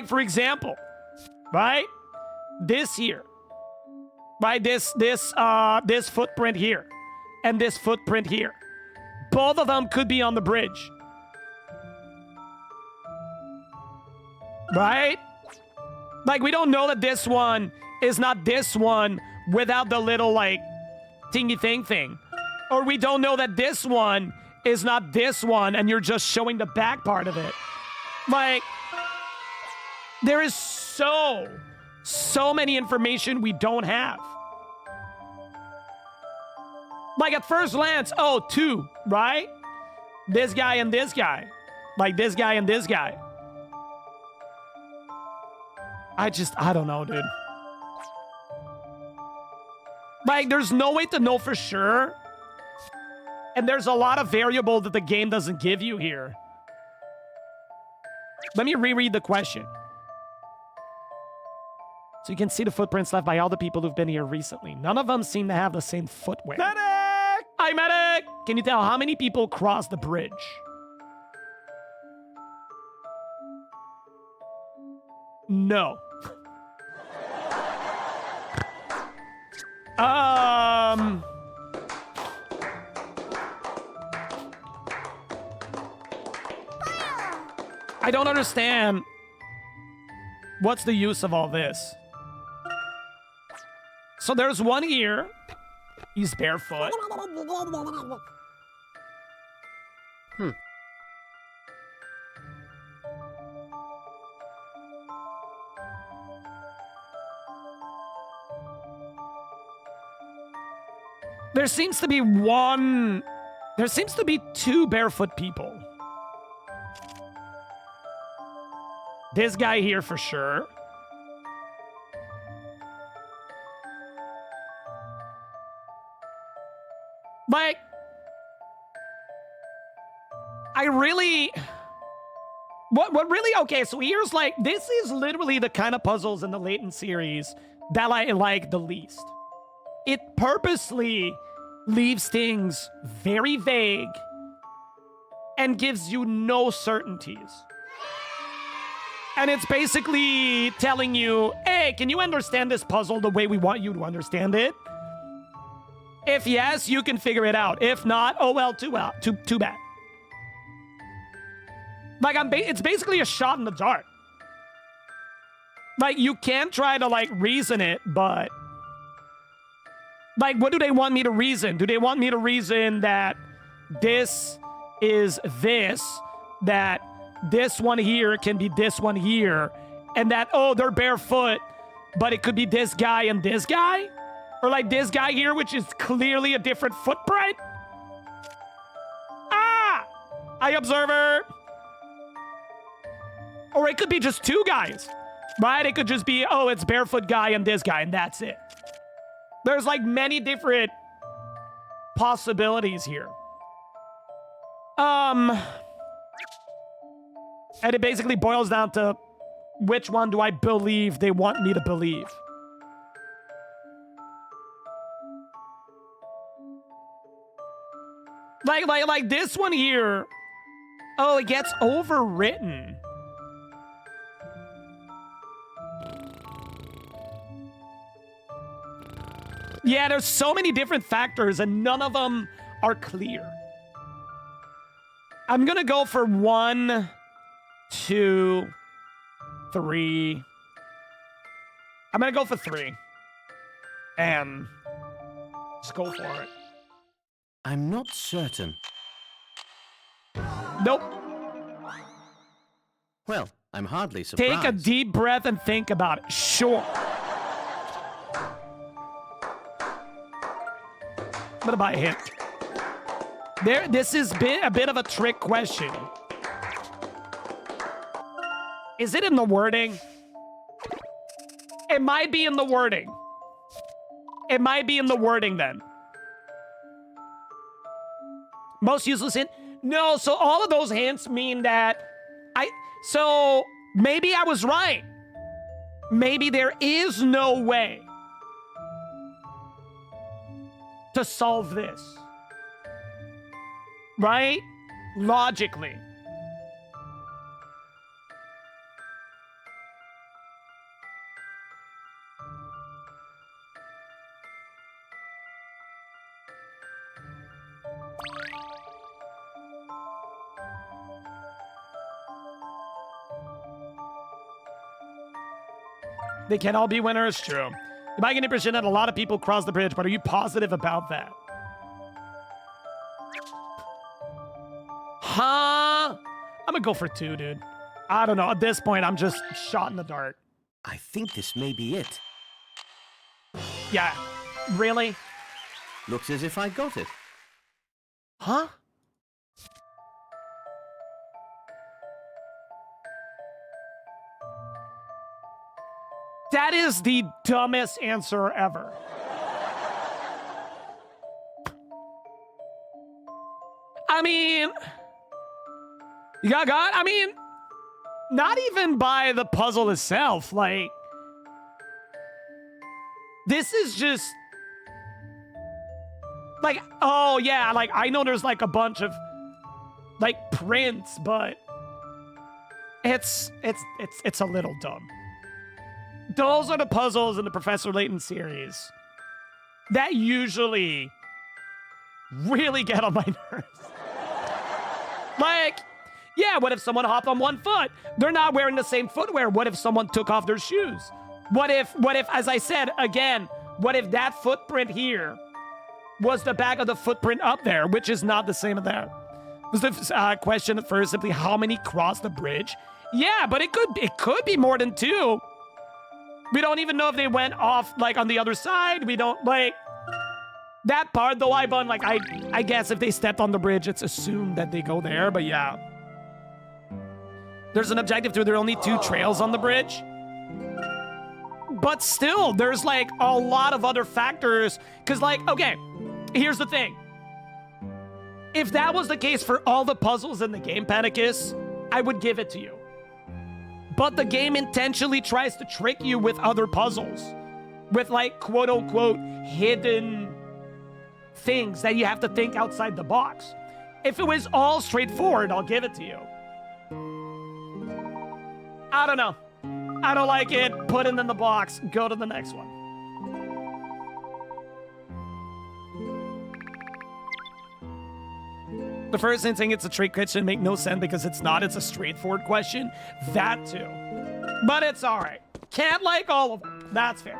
B: for example, right? This here, right? This footprint here, and this footprint here. Both of them could be on the bridge, right? Like we don't know that this one is not this one without the little like thingy thing. Or we don't know that this one is not this one and you're just showing the back part of it. Like, there is so many information we don't have. Like at first glance, oh, two, right? This guy and this guy. Like this guy and this guy. I don't know, dude. Like, there's no way to know for sure. And there's a lot of variable that the game doesn't give you here. Let me reread the question. So you can see the footprints left by all the people who've been here recently. None of them seem to have the same footwear. Medic! Hi, medic! Can you tell how many people crossed the bridge? No. I don't understand. What's the use of all this? So there's one here. He's barefoot. There seems to be two barefoot people. This guy here for sure. Like, what really, okay, so here's like, this is literally the kind of puzzles in the Layton series that I like the least. It purposely leaves things very vague and gives you no certainties. And it's basically telling you, hey, can you understand this puzzle the way we want you to understand it? If yes, you can figure it out. If not, oh well, too bad. Like, it's basically a shot in the dark. Like, you can try to, like, reason it, but... Like, what do they want me to reason? Do they want me to reason that this is this, that this one here can be this one here, and that, oh, they're barefoot, but it could be this guy and this guy? Or like this guy here, which is clearly a different footprint? Ah! I observer. Or it could be just two guys, right? It could just be, oh, it's barefoot guy and this guy, and that's it. There's like many different possibilities here. And it basically boils down to which one do I believe they want me to believe. Like this one here. Oh, it gets overwritten. Yeah, there's so many different factors and none of them are clear. I'm gonna go for 1, 2, 3. I'm gonna go for 3. And just go for it.
E: I'm not certain.
B: Nope.
E: Well, I'm hardly surprised.
B: Take a deep breath and think about it. Sure. I'm gonna buy a hint. This is a bit of a trick question. Is it in the wording? It might be in the wording. It might be in the wording then. Most useless hint? No, so all of those hints mean that so Maybe I was right. Maybe there is no way to solve this. Right? Logically. They can all be winners, true. You might get the impression that a lot of people cross the bridge, but are you positive about that? Huh? I'm gonna go for 2, dude. I don't know. At this point, I'm just shot in the dark.
E: I think this may be it.
B: Yeah. Really?
E: Looks as if I got it.
B: Huh? That is the dumbest answer ever. I mean, you got God? I mean, not even by the puzzle itself. Like, this is just like, oh yeah, like I know there's like a bunch of like prints, but it's a little dumb. Those are the puzzles in the Professor Layton series that usually really get on my nerves. Like, yeah, what if someone hopped on one foot? They're not wearing the same footwear. What if someone took off their shoes? What if, as I said, again, what if that footprint here was the back of the footprint up there, which is not the same as there? Was the question at first simply how many crossed the bridge? Yeah, but it could be more than 2. We don't even know if they went off, like, on the other side. We don't, like... That part, though, Ibon, like, I guess if they stepped on the bridge, it's assumed that they go there, but yeah. There's an objective too. There are only 2 trails on the bridge. But still, there's, like, a lot of other factors. Because, like, okay, here's the thing. If that was the case for all the puzzles in the game, Panicus, I would give it to you. But the game intentionally tries to trick you with other puzzles. With, like, quote-unquote, hidden things that you have to think outside the box. If it was all straightforward, I'll give it to you. I don't know. I don't like it. Put it in the box. Go to the next one. The first instinct it's a trick question make no sense because it's not. It's a straightforward question. That too. But it's all right. Can't like all of them. That's fair.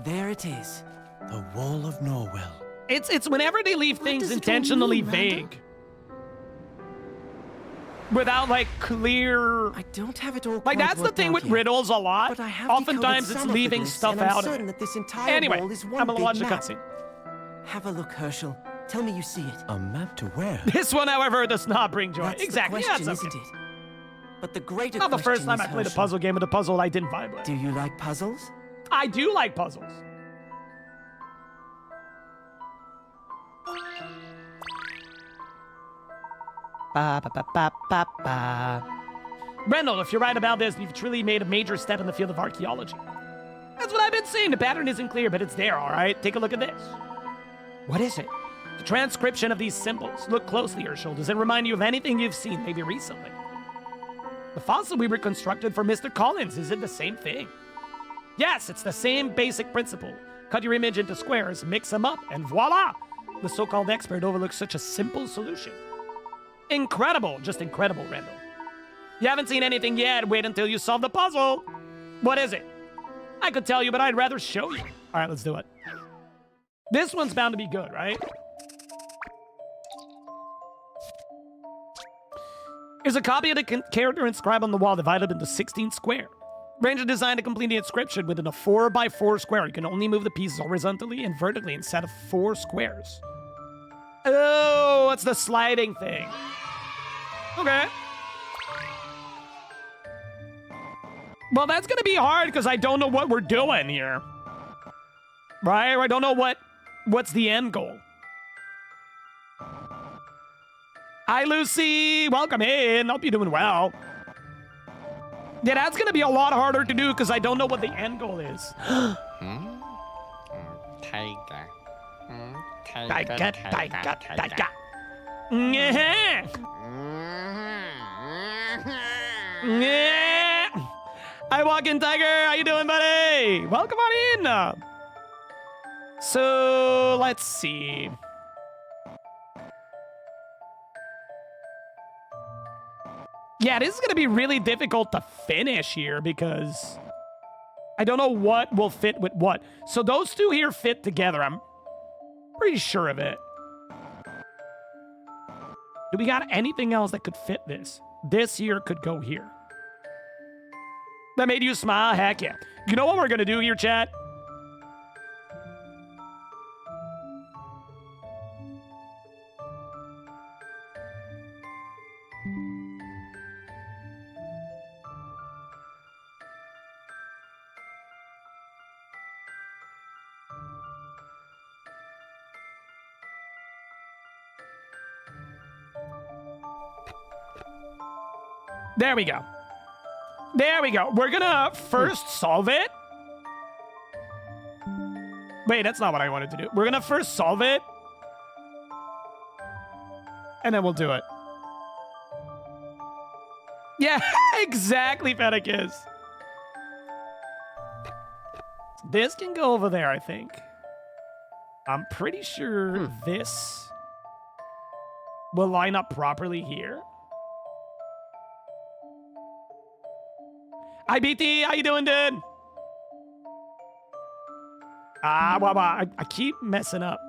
L: There it is.
E: The Wall of Norwell.
B: It's whenever they leave things intentionally vague. Without, like, clear...
L: I don't have it all
B: like, that's the thing with riddles a lot.
L: But I have
B: oftentimes it's leaving stuff out of it.
L: That this entire
B: Anyway,
L: wall is one
B: I'm gonna
L: big
B: watch the
L: map.
B: cutscene.
L: Have a look, Herschel. Tell me you see it.
E: A map to where?
B: This one, however, does not bring joy.
L: That's
B: exactly.
L: the question,
B: That's okay.
L: isn't it? But the greater
B: Not the first
L: question
B: time I
L: is,
B: played a
L: Herschel,
B: puzzle game with a puzzle I didn't vibe with.
L: do you like puzzles?
B: I do like puzzles.
C: Ba ba ba ba ba ba.
B: Rendell, if you're right about this, you've truly made a major step in the field of archaeology. That's what I've been saying. The pattern isn't clear, but it's there, all right? Take a look at this.
C: What is it?
B: The transcription of these symbols. Look closely, Herschel. Does it remind you of anything you've seen, maybe recently? The fossil we reconstructed for Mr. Collins, is it the same thing? Yes, it's the same basic principle. Cut your image into squares, mix them up, and voila! The so-called expert overlooks such a simple solution. Incredible, just incredible, Rendell. You haven't seen anything yet. Wait until you solve the puzzle. What is it? I could tell you, but I'd rather show you. All right, let's do it. This one's bound to be good, right? Here's a copy of the character inscribed on the wall divided into 16 squares. Ranger designed to complete the inscription within a 4x4 square. You can only move the pieces horizontally and vertically instead of 4 squares. Oh, it's the sliding thing. Okay. Well, that's going to be hard because I don't know what we're doing here. Right? I don't know what's the end goal. Hi, Lucy. Welcome in. Hope you're doing well. Yeah, that's going to be a lot harder to do because I don't know what the end goal is.
M: Tiger.
B: Tiger. Yeah. Yeah. Hi, Walking Tiger. How you doing, buddy? Welcome on in. So, let's see. Yeah, this is going to be really difficult to finish here because I don't know what will fit with what. So those two here fit together. I'm pretty sure of it. Do we got anything else that could fit this? This here could go here. That made you smile? Heck yeah. You know what we're going to do here, chat? There we go. There we go. We're gonna first solve it. Wait, that's not what I wanted to do. We're gonna first solve it. And then we'll do it. Yeah, exactly, Fennekiss. This can go over there, I think. I'm pretty sure this will line up properly here. Hi, BT. How you doing, dude? I keep messing up.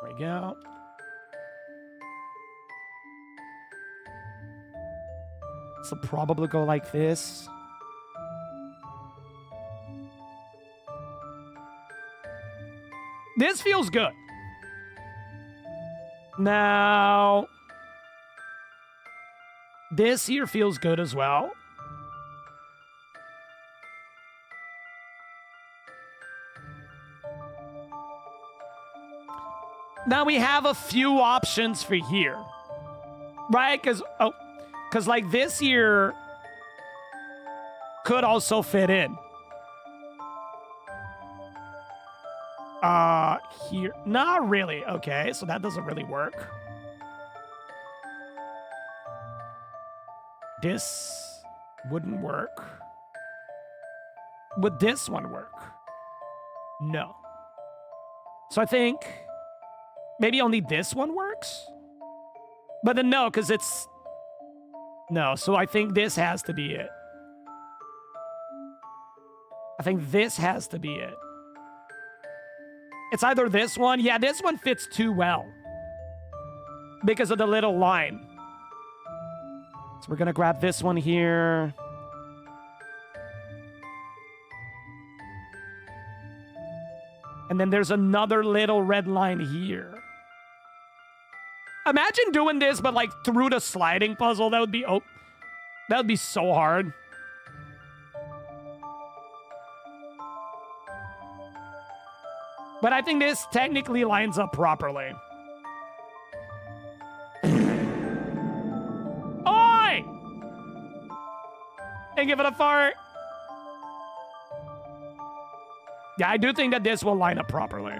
B: There we go. This will probably go like this. This feels good. Now, this here feels good as well. Now we have a few options for here. Right? Because like this here could also fit in. Here. Not really. Okay, so that doesn't really work. This wouldn't work. Would this one work? No. So I think maybe only this one works? But then no, because it's... No, so I think this has to be it. I think this has to be it. It's either this one. Yeah, this one fits too well. Because of the little line. So we're going to grab this one here. And then there's another little red line here. Imagine doing this, but like through the sliding puzzle. That would be so hard. But I think this technically lines up properly. Oi! And give it a fart. Yeah, I do think that this will line up properly.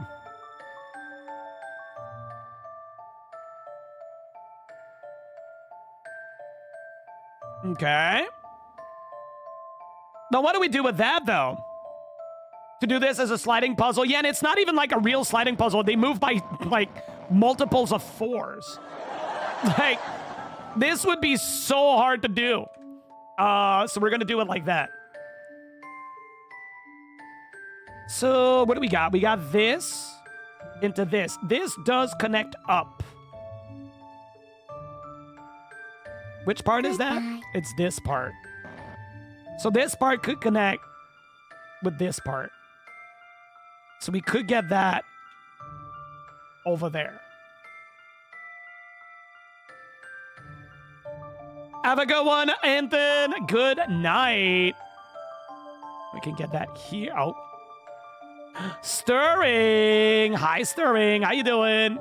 B: Okay. Now, what do we do with that, though? To do this as a sliding puzzle? Yeah, and it's not even like a real sliding puzzle. They move by, like, multiples of 4s. Like, this would be so hard to do. So we're gonna do it like that. So, what do we got? We got this into this. This does connect up. Which part is that? It's this part. So this part could connect with this part. So we could get that over there. Have a good one, Anthony. Good night. We can get that here. Oh. Stirring. Hi, Stirring. How you doing?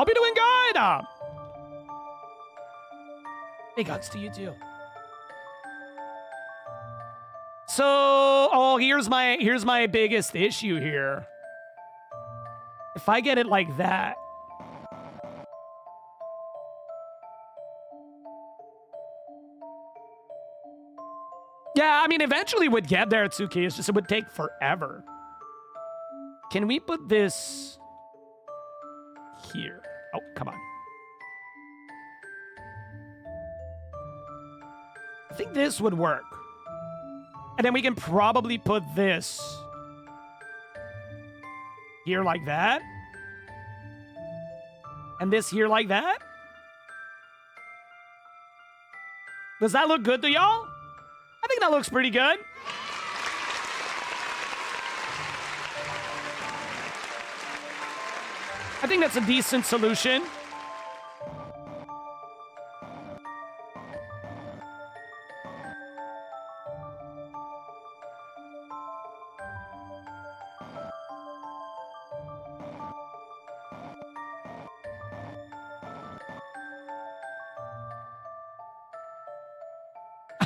B: I'll be doing good. Big hugs to you too. So, oh, here's my biggest issue here. If I get it like that. Yeah, I mean, eventually we'd get there, Tsuki. It's just it would take forever. Can we put this here? Oh, come on. I think this would work. And then we can probably put this here like that. And this here like that. Does that look good to y'all? I think that looks pretty good. I think that's a decent solution.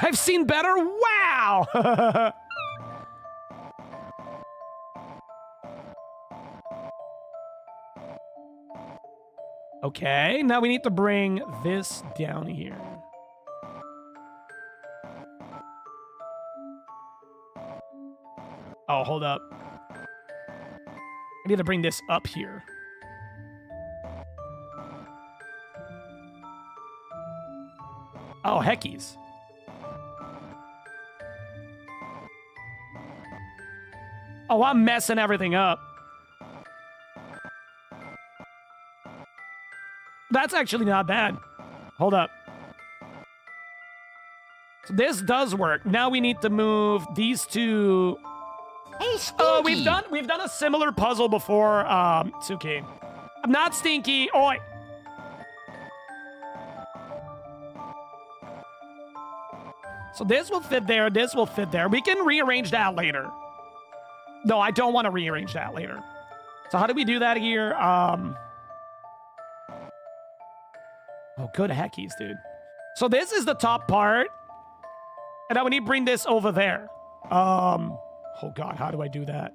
B: I've seen better. Wow. Okay, now we need to bring this down here. Oh, hold up. I need to bring this up here. Oh, heckies. Oh, I'm messing everything up. That's actually not bad. Hold up. So this does work. Now we need to move these two.
I: Hey,
B: Oh, we've done a similar puzzle before, Tsuki. I'm not stinky. Oi. So this will fit there. This will fit there. We can rearrange that later. No, I don't want to rearrange that later. So how do we do that here? Oh, good heckies, dude. So this is the top part. And now we need to bring this over there. Oh, God, how do I do that?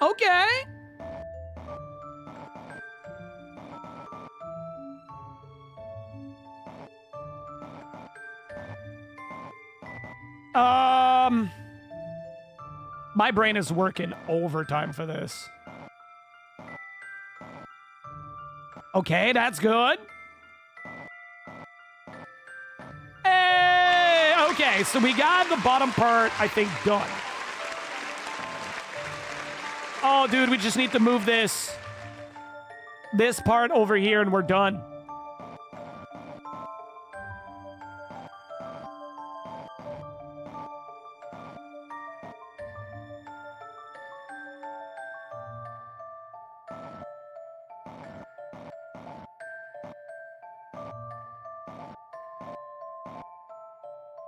B: Okay. My brain is working overtime for this. Okay, that's good. Hey, okay, so we got the bottom part, I think, done. Oh, dude, we just need to move this part over here and we're done.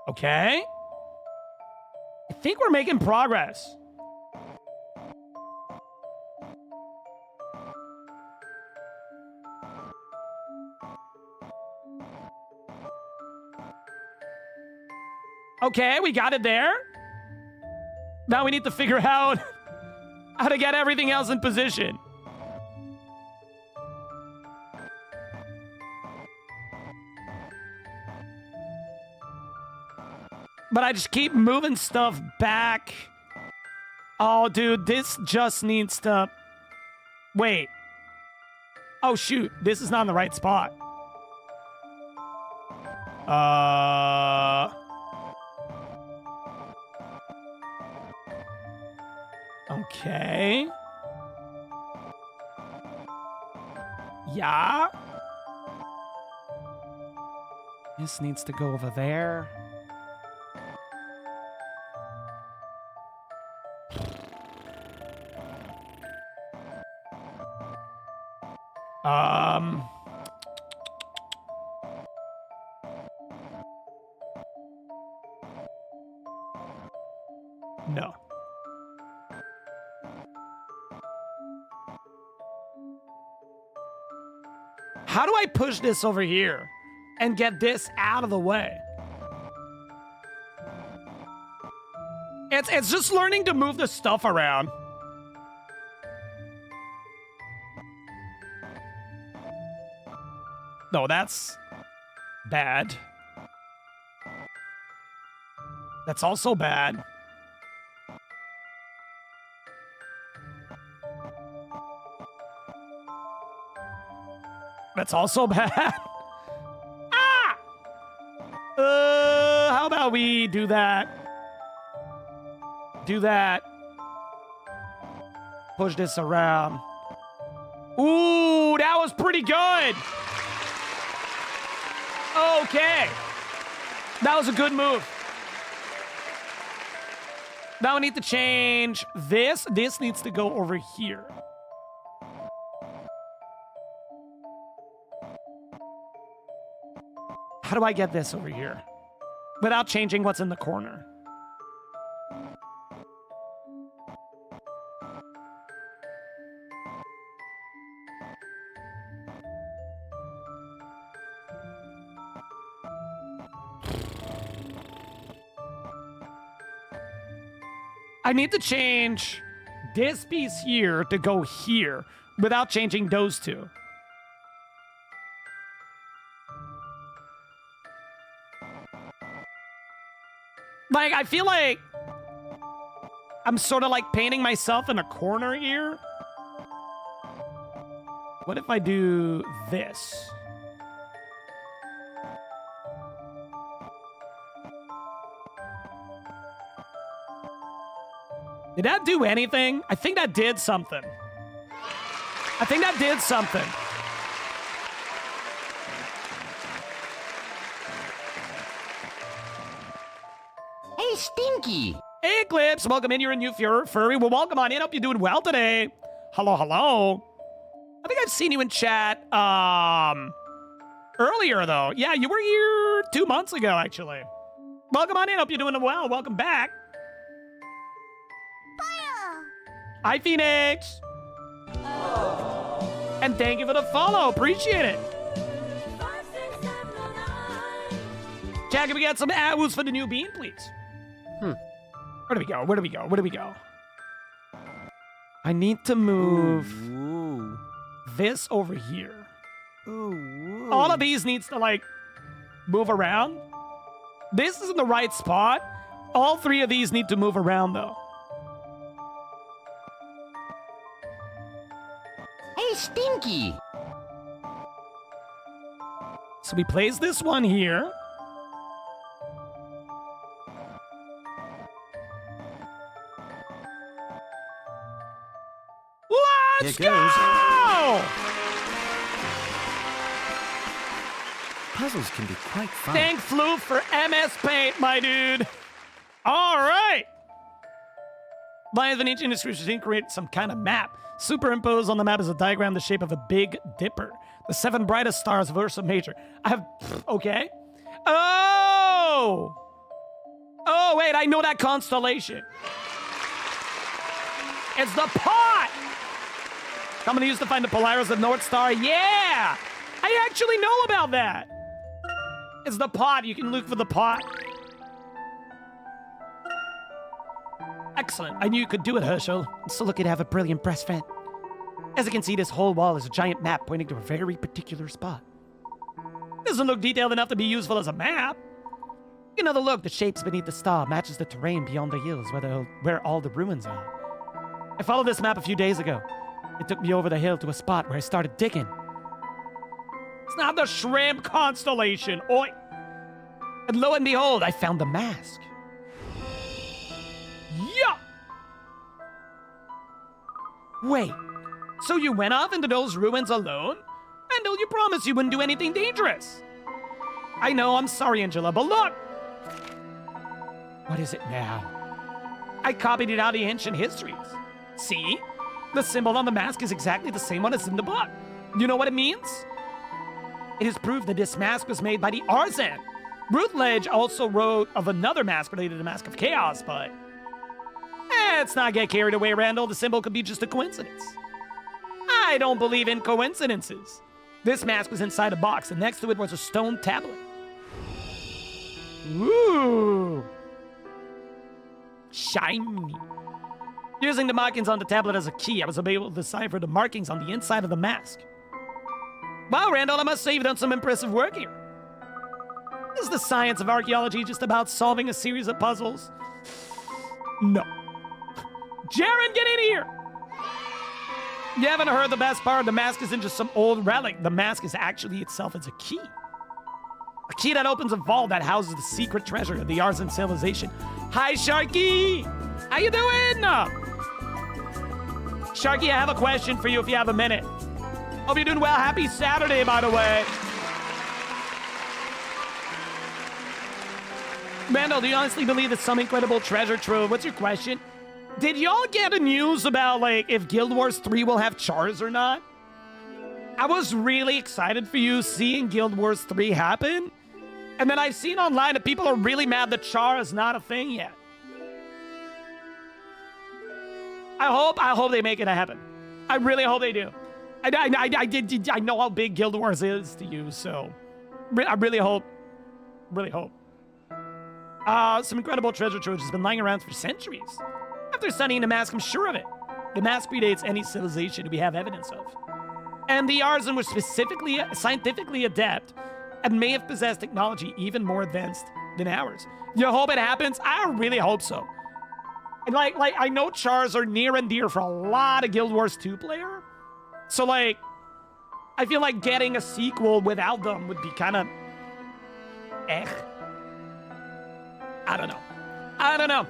B: Okay. I think we're making progress. Okay, we got it there. Now we need to figure out how to get everything else in position. But I just keep moving stuff back. Oh, dude, this just needs to... Wait. Oh, shoot. This is not in the right spot. Okay. Yeah. This needs to go over there. No. How do I push this over here and get this out of the way? It's just learning to move the stuff around. No, that's bad. That's also bad. That's also bad. Ah! How about we do that? Do that. Push this around. Ooh, that was pretty good. Okay. That was a good move. Now we need to change this. This needs to go over here. How do I get this over here without changing what's in the corner? I need to change this piece here to go here without changing those two. Like, I feel like I'm sort of like painting myself in a corner here. What if I do this? Did that do anything? I think that did something. I think that did something.
M: Hey, Stinky!
B: Hey, Eclipse! Welcome in. You're a new furry. Well, welcome on in. Hope you're doing well today. Hello, hello. I think I've seen you in chat earlier, though. Yeah, you were here 2 months ago, actually. Welcome on in. Hope you're doing well. Welcome back. Hi, Phoenix. Oh. And thank you for the follow. Appreciate it. Jack, can we get some AWOOs for the new bean, please? Where do we go? Where do we go? Where do we go? I need to move this over here. All of these needs to, like, move around. This is in the right spot. All three of these need to move around, though.
M: Hey, Stinky!
B: So we place this one here. Let's go!
E: Puzzles can be quite fun.
B: Thank Floof for MS Paint, my dude. All right. Lions of each industry should create some kind of map. Superimposed on the map is a diagram the shape of a Big Dipper. The 7 brightest stars of Ursa Major. I have... Okay. Oh! Oh, wait, I know that constellation. It's the pot! Commonly used to find the Polaris of North Star. Yeah! I actually know about that. It's the pot. You can look for the pot.
C: Excellent. I knew you could do it, Herschel. I'm so lucky to have a brilliant best friend. As you can see, this whole wall is a giant map pointing to a very particular spot.
B: Doesn't look detailed enough to be useful as a map.
C: Another look. The shapes beneath the star matches the terrain beyond the hills where all the ruins are. I followed this map a few days ago. It took me over the hill to a spot where I started digging.
B: It's not the shrimp constellation. Oi!
C: And lo and behold, I found the mask.
B: Yeah!
C: Wait.
B: So you went off into those ruins alone? And you promised you wouldn't do anything dangerous. I know, I'm sorry, Angela, but look!
C: What is it now?
B: I copied it out of the ancient histories. See? The symbol on the mask is exactly the same one as in the book. You know what it means?
C: It is proof that this mask was made by the Arzan.
B: Routledge also wrote of another mask related to the Mask of Chaos, but Let's not get carried away, Randall. The symbol could be just a coincidence. I don't believe in coincidences. This mask was inside a box, and next to it was a stone tablet. Ooh. Shiny. Using the markings on the tablet as a key, I was able to decipher the markings on the inside of the mask. Wow, Randall, I must say you've done some impressive work here. Is the science of archaeology just about solving a series of puzzles? No. Jaren, get in here! You haven't heard the best part. The mask isn't just some old relic. The mask is actually itself as a key. A key that opens a vault that houses the secret treasure of the Arzen civilization. Hi, Sharky! How you doing? Sharky, I have a question for you if you have a minute. Hope you're doing well. Happy Saturday, by the way. Randall, do you honestly believe it's some incredible treasure trove? What's your question? Did y'all get the news about, like, if Guild Wars 3 will have chars or not? I was really excited for you seeing Guild Wars 3 happen. And then I've seen online that people are really mad that char is not a thing yet. I hope they make it happen. I really hope they do. I know how big Guild Wars is to you, so I really hope. Some incredible treasure trove has been lying around for centuries. After studying the mask, I'm sure of it. The mask predates any civilization we have evidence of. And the Arzen were specifically, scientifically adept and may have possessed technology even more advanced than ours. You hope it happens? I really hope so. And like I know chars are near and dear for a lot of Guild Wars 2 player. So like, I feel like getting a sequel without them would be kind of I don't know.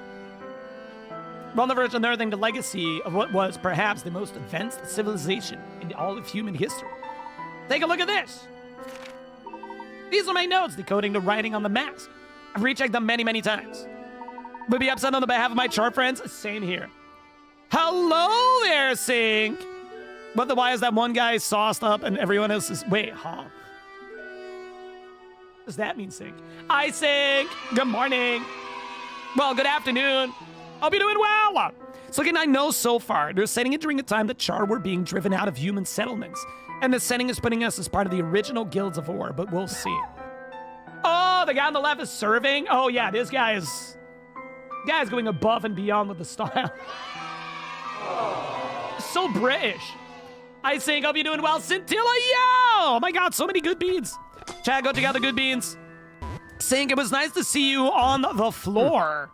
B: We're on the verge of unearthing the legacy of what was perhaps the most advanced civilization in all of human history. Take a look at this. These are my notes decoding the writing on the mask. I've rechecked them many, many times. Would be upset on the behalf of my char friends? Same here. Hello there, Sync. But why is that one guy sauced up and everyone else is... Wait, huh? What does that mean, Sync? Hi, Sync. Good morning. Well, good afternoon. Hope you're doing well. So again, I know so far they're setting it during a time that char were being driven out of human settlements. And the setting is putting us as part of the original guilds of war, but we'll see. Oh, the guy on the left is serving? Oh yeah, this guy is... Guy's going above and beyond with the style. So British. I think, hope you're doing well. Scintilla, yo! Oh my god, so many good beans. Chad, go check out the good beans. Sink, it was nice to see you on the floor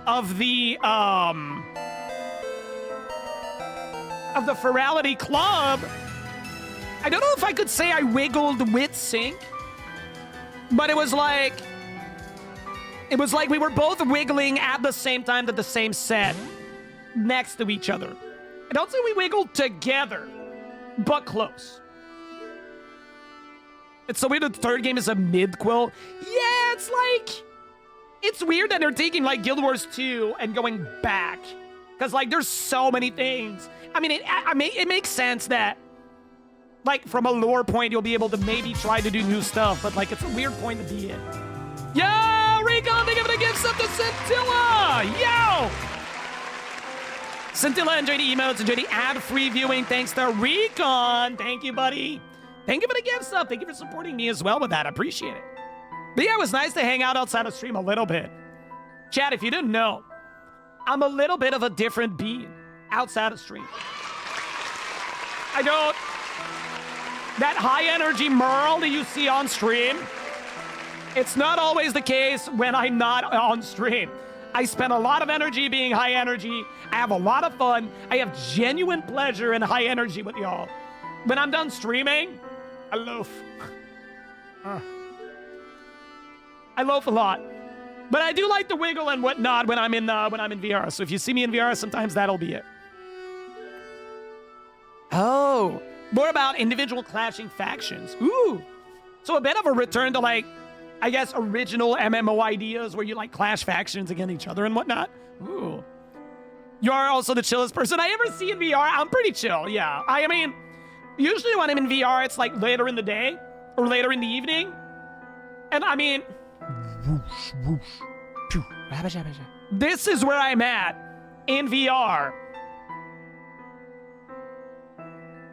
B: of the Ferality Club. I don't know if I could say I wiggled with Sink, but it was like we were both wiggling at the same time to the same set next to each other. I don't say we wiggled together, but close. It's so weird that the third game is a mid-quill. Yeah, it's like... It's weird that they're taking, like, Guild Wars 2 and going back. Because, like, there's so many things. I mean, it makes sense that, like, from a lore point, you'll be able to maybe try to do new stuff. But, like, it's a weird point to be in. Yo, Rico, thank you for the gift sub to Scintilla! Yo! Scintilla, enjoy the emotes, enjoy the ad-free viewing. Thanks to Recon. Thank you, buddy. Thank you for the gift sub. Thank you for supporting me as well with that. I appreciate it. But yeah, it was nice to hang out outside of stream a little bit. Chad, if you didn't know, I'm a little bit of a different being outside of stream. I don't... That high-energy Merle that you see on stream, it's not always the case when I'm not on stream. I spend a lot of energy being high energy. I have a lot of fun. I have genuine pleasure and high energy with y'all. When I'm done streaming, I loaf. I loaf a lot. But I do like to wiggle and whatnot when I'm in VR. So if you see me in VR, sometimes that'll be it. Oh, more about individual clashing factions. Ooh. So a bit of a return to, like, I guess, original MMO ideas where you, like, clash factions against each other and whatnot. Ooh. You are also the chillest person I ever see in VR. I'm pretty chill, yeah. I mean, usually when I'm in VR, it's, like, later in the day or later in the evening. And, I mean... This is where I'm at in VR.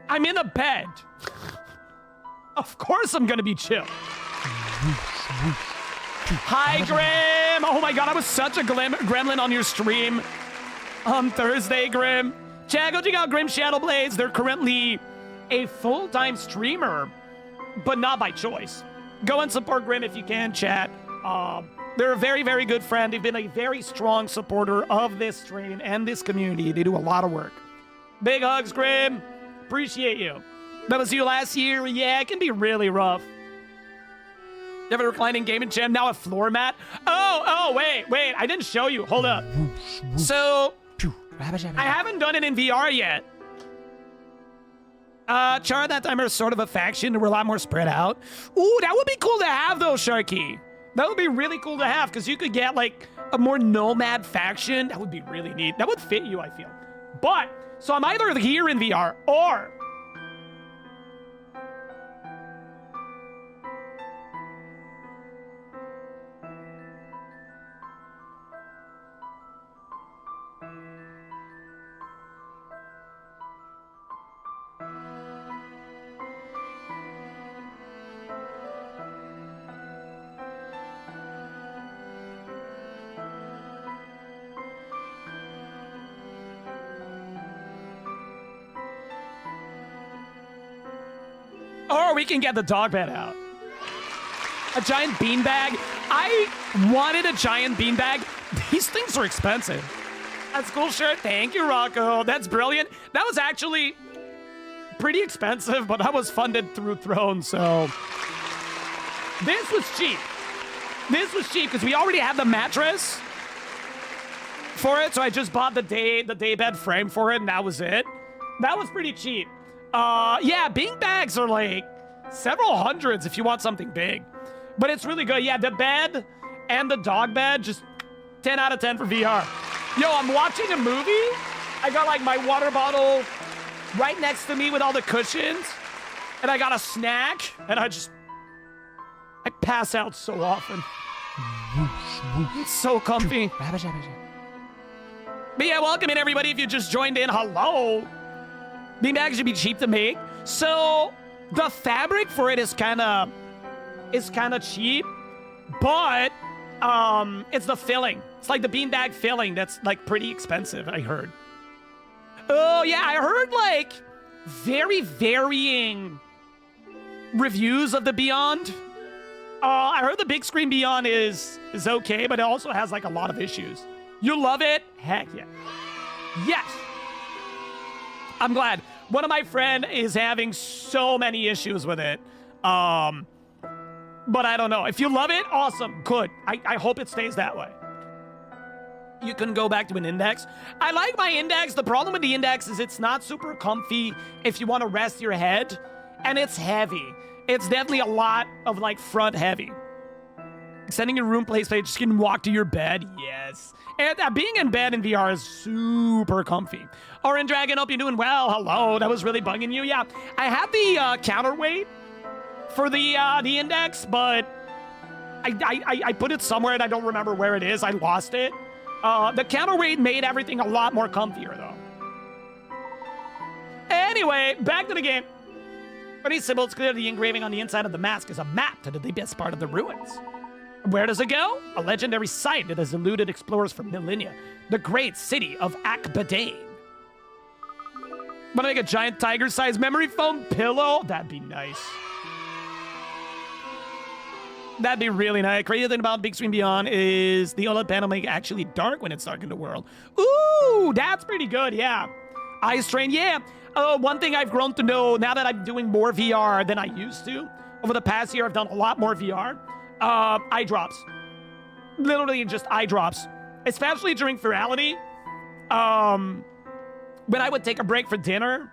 B: I'm in a bed. Of course I'm gonna be chill. Hi, Grim. Oh my God, I was such a gremlin on your stream on Thursday, Grim. Chat, go check out Grim Shadowblades. They're currently a full-time streamer, but not by choice. Go and support Grim if you can, chat. They're a very, very good friend. They've been a very strong supporter of this stream and this community. They do a lot of work. Big hugs, Grim. Appreciate you. That was you last year. Yeah, it can be really rough. You have a reclining gaming chair, now a floor mat. Oh, wait. I didn't show you. Hold up. So, I haven't done it in VR yet. Char and that time are sort of a faction. We're a lot more spread out. Ooh, that would be cool to have, though, Sharky. That would be really cool to have, because you could get, like, a more nomad faction. That would be really neat. That would fit you, I feel. But, so I'm either here in VR, or... Or we can get the dog bed out. A giant beanbag. I wanted a giant beanbag. These things are expensive. That's a cool shirt. Thank you, Rocco. That's brilliant. That was actually pretty expensive, but that was funded through Throne, so... This was cheap. This was cheap because we already had the mattress for it, so I just bought the day bed frame for it, and that was it. That was pretty cheap. Yeah, beanbags are like several hundreds if you want something big. But it's really good. Yeah, the bed and the dog bed, just 10 out of 10 for VR. Yo, I'm watching a movie. I got like my water bottle right next to me with all the cushions. And I got a snack. And I pass out so often. It's so comfy. But yeah, welcome in everybody if you just joined in. Hello. Beanbags should be cheap to make. So the fabric for it is kind of cheap, but it's the filling. It's like the beanbag filling that's like pretty expensive, I heard. Oh yeah, I heard like very varying reviews of the Beyond. I heard the big screen Beyond is okay, but it also has like a lot of issues. You love it? Heck yeah. Yes. I'm glad. One of my friends is having so many issues with it. But I don't know. If you love it, awesome. Good. I hope it stays that way. You can go back to an Index. I like my Index. The problem with the Index is it's not super comfy if you want to rest your head. And it's heavy. It's definitely a lot of like front heavy. Extending your room place just can walk to your bed. Yes. And being in bed in VR is super comfy. Orange Dragon, hope you're doing well. Hello, that was really bugging you. Yeah, I had the counterweight for the Index, but I put it somewhere and I don't remember where it is. I lost it. The counterweight made everything a lot more comfier, though. Anyway, back to the game. Pretty simple. It's clear the engraving on the inside of the mask is a map to the deepest part of the ruins. Where does it go? A legendary site that has eluded explorers for millennia. The great city of Akbadain. Wanna make a giant tiger-sized memory foam pillow? That'd be nice. That'd be really nice. Crazy thing about Big Screen Beyond is the OLED panel make actually dark when it's dark in the world. Ooh, that's pretty good, yeah. Eye strain, yeah. One thing I've grown to know now that I'm doing more VR than I used to. Over the past year, I've done a lot more VR. Eye drops. Literally just eye drops. Especially during virality. When I would take a break for dinner,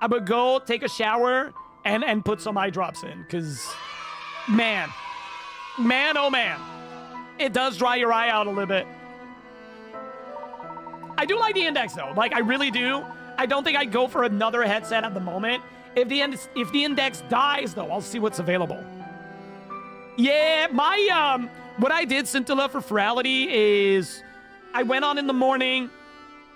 B: I would go take a shower and put some eye drops in. Because, man, oh man, it does dry your eye out a little bit. I do like the Index, though. Like, I really do. I don't think I'd go for another headset at the moment. If the Index dies, though, I'll see what's available. Yeah, my, what I did, Scintilla, for virality is I went on in the morning,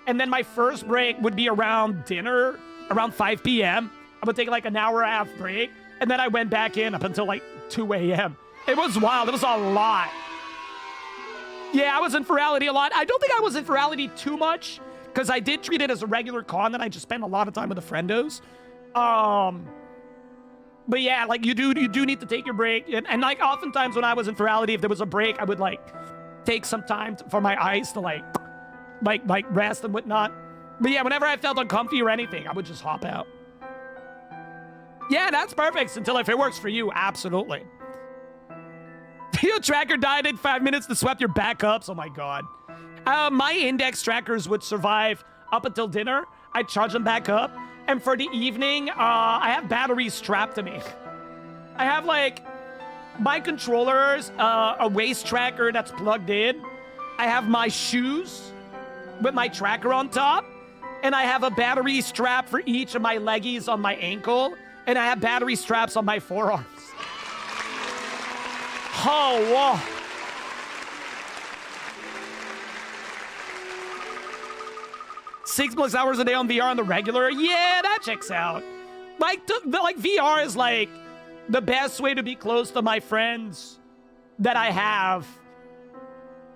B: And then my first break would be around dinner, around 5 p.m. I would take like an hour and a half break. And then I went back in up until like 2 a.m. It was wild. It was a lot. Yeah, I was in Virality a lot. I don't think I was in Virality too much because I did treat it as a regular con that I just spent a lot of time with the friendos. But yeah, like you do need to take your break. And like oftentimes when I was in Virality, if there was a break, I would like take some time for my eyes to like rest and whatnot. But yeah, whenever I felt uncomfy or anything, I would just hop out. Yeah, that's perfect until if it works for you, absolutely. Your tracker died in 5 minutes to swap your backups. Oh my God. My index trackers would survive up until dinner. I'd charge them back up. And for the evening, I have batteries strapped to me. I have like my controllers, a waist tracker that's plugged in. I have my shoes with my tracker on top. And I have a battery strap for each of my leggies on my ankle. And I have battery straps on my forearms. Oh, whoa. +6 hours a day on VR on the regular? Yeah, that checks out. Like VR is like the best way to be close to my friends that I have.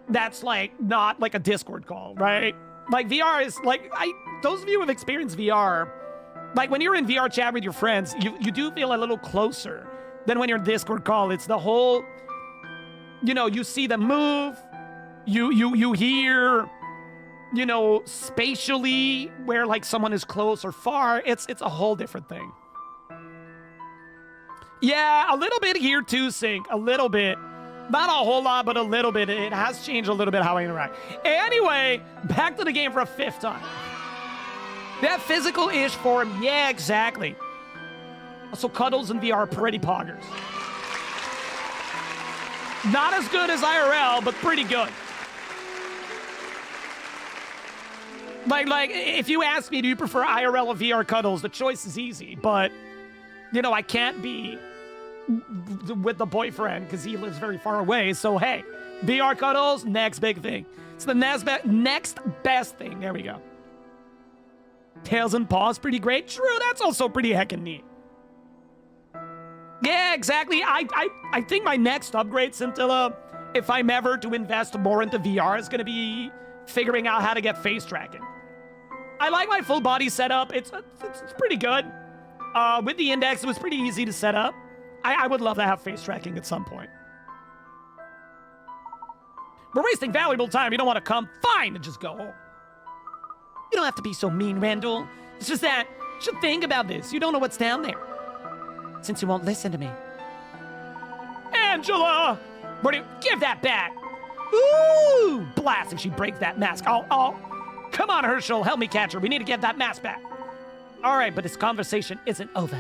B: That's like not like a Discord call, right? Like VR is like, those of you who have experienced VR, like when you're in VR chat with your friends, you do feel a little closer than when you're in Discord call. It's the whole, you know, you see them move, you hear, you know, spatially where like someone is close or far. It's a whole different thing. Yeah, a little bit here too, Sync. A little bit. Not a whole lot, but a little bit. It has changed a little bit how I interact. Anyway, back to the game for a 5th time. That physical-ish form, yeah, exactly. Also, cuddles in VR are pretty poggers. Not as good as IRL, but pretty good. Like, if you ask me, do you prefer IRL or VR cuddles, the choice is easy, but, you know, I can't be with the boyfriend because he lives very far away, so hey, VR cuddles, next big thing. It's the next best thing. There we go. Tails and paws, pretty great. True, that's also pretty heckin' neat. Yeah, exactly. I think my next upgrade, Scintilla, if I'm ever to invest more into VR, is going to be figuring out how to get face tracking. I like my full body setup. It's pretty good. With the index, it was pretty easy to set up. I would love to have face tracking at some point. We're wasting valuable time. You don't want to come? Fine, and just go home. You don't have to be so mean, Randall. It's just that you should think about this. You don't know what's down there. Since you won't listen to me. Angela! Give that back! Ooh! Blast if she breaks that mask. Oh. Come on, Herschel. Help me catch her. We need to get that mask back. All right, but this conversation isn't over.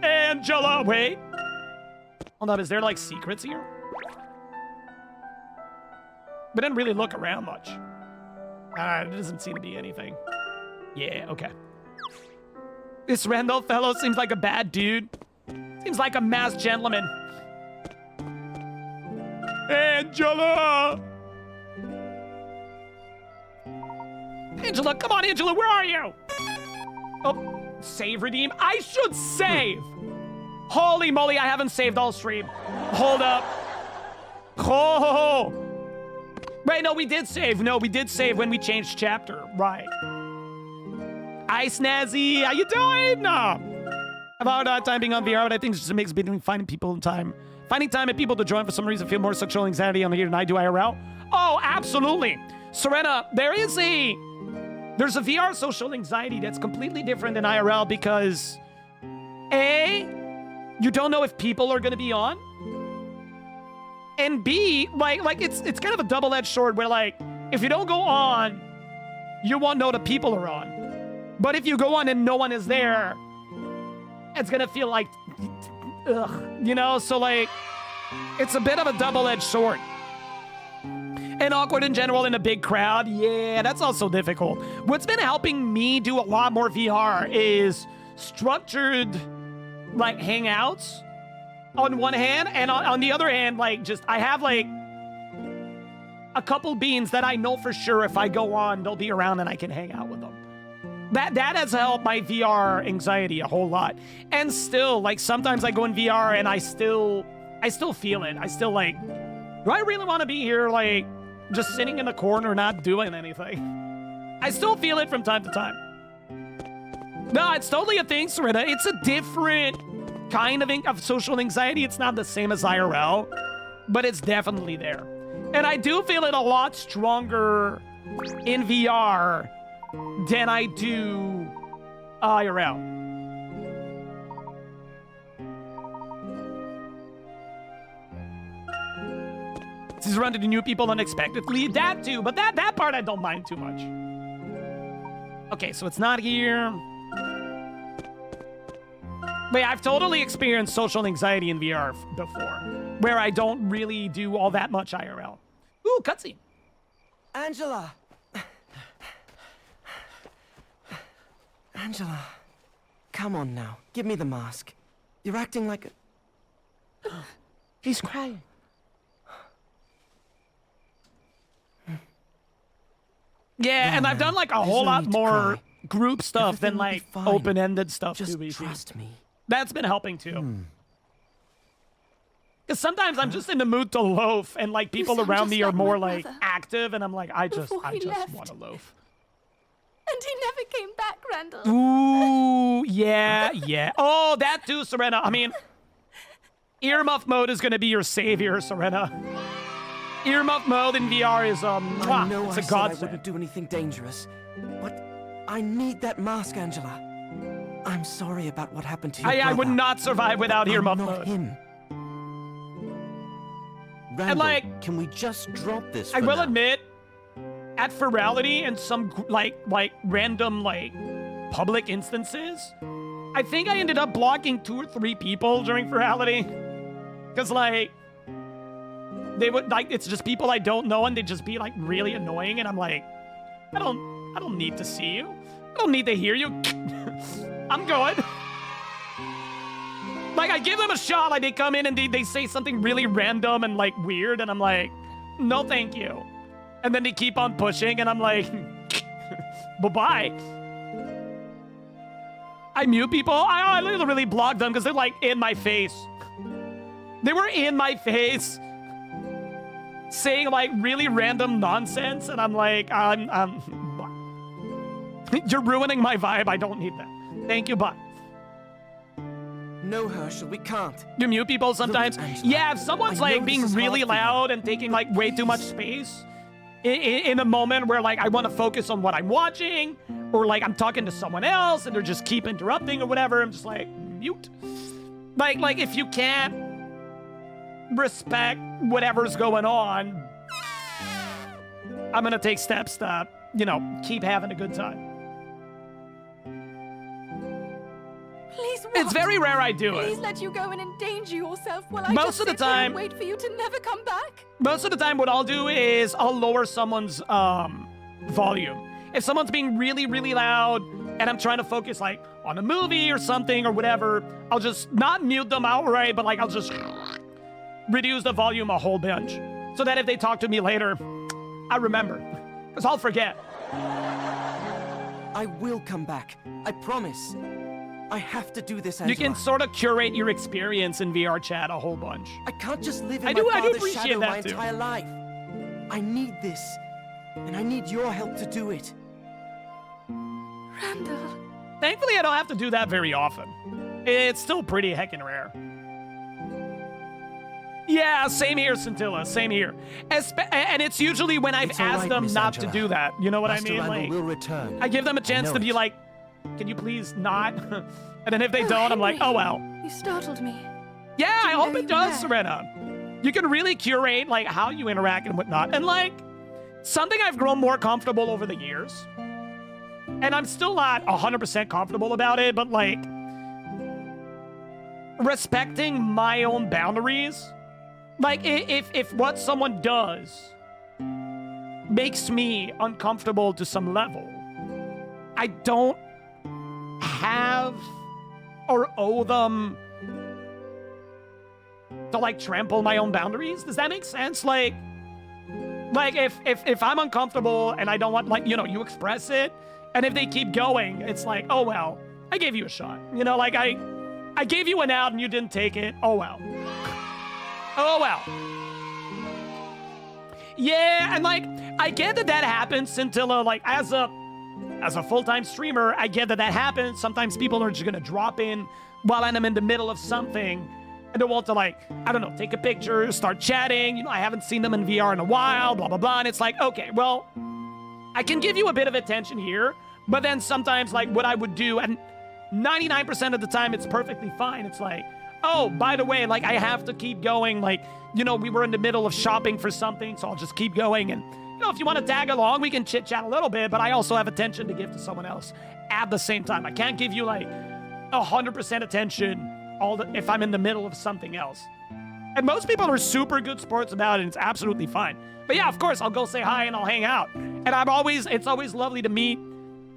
B: Angela! Wait. Hold on, is there like secrets here? We didn't really look around much. There doesn't seem to be anything. Yeah, okay. This Randall fellow seems like a bad dude. Seems like a masked gentleman. Angela! Angela, come on, Angela, where are you? Oh, save, redeem. I should save! Holy moly, I haven't saved all stream. Hold up. Oh! Wait, no, we did save. No, we did save when we changed chapter. Right. Hi, Snazzy. How you doing? No. About time being on VR, but I think it's just a mix between finding people and time. Finding time and people to join for some reason feel more sexual anxiety on here than I do IRL. Oh, absolutely. Serena, there's a VR social anxiety that's completely different than IRL because A, you don't know if people are going to be on. And B, like it's kind of a double-edged sword where like, if you don't go on, you won't know the people are on. But if you go on and no one is there, it's gonna feel like, ugh, you know? So like, it's a bit of a double-edged sword. And awkward in general in a big crowd, yeah, that's also difficult. What's been helping me do a lot more VR is structured, like, hangouts on one hand, and on the other hand, like, just, I have, like, a couple beans that I know for sure if I go on, they'll be around and I can hang out with them. That has helped my VR anxiety a whole lot. And still, like, sometimes I go in VR and I still feel it. I still, like, do I really want to be here, like, just sitting in the corner not doing anything? I still feel it from time to time. No, it's totally a thing, Serena. It's a different kind of social anxiety. It's not the same as IRL, but it's definitely there. And I do feel it a lot stronger in VR than I do IRL. This is run into new people unexpectedly. That too, but that part I don't mind too much. Okay, so it's not here. Wait, I've totally experienced social anxiety in VR before, where I don't really do all that much IRL. Ooh, cutscene.
L: Angela! Angela, come on now. Give me the mask. You're acting like a...
C: He's crying.
B: Yeah, and I've done like a whole lot more group stuff than like open-ended stuff.
L: Just trust me.
B: That's been helping too. Because sometimes I'm just in the mood to loaf, and like people around me are more like active, and I'm like, I just want to loaf.
N: And he never came back, Randall.
B: Ooh, yeah. Oh, that too, Serena. I mean, earmuff mode is gonna be your savior, Serena. Earmuff mode in VR is
L: I know
B: it's
L: I
B: a
L: said
B: godsend.
L: I wouldn't do anything dangerous, but I need that mask, Angela. I'm sorry about what happened to your brother.
B: I would not survive without earmuff
L: not
B: mode.
L: him.
E: Randall,
B: And like,
E: can we just drop this?
B: I
E: for
B: will
E: now?
B: admit, at Ferality and some like random like public instances, I think I ended up blocking 2 or 3 people during Ferality, because like they would like it's just people I don't know and they'd just be like really annoying, and I'm like, I don't need to see you. I don't need to hear you. I'm good. Like, I give them a shot, like, they come in and they say something really random and, like, weird, and I'm like, no thank you. And then they keep on pushing, and I'm like, bye-bye. I mute people. I literally block them because they're, like, in my face. They were in my face saying, like, really random nonsense, and I'm like, you're ruining my vibe. I don't need that. Thank you, bye.
L: No, Herschel, we can't.
B: You mute people sometimes?
L: Look, Angela,
B: yeah, if someone's
L: I know
B: like being
L: this is
B: really
L: hard for you.
B: loud and taking like way too much space in a moment where like I want to focus on what I'm watching, or like I'm talking to someone else and they're just keep interrupting or whatever, I'm just like, mute. Like if you can't respect whatever's going on, I'm gonna take steps to, you know, keep having a good time.
N: Please, what?
B: It's very rare I do
N: Please
B: it.
N: let you go and endanger yourself while I
B: Most
N: just
B: of the
N: sit here and
B: time-
N: wait for you to never come back.
B: Most of the time, what I'll do is I'll lower someone's volume. If someone's being really, really loud and I'm trying to focus like on a movie or something or whatever, I'll just not mute them outright, but like I'll just reduce the volume a whole bunch so that if they talk to me later, I remember, because I'll forget.
L: I will come back. I promise. I have to do this, Angela.
B: You can sort of curate your experience in VR chat a whole bunch.
L: I can't just live in
B: I
L: my
B: do
L: father's
B: appreciate
L: shadow
B: that
L: my
B: too.
L: entire life. I need this, and I need your help to do it.
N: Randall.
B: Thankfully, I don't have to do that very often. It's still pretty heckin' rare. Yeah, same here, Scintilla. Same here. And it's usually when I've
E: It's all
B: asked
E: right,
B: them
E: Miss
B: not
E: Angela.
B: to do that. You know what
E: Master
B: I mean?
E: Randall
B: Like,
E: will return.
B: I give them a chance
E: know
B: to be
E: it.
B: like, can you please not? And then if they don't, I'm like, oh well.
N: You startled me.
B: Yeah, I
N: Didn't
B: hope
N: know
B: it
N: you
B: does,
N: were there.
B: Serena. You can really curate like how you interact and whatnot. And like, something I've grown more comfortable over the years. And I'm still not 100% comfortable about it, but like, respecting my own boundaries. Like, if what someone does makes me uncomfortable to some level, I don't have or owe them to like trample my own boundaries. Does that make sense? Like Like, if I'm uncomfortable and I don't want, like, you know, you express it, and if they keep going, it's like, oh, well, I gave you a shot. You know, like, I gave you an out and you didn't take it. Oh, well. Oh, well. Yeah, and, like, I get that that happens, Scintilla, like, as a full-time streamer, I get that that happens. Sometimes people are just gonna drop in while I'm in the middle of something, and they want to, like, I don't know, take a picture, start chatting. You know, I haven't seen them in VR in a while, blah, blah, blah. And it's like, okay, well, I can give you a bit of attention here, but then sometimes, like, what I would do, and 99% of the time, it's perfectly fine. It's like, oh, by the way, like, I have to keep going. Like, you know, we were in the middle of shopping for something, so I'll just keep going. And, you know, if you want to tag along, we can chit-chat a little bit, but I also have attention to give to someone else at the same time. I can't give you, like, 100% attention if I'm in the middle of something else. And most people are super good sports about it, and it's absolutely fine. But yeah, of course, I'll go say hi and I'll hang out. And it's always lovely to meet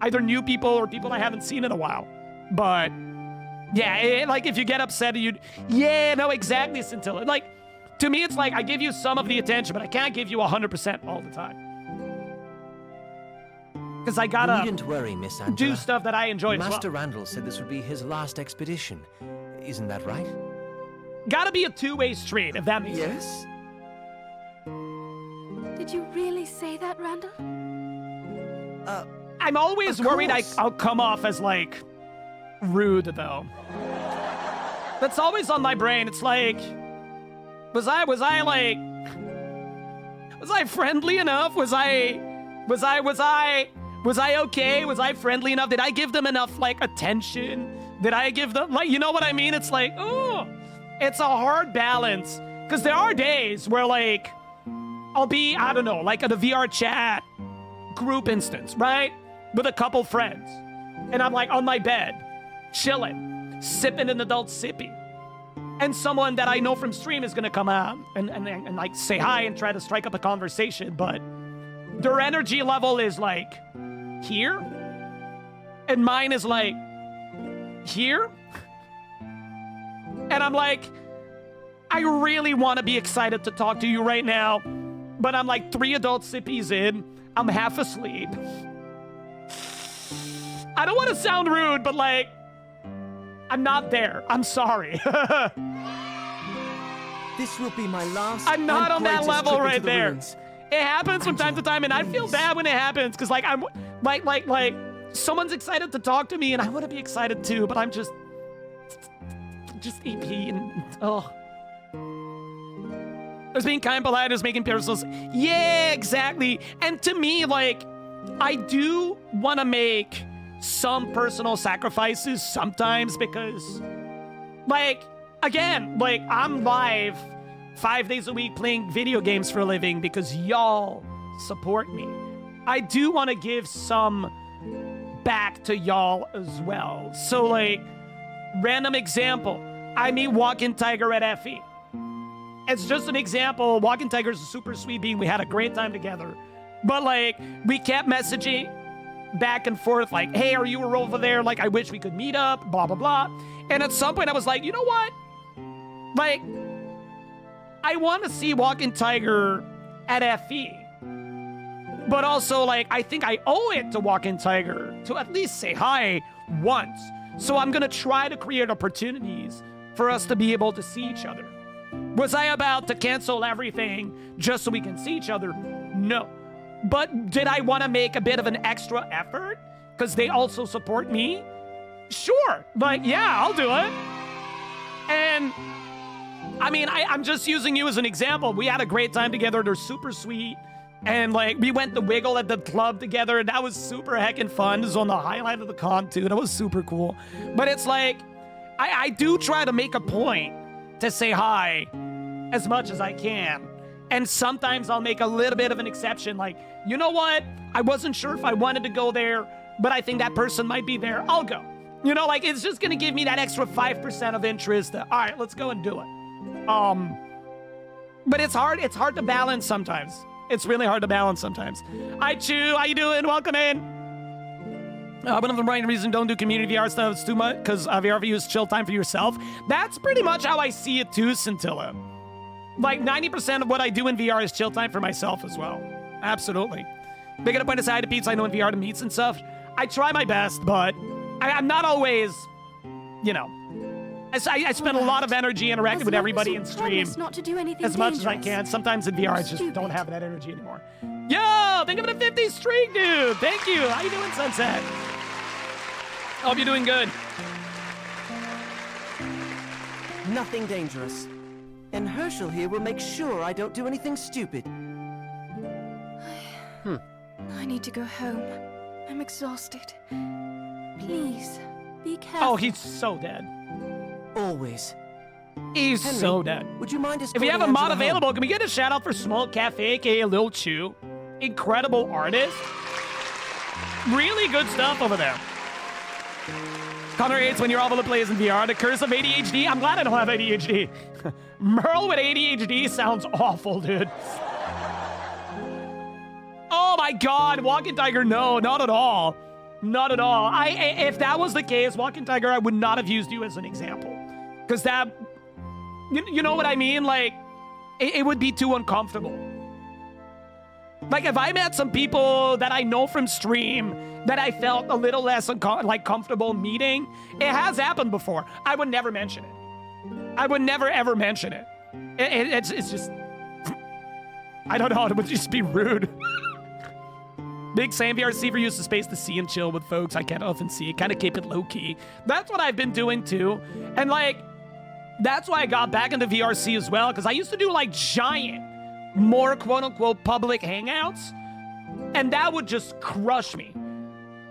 B: either new people or people I haven't seen in a while. But yeah, like, if you get upset, yeah, no, exactly, Scintilla. Like, to me, it's like I give you some of the attention, but I can't give you 100% all the time. Because I gotta
L: You needn't worry, Miss Angela.
B: do stuff that I enjoy as well.
L: Master Randall said this would be his last expedition. Isn't that right?
B: Gotta be a two-way street, if that makes sense.
L: Yes?
N: Did you really say that, Randall?
B: I'm always worried I'll come off as, like, rude, though. That's always on my brain. It's like, was I friendly enough? Was I okay? Was I friendly enough? Did I give them enough, like, attention? Did I give them, like, you know what I mean? It's like, oh, it's a hard balance. Because there are days where, like, I'll be, I don't know, like at a VR chat group instance, right? With a couple friends. And I'm, like, on my bed, chilling, sipping an adult sippy. And someone that I know from stream is going to come out and, like, say hi and try to strike up a conversation. But their energy level is, like, here. And mine is, like, here. And I'm like, I really want to be excited to talk to you right now. But I'm, like, 3 adult sippies in. I'm half asleep. I don't want to sound rude, but, like, I'm not there. I'm sorry.
L: This will be my last.
B: I'm not on that level right there.
L: Ruins.
B: It happens from time to time, and I feel bad when it happens, because, like, I'm like someone's excited to talk to me, and I want to be excited too, but I'm just EP and oh. There's being kind, polite, there's making personals. Yeah, exactly. And to me, like, I do want to make some personal sacrifices sometimes because, like, again, like, I'm live 5 days a week playing video games for a living because y'all support me. I do want to give some back to y'all as well. So, like, random example, I meet Walking Tiger at FE. It's just an example. Walking Tiger's a super sweet being. We had a great time together. But, like, we kept messaging back and forth, like, hey, are you over there? Like, I wish we could meet up, blah, blah, blah. And at some point I was like, you know what? Like, I want to see Walking Tiger at FE. But also, like, I think I owe it to Walking Tiger to at least say hi once. So I'm going to try to create opportunities for us to be able to see each other. Was I about to cancel everything just so we can see each other? No. But did I want to make a bit of an extra effort? Because they also support me? Sure. Like, yeah, I'll do it. And, I mean, I'm just using you as an example. We had a great time together. They're super sweet. And, like, we went to Wiggle at the club together, and that was super heckin' fun. This was on the highlight of the con, too. That was super cool. But it's like, I do try to make a point to say hi as much as I can. And sometimes I'll make a little bit of an exception, like, you know what? I wasn't sure if I wanted to go there, but I think that person might be there. I'll go. You know, like, it's just gonna give me that extra 5% of interest. All right, let's go and do it. But it's hard to balance sometimes. It's really hard to balance sometimes. Hi, Chu, how you doing? Welcome in. One of the main reasons don't do community VR stuff, it's too much, because VR for you is chill time for yourself. That's pretty much how I see it too, Scintilla. Like 90% of what I do in VR is chill time for myself as well. Absolutely. Making a point aside to pizza I know in VR to meets and stuff. I try my best, but I'm not always, you know. I spend a lot of energy interacting with everybody in stream
N: Not to do anything
B: as much as I can. Sometimes in VR, I just don't have that energy anymore. Yo, think of it a 50 streak, dude. Thank you. How you doing, Sunset? Hope you're doing good.
L: Nothing dangerous. And Herschel here will make sure I don't do anything stupid.
N: I need to go home. I'm exhausted. Please, be careful.
B: Oh, he's so dead.
L: Always.
B: He's
L: Henry,
B: so dead.
L: Would you mind
B: If you have a mod available, can we get a shout out for Small Cafe, aka Lil Chew? Incredible artist. Really good stuff over there. Connor hates when you're all over the place in VR. The curse of ADHD. I'm glad I don't have ADHD. Merle with ADHD sounds awful, dude. Oh my God, Walking Tiger, no, not at all. Not at all. If that was the case, Walking Tiger, I would not have used you as an example. Because that, you know what I mean? Like, it would be too uncomfortable. Like, if I met some people that I know from stream that I felt a little less comfortable meeting, it has happened before. I would never mention it. I would never, ever mention it. It's just, I don't know, it would just be rude. Big same VRC for use of space to see and chill with folks I can't often see. Kind of keep it low-key. That's what I've been doing too. And like, that's why I got back into VRC as well, because I used to do like giant, more quote-unquote public hangouts, and that would just crush me.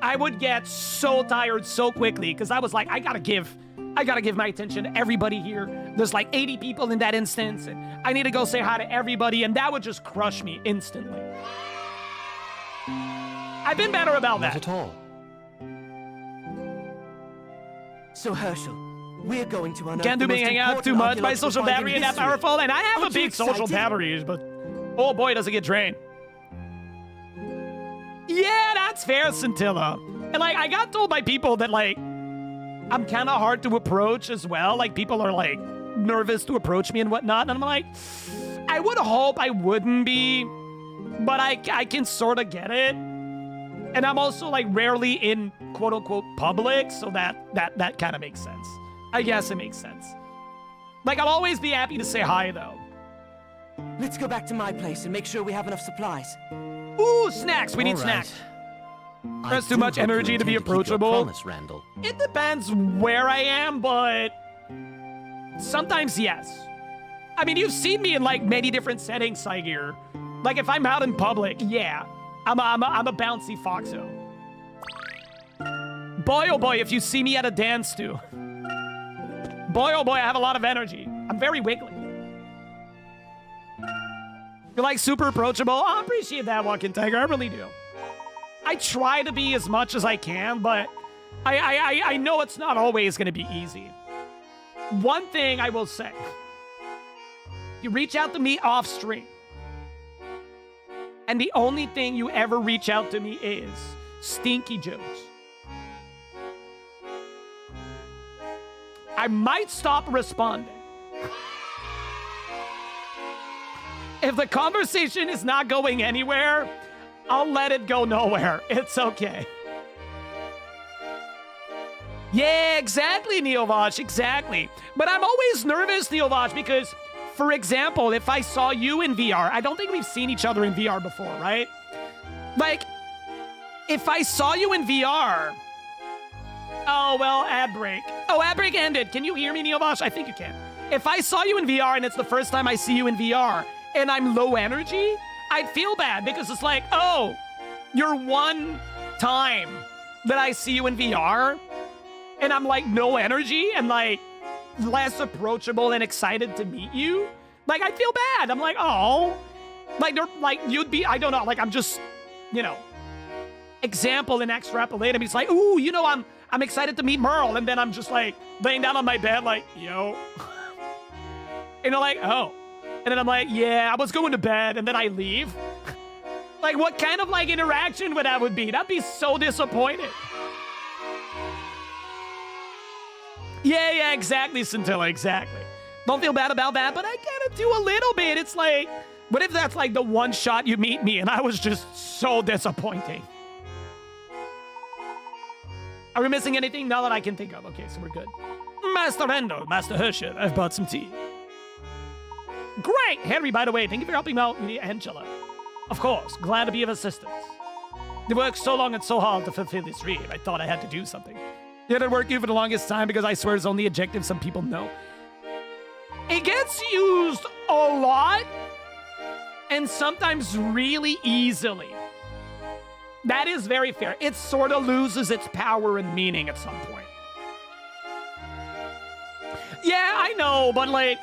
B: I would get so tired so quickly, because I was like, I gotta give my attention to everybody here. There's like 80 people in that instance, and I need to go say hi to everybody, and that would just crush me instantly. I've been better about that.
E: Not at all.
L: So Herschel, we're going to unearth
B: Can't do
L: the
B: being
L: most
B: hang out too
L: important
B: much. My
L: archaeological
B: social
L: find in
B: battery ain't that
L: history.
B: powerful, and I have
L: Aren't
B: a
L: you
B: big social
L: excited?
B: batteries, but oh boy, does it get drained. Yeah, that's fair, Scintilla. And like, I got told by people that like, I'm kind of hard to approach as well. Like, people are like nervous to approach me and whatnot, and I'm like, I would hope I wouldn't be, but I can sort of get it. And I'm also like rarely in quote unquote public, so that kind of makes sense. I guess it makes sense. Like, I'll always be happy to say hi though.
L: Let's go back to my place and make sure we have enough supplies.
B: Ooh, snacks. We need snacks. There's too much energy to be approachable.
E: Promise, Randall.
B: It depends where I am, but sometimes yes. I mean, you've seen me in like many different settings, Saigir. Like, if I'm out in public, yeah. I'm a bouncy foxo. Boy, oh boy, if you see me at a dance too. Boy, oh boy, I have a lot of energy. I'm very wiggly. You're like super approachable. I appreciate that, Walking Tiger. I really do. I try to be as much as I can, but I know it's not always going to be easy. One thing I will say. You reach out to me off stream. And the only thing you ever reach out to me is stinky jokes. I might stop responding. If the conversation is not going anywhere, I'll let it go nowhere. It's okay. Yeah, exactly, Neovash, exactly. But I'm always nervous, Neovash, because, for example, if I saw you in VR, I don't think we've seen each other in VR before, right? Like, if I saw you in VR... Oh, well, ad break. Oh, ad break ended. Can you hear me, Neovash? I think you can. If I saw you in VR and it's the first time I see you in VR and I'm low energy, I'd feel bad because it's like, oh, you're one time that I see you in VR and I'm like no energy and like less approachable and excited to meet you. Like, I feel bad. I'm like, oh, like you'd be, I don't know, like I'm just, you know, example and extrapolate. He's like, ooh, you know, I'm excited to meet Merle. And then I'm just like laying down on my bed like, yo. And they're like, oh. And then I'm like, yeah, I was going to bed. And then I leave. Like, what kind of like interaction would that would be? That'd be so disappointed. Yeah, exactly, Scintilla, exactly. Don't feel bad about that, but I kind of do a little bit. It's like, what if that's like the one shot you meet me and I was just so disappointing? Are we missing anything? Not that I can think of. Okay, so we're good. Master Endo, Master Hershey, I've bought some tea. Great! Henry, by the way, thank you for helping out with Angela. Of course, glad to be of assistance. They worked so long and so hard to fulfill this dream, I thought I had to do something. It had worked you for the longest time because I swear it's only adjective some people know. It gets used a lot and sometimes really easily. That is very fair. It sort of loses its power and meaning at some point. Yeah, I know, but like,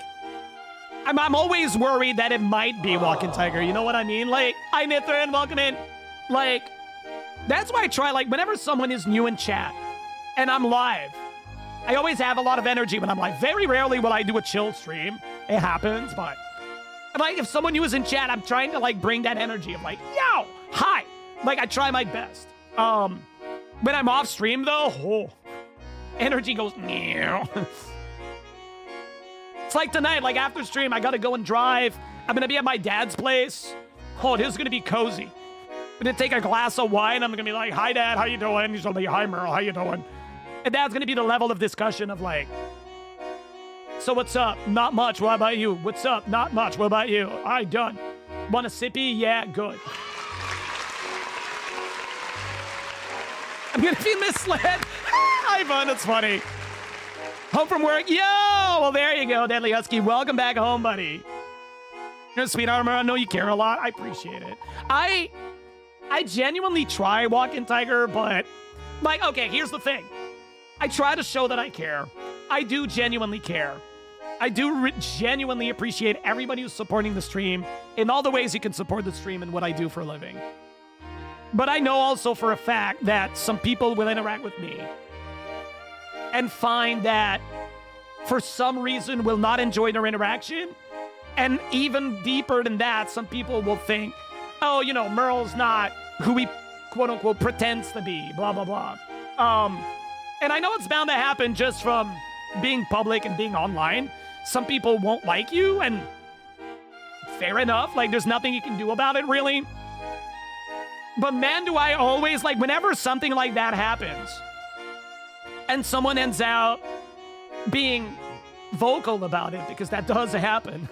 B: I'm always worried that it might be Walking Tiger. You know what I mean? Like, hi Nithrin, welcome in. Like, that's why I try, like, whenever someone is new in chat and I'm live, I always have a lot of energy when I'm live. Very rarely will I do a chill stream. It happens, but like, if someone new is in chat, I'm trying to like bring that energy of like, yo, hi. Like, I try my best. When I'm off stream though, energy goes, It's like tonight, like after stream, I gotta go and drive. I'm gonna be at my dad's place. Oh, this is gonna be cozy. I'm gonna take a glass of wine. I'm gonna be like, hi dad, how you doing? He's gonna be, hi Merle, how you doing? And that's gonna be the level of discussion of like, so what's up? Not much, what about you? What's up? Not much, what about you? All right, done. Want a sippy? Yeah, good. I'm gonna be misled. Ivan, it's funny. Home from work? Yo! Well, there you go, Deadly Husky. Welcome back home, buddy. You're a sweetheart, I know you care a lot. I appreciate it. I genuinely try Walking Tiger, but like, okay, here's the thing. I try to show that I care. I do genuinely care. I do genuinely appreciate everybody who's supporting the stream in all the ways you can support the stream and what I do for a living. But I know also for a fact that some people will interact with me and find that for some reason will not enjoy their interaction. And even deeper than that, some people will think, oh, you know, Merle's not who he quote unquote pretends to be, blah, blah, blah. And I know it's bound to happen just from being public and being online. Some people won't like you, and fair enough. Like, there's nothing you can do about it, really. But man, do I always, like, whenever something like that happens, and someone ends out being vocal about it, because that does happen.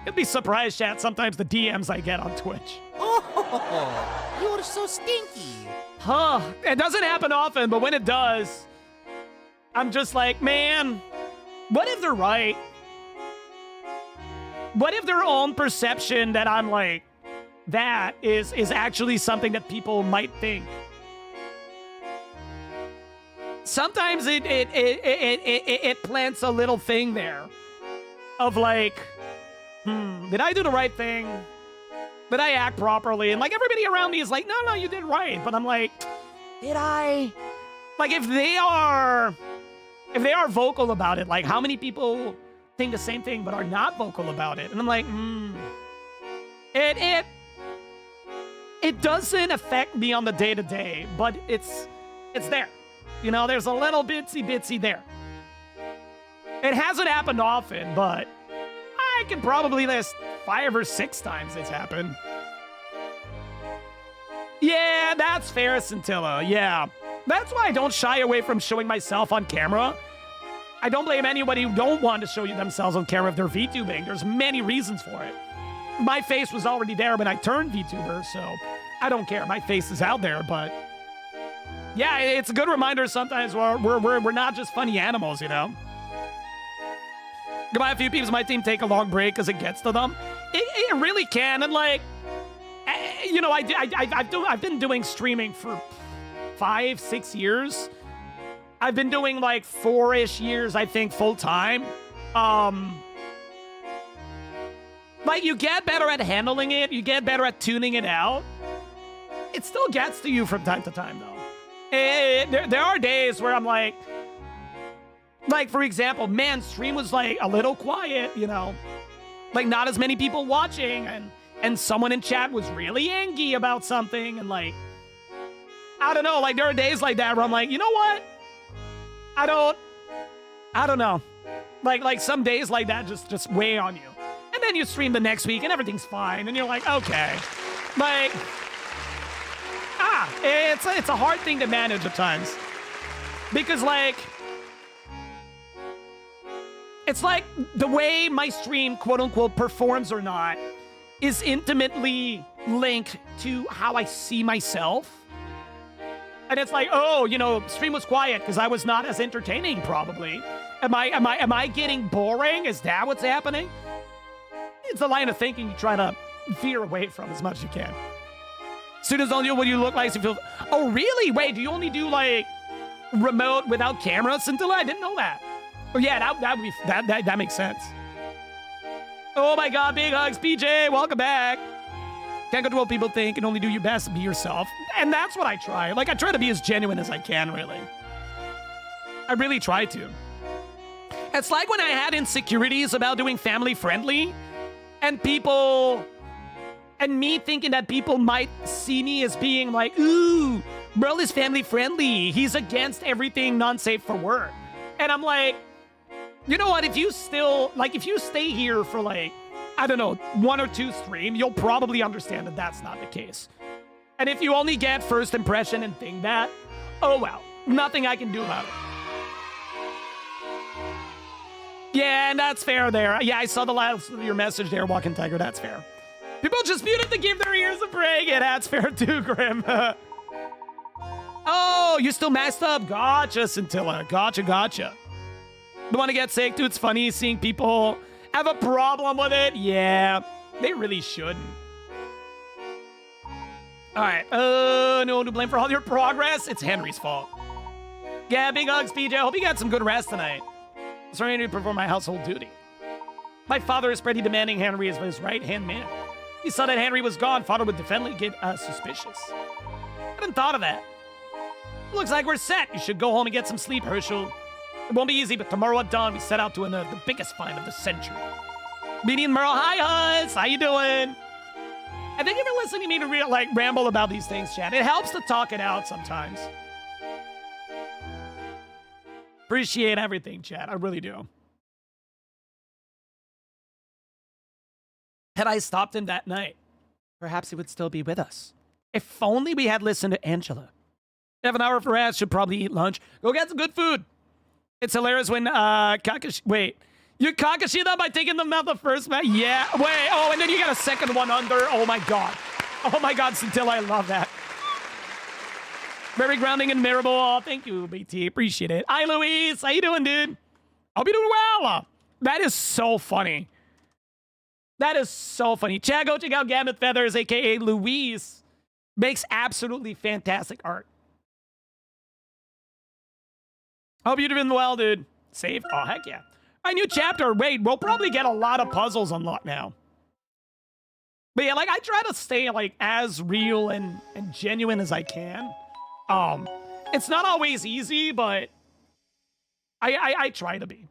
B: You'd be surprised, chat, sometimes the DMs I get on Twitch.
M: Oh, you're so stinky.
B: Huh. It doesn't happen often, but when it does, I'm just like, man, what if they're right? What if their own perception that I'm like, that is actually something that people might think? Sometimes it plants a little thing there of like, did I do the right thing? Did I act properly? And like everybody around me is like, no, you did right. But I'm like, did I? Like if they are vocal about it, like how many people think the same thing but are not vocal about it? And I'm like, it doesn't affect me on the day-to-day, but it's there. You know, there's a little bitsy there. It hasn't happened often, but I can probably list 5 or 6 times it's happened. Yeah, that's fair, Scintilla. Yeah. That's why I don't shy away from showing myself on camera. I don't blame anybody who don't want to show themselves on camera if they're VTubing. There's many reasons for it. My face was already there when I turned VTuber, so I don't care. My face is out there, but yeah, it's a good reminder sometimes we're not just funny animals, you know? Goodbye, a few people. My team take a long break because it gets to them. It really can, and like, you know, I've been doing streaming for 5-6 years. I've been doing like 4-ish years, I think, full time. Like, you get better at handling it. You get better at tuning it out. It still gets to you from time to time, though. There are days where I'm like, for example, man, stream was like a little quiet, you know, like not as many people watching, and someone in chat was really angry about something, and like, I don't know, like there are days like that where I'm like, you know what? I don't know. Like some days like that just weigh on you. And then you stream the next week and everything's fine. And you're like, okay. Like, it's a hard thing to manage at times. Because, like, it's like the way my stream, quote unquote, performs or not is intimately linked to how I see myself. And it's like, oh, you know, stream was quiet because I was not as entertaining, probably. Am I getting boring? Is that what's happening? It's a line of thinking you try to veer away from as much as you can. Students don't know what you look like. So you feel, oh, really? Wait, do you only do, like, remote without cameras? Until I didn't know that. Oh, yeah, that makes sense. Oh, my God, big hugs, PJ. Welcome back. Can't control what people think and only do your best to be yourself. And that's what I try. Like, I try to be as genuine as I can, really. I really try to. It's like when I had insecurities about doing family friendly and people... And me thinking that people might see me as being like, ooh, bro is family friendly. He's against everything non-safe for work. And I'm like, you know what? If you stay here for like, I don't know, 1 or 2 streams, you'll probably understand that that's not the case. And if you only get first impression and think that, oh well, nothing I can do about it. Yeah, and that's fair there. Yeah, I saw the last of your message there, Walking Tiger. That's fair. People just muted to give their ears a break. Yeah, that's fair too, Grim. Oh, you still messed up? Gotcha, Scintilla. Gotcha. The one to get sick, dude. It's funny seeing people have a problem with it. Yeah, they really shouldn't. All right. No one to blame for all your progress. It's Henry's fault. Yeah, big hugs, PJ. I hope you got some good rest tonight. I'm sorry to perform my household duty. My father is pretty demanding Henry as his right-hand man. He saw that Henry was gone. Father would definitely get suspicious. I hadn't thought of that. Looks like we're set. You should go home and get some sleep, Herschel. It won't be easy, but tomorrow at dawn, we set out to the biggest find of the century. Meeting Merle. Hi, Hus. How you doing? I think you've been listening to me to ramble about these things, chat. It helps to talk it out sometimes. Appreciate everything, chat. I really do. Had I stopped him that night,
C: perhaps he would still be with us.
B: If only we had listened to Angela. Have an hour for rest. Should probably eat lunch. Go get some good food. It's hilarious when wait, you Kakashida by taking them out the first match. Yeah. Wait. Oh, and then you got a second one under. Oh my god. Oh my god, Scintilla, I love that. Very grounding and memorable. Oh, thank you, BT. Appreciate it. Hi, Louise. How you doing, dude? Hope you're doing well. That is so funny. That is so funny. Chad, go check out Gamut Feathers, a.k.a. Louise. Makes absolutely fantastic art. Hope you're doing well, dude. Save. Oh, heck yeah. A new chapter. Wait, we'll probably get a lot of puzzles unlocked now. But yeah, like, I try to stay, like, as real and genuine as I can. It's not always easy, but I try to be.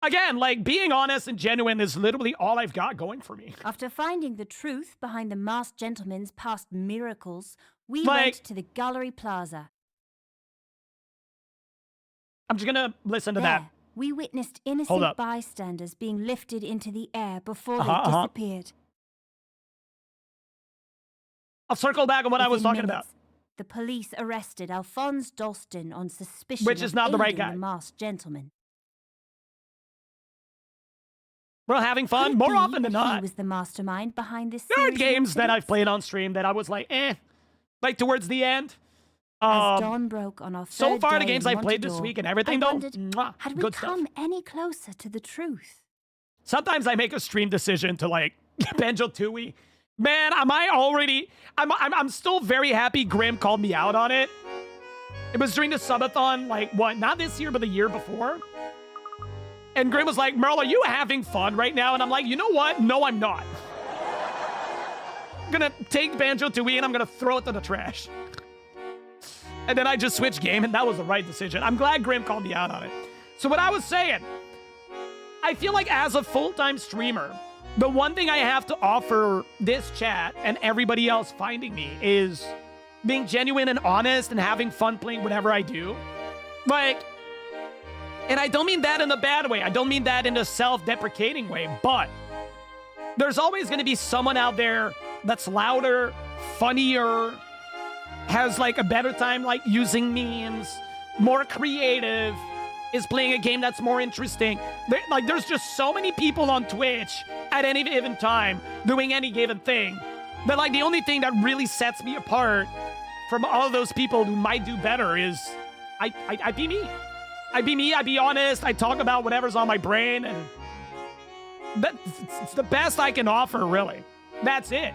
B: Again, like, being honest and genuine is literally all I've got going for me.
I: After finding the truth behind the masked gentleman's past miracles, we went to the Gallery Plaza.
B: I'm just gonna listen to that.
I: We witnessed innocent bystanders being lifted into the air before they disappeared.
B: I'll circle back on what I was talking about.
I: The police arrested Alphonse Dalston on suspicion
B: which is not the right guy.
I: The masked gentleman.
B: We're having fun more often than not.
I: He was the mastermind behind this.
B: There are games that I've played on stream that I was like, like towards the end.
I: As dawn broke on our third
B: so far, the
I: day
B: games
I: in
B: I played this week and everything,
I: I
B: though,
I: had we come any closer to the truth?
B: Sometimes I make a stream decision to like Banjo-Tooie. Man, I'm still very happy Grim called me out on it. It was during the subathon, like what? Not this year, but the year before. And Grim was like, Merle, are you having fun right now? And I'm like, you know what? No, I'm not. I'm gonna take Banjo-Tooie and I'm gonna throw it to the trash. And then I just switched game, and that was the right decision. I'm glad Grim called me out on it. So what I was saying, I feel like as a full-time streamer, the one thing I have to offer this chat and everybody else finding me is being genuine and honest and having fun playing whatever I do. Like, And I don't mean that in a bad way. I don't mean that in a self-deprecating way, but there's always going to be someone out there that's louder, funnier, has like a better time like using memes, more creative, is playing a game that's more interesting. There's just so many people on Twitch at any given time doing any given thing that like the only thing that really sets me apart from all of those people who might do better is I be me. I be me, I be honest, I talk about whatever's on my brain, and it's the best I can offer, really. That's it.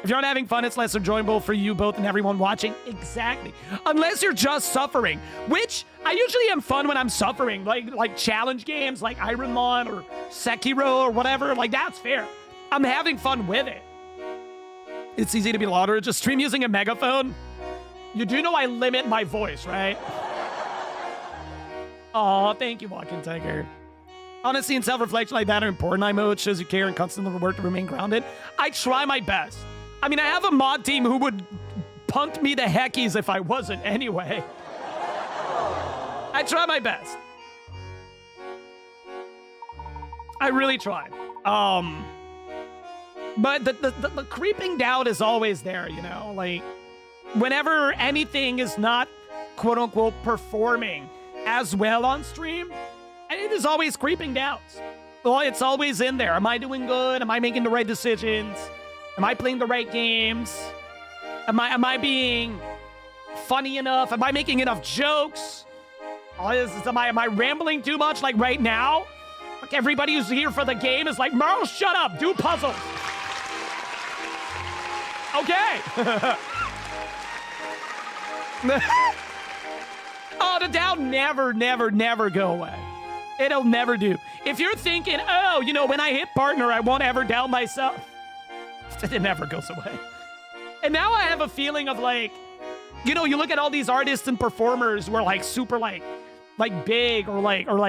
B: If you're not having fun, it's less enjoyable for you both and everyone watching. Exactly. Unless you're just suffering, which I usually am fun when I'm suffering, like challenge games like Iron Man or Sekiro or whatever. Like, that's fair. I'm having fun with it. It's easy to be louder. Just stream using a megaphone. You do know I limit my voice, right? Aw, thank you, Walking Tiger. Honesty and self-reflection like that are important. I know it shows you care and constantly work to remain grounded. I try my best. I mean, I have a mod team who would punt me the heckies if I wasn't anyway. I try my best. I really try. But the creeping doubt is always there, you know? Like, whenever anything is not, quote-unquote, performing as well on stream, it is always creeping doubts. Well, it's always in there. Am I doing good? Am I making the right decisions? Am I playing the right games? Am I being funny enough? Am I making enough jokes? Am I rambling too much like right now? Like everybody who's here for the game is like, Merle, shut up, do puzzles. Okay. Oh, the doubt never go away. It'll never do. If you're thinking, oh, you know, when I hit partner, I won't ever doubt myself. It never goes away. And now I have a feeling of like, you know, you look at all these artists and performers who are like super like big or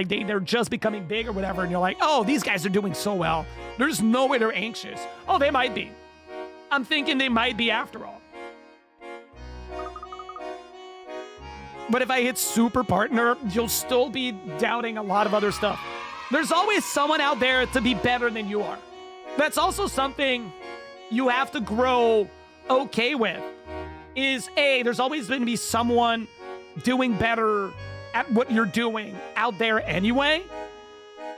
B: they're just becoming big or whatever. And you're like, oh, these guys are doing so well. There's no way they're anxious. Oh, they might be. I'm thinking they might be after all. But if I hit super partner, you'll still be doubting a lot of other stuff. There's always someone out there to be better than you are. That's also something you have to grow okay with. Is there's always going to be someone doing better at what you're doing out there anyway.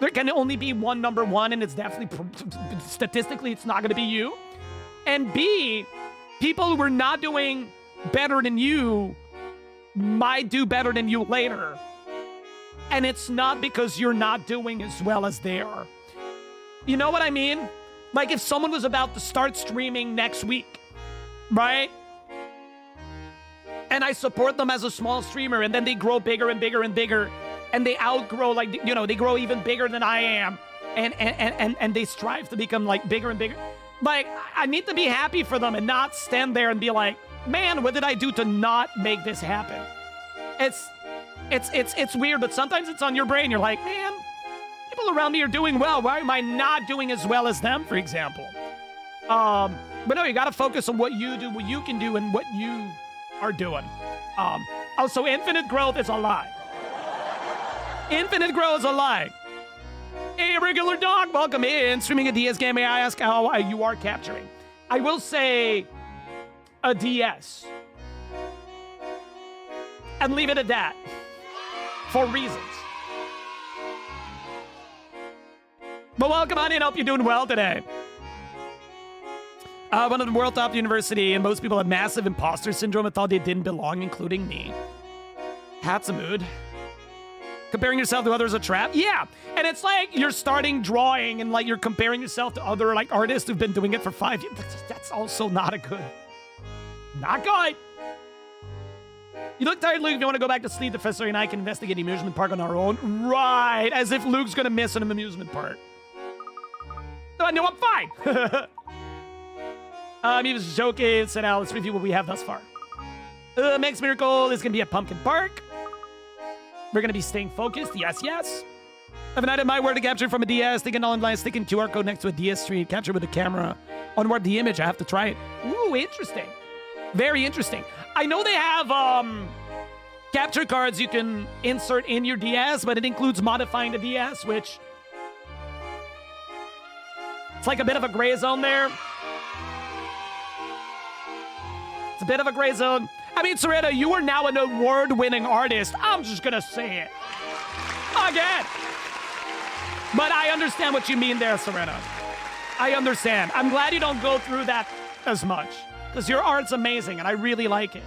B: There can only be one number one, and it's definitely, statistically, it's not going to be you. And B, people who are not doing better than you might do better than you later. And it's not because you're not doing as well as they are. You know what I mean? Like if someone was about to start streaming next week, right? And I support them as a small streamer, and then they grow bigger and bigger and bigger, and they outgrow, like, you know, they grow even bigger than I am, and they strive to become like bigger and bigger. Like, I need to be happy for them and not stand there and be like, man, what did I do to not make this happen? It's weird, but sometimes it's on your brain. You're like, man, people around me are doing well. Why am I not doing as well as them, for example? But no, you got to focus on what you do, what you can do, and what you are doing. Also, infinite growth is a lie. Infinite growth is a lie. Hey, regular dog, welcome in. Streaming a DS game, may I ask how you are capturing? I will say a DS. And leave it at that. For reasons. But welcome on in. Hope you're doing well today. One of the world top university, and most people have massive imposter syndrome and thought they didn't belong, including me. That's a mood. Comparing yourself to others a trap? Yeah. And it's like you're starting drawing and like you're comparing yourself to other like artists who've been doing it for 5 years. That's also not a good. Not good. You look tired, Luke. If you want to go back to sleep, the professor and I can investigate the amusement park on our own. Right. As if Luke's going to miss an amusement park. No, I'm fine. He was joking. Said, "Al, let's review what we have thus far." Next miracle is going to be at Pumpkin Park. We're going to be staying focused. Yes, yes. I've an item my word to capture from a DS. Thinking online, sticking QR code next to a DS street. Capture with the camera. Onward the image. I have to try it. Ooh, interesting. Very interesting. I know they have Capture cards you can insert in your DS, but it includes modifying the DS, which... it's like a bit of a gray zone there. It's a bit of a gray zone. I mean, Serena, you are now an award-winning artist. I'm just gonna say it. Again. But I understand what you mean there, Serena. I understand. I'm glad you don't go through that as much. Because your art's amazing, and I really like it.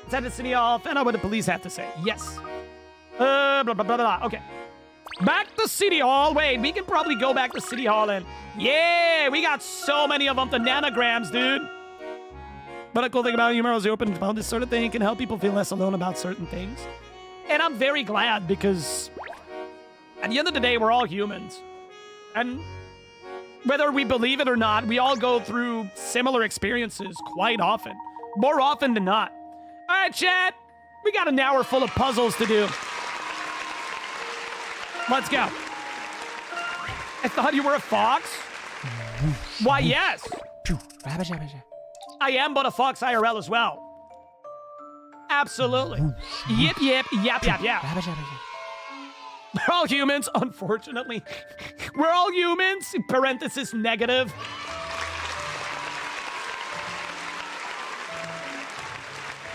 B: Is that the city hall? Find out what the police have to say. Yes. Okay. Back to City Hall. Wait, we can probably go back to City Hall and... yeah, we got so many of them. The nanograms, dude. But a cool thing about humor is open about this sort of thing. It can help people feel less alone about certain things. And I'm very glad because at the end of the day, we're all humans. And whether we believe it or not, we all go through similar experiences quite often. More often than not. All right, chat. We got an hour full of puzzles to do. Let's go. I thought you were a fox? Why, yes. I am but a fox IRL as well. Absolutely. Yip, yip, yap, yap, yap. We're all humans, unfortunately. We're all humans, parenthesis negative.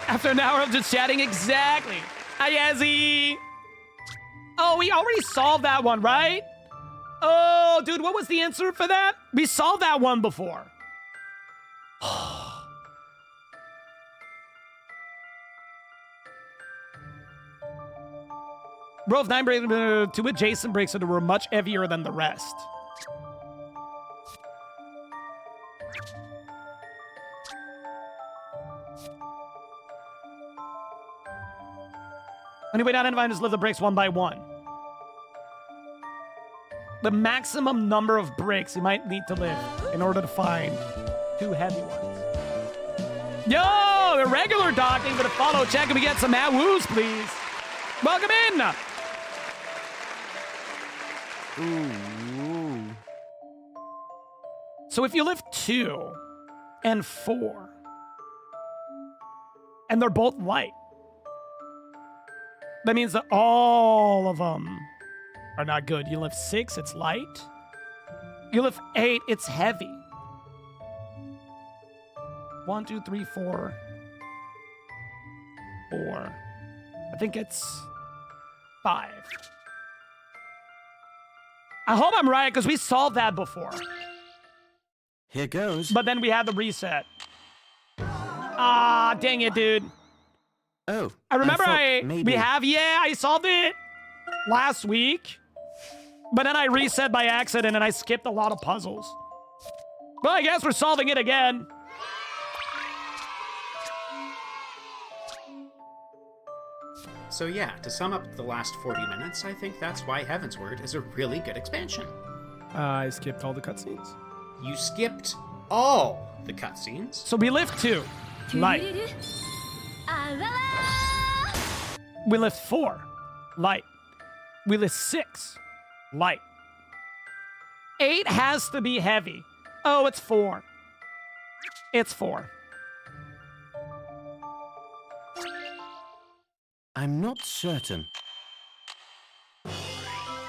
B: After an hour of just chatting, exactly. Hi, Yazzie. Oh, we already solved that one, right? Oh, dude, what was the answer for that? We solved that one before. Bro, if 9 breaks, 2 adjacent breaks that were much heavier than the rest. Only way down to find is lift the bricks one by one. The maximum number of bricks you might need to lift in order to find 2 heavy ones. Yo, irregular docking for the follow. Check. Can we get some woos, please? Welcome in. Ooh. So if you lift 2 and 4, and they're both light, that means that all of them are not good. You lift 6, it's light. You lift 8, it's heavy. 1, 2, 3, 4. 4. I think it's 5. I hope I'm right, because we solved that before.
E: Here goes.
B: But then we had the reset. Ah, dang it, dude.
E: Oh.
B: I remember
E: maybe.
B: I solved it last week. But then I reset by accident and I skipped a lot of puzzles. Well, I guess we're solving it again.
O: So yeah, to sum up the last 40 minutes, I think that's why Heavensward is a really good expansion.
B: I skipped all the cutscenes.
O: You skipped all the cutscenes?
B: So we lift 2. Light. We lift 4. Light. We lift 6. Light. 8 has to be heavy. Oh, it's 4. It's 4.
E: I'm not certain.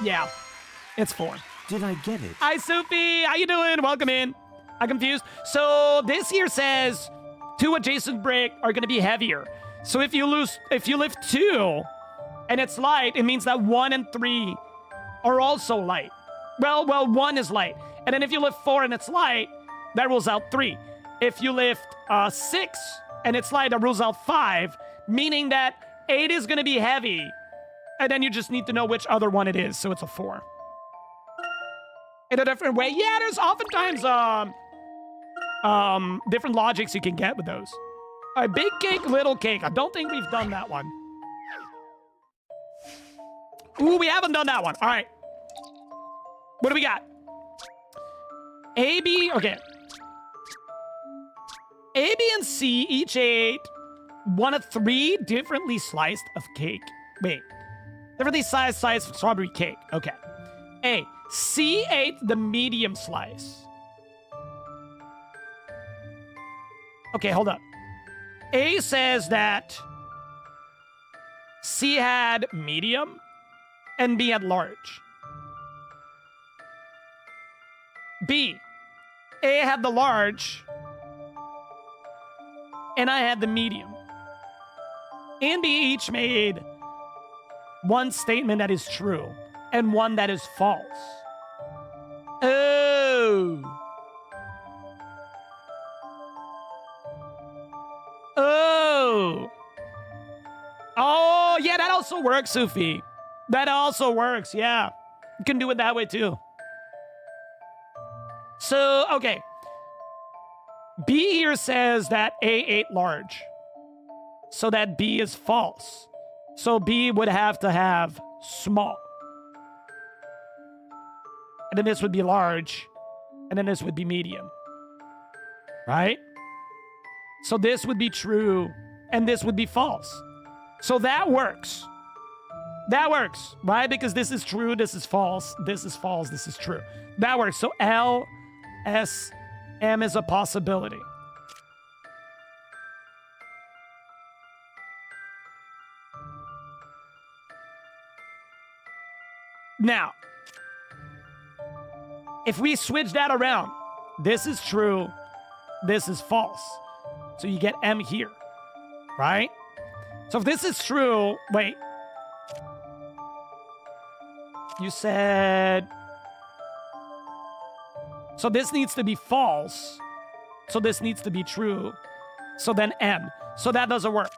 B: Yeah, it's 4.
E: Did I get it?
B: Hi, Sophie. How you doing? Welcome in. I'm confused. So this here says 2 adjacent brick are going to be heavier. So if you lift 2 and it's light, it means that 1 and 3 are also light. Well, 1 is light. And then if you lift 4 and it's light, that rules out 3. If you lift 6 and it's light, that rules out 5, meaning that 8 is going to be heavy. And then you just need to know which other one it is, so it's a 4. In a different way. Yeah, there's oftentimes different logics you can get with those. All right, big cake, little cake. I don't think we've done that one. Ooh, we haven't done that one. All right. What do we got? A, B, okay. A, B, and C each ate one of 3 differently sliced of cake. Wait. Differently sliced strawberry cake. Okay. A. C ate the medium slice. Okay, hold up. A says that C had medium and B had large. B, A had the large and I had the medium. A and B each made one statement that is true and one that is false. Oh. Oh. Oh, yeah, that also works, Sufi. That also works, yeah. You can do it that way, too. So, okay. B here says that A ate large. So that B is false. So B would have to have small. And then this would be large. And then this would be medium. Right? So this would be true. And this would be false. So that works. That works, right? Because this is true, this is false, this is false, this is true. That works. So L, S, M is a possibility. Now, if we switch that around, this is true, this is false. So you get M here, right? So if this is true, wait. You said... So this needs to be false. So this needs to be true. So then M. So that doesn't work.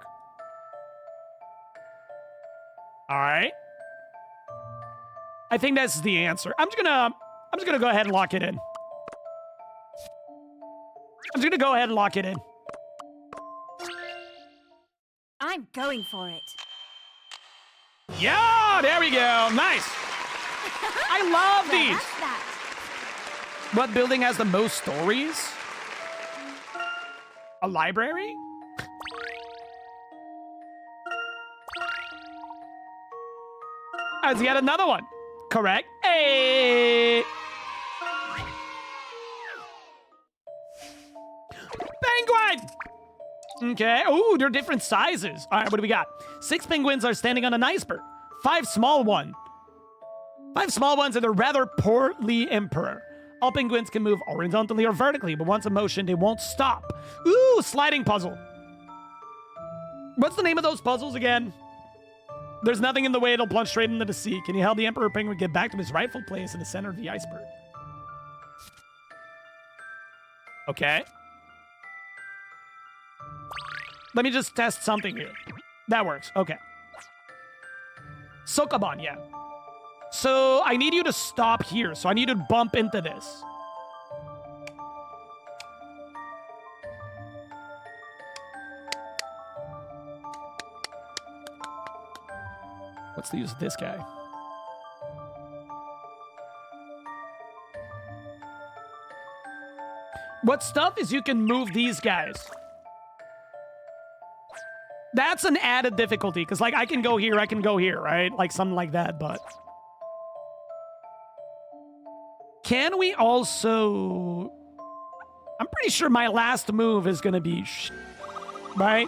B: All right. I think that's the answer. I'm just gonna go ahead and lock it in. I'm just gonna go ahead and lock it in.
I: I'm going for it.
B: Yeah, there we go. Nice. I love these. What building has the most stories? A library? That's yet another one. Correct. Hey. Penguin! Okay. Oh, they're different sizes. All right, what do we got? 6 penguins are standing on an iceberg. 5 small ones. 5 small ones and a rather portly emperor. All penguins can move horizontally or vertically, but once in motion, they won't stop. Ooh, sliding puzzle. What's the name of those puzzles again? There's nothing in the way, it'll plunge straight into the sea. Can you help the emperor penguin get back to his rightful place in the center of the iceberg? Okay. Let me just test something here. That works. Okay. Sokoban, yeah. So I need you to stop here. So I need to bump into this. What's the use of this guy? What stuff is you can move these guys. That's an added difficulty, because, like, I can go here, right? Like, something like that, but... Can we also... I'm pretty sure my last move is going to be... right?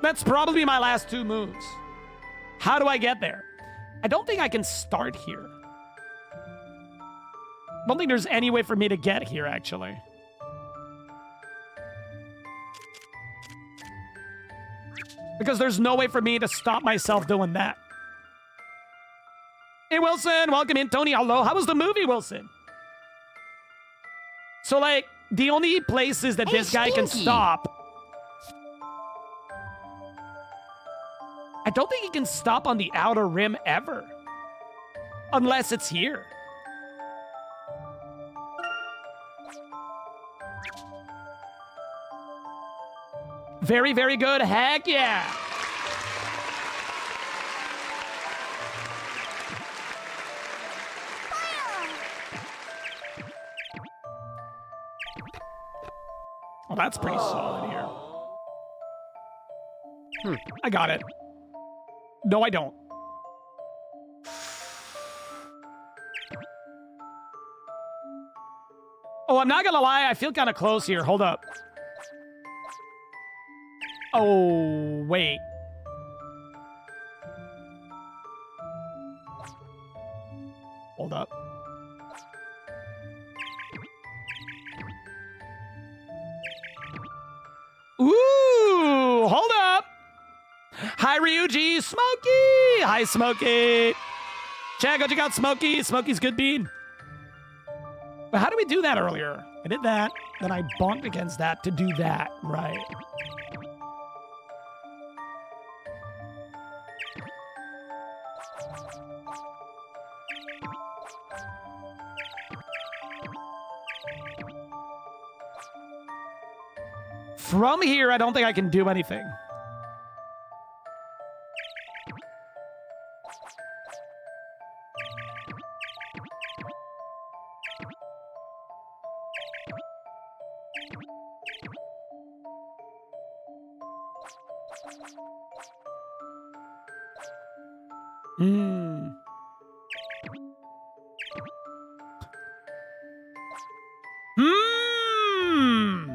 B: That's probably my last 2 moves. How do I get there? I don't think I can start here. I don't think there's any way for me to get here, actually. Because there's no way for me to stop myself doing that. Hey, Wilson, welcome in. Tony, hello. How was the movie, Wilson? So, like, the only places that this guy can stop... I don't think he can stop on the outer rim ever. Unless it's here. Very, very good. Heck yeah. Well, that's pretty solid here. I got it. No, I don't. I'm not gonna lie. I feel kind of close here. Hold up. Oh, wait. Hold up. Ooh, hold up. Hi, Ryuji. Smokey. Hi, Smokey. Chad, go check out Smokey. Smokey's good bean. But how did we do that earlier? I did that, then I bonked against that to do that, right? From here, I don't think I can do anything. Hmm. Hmm.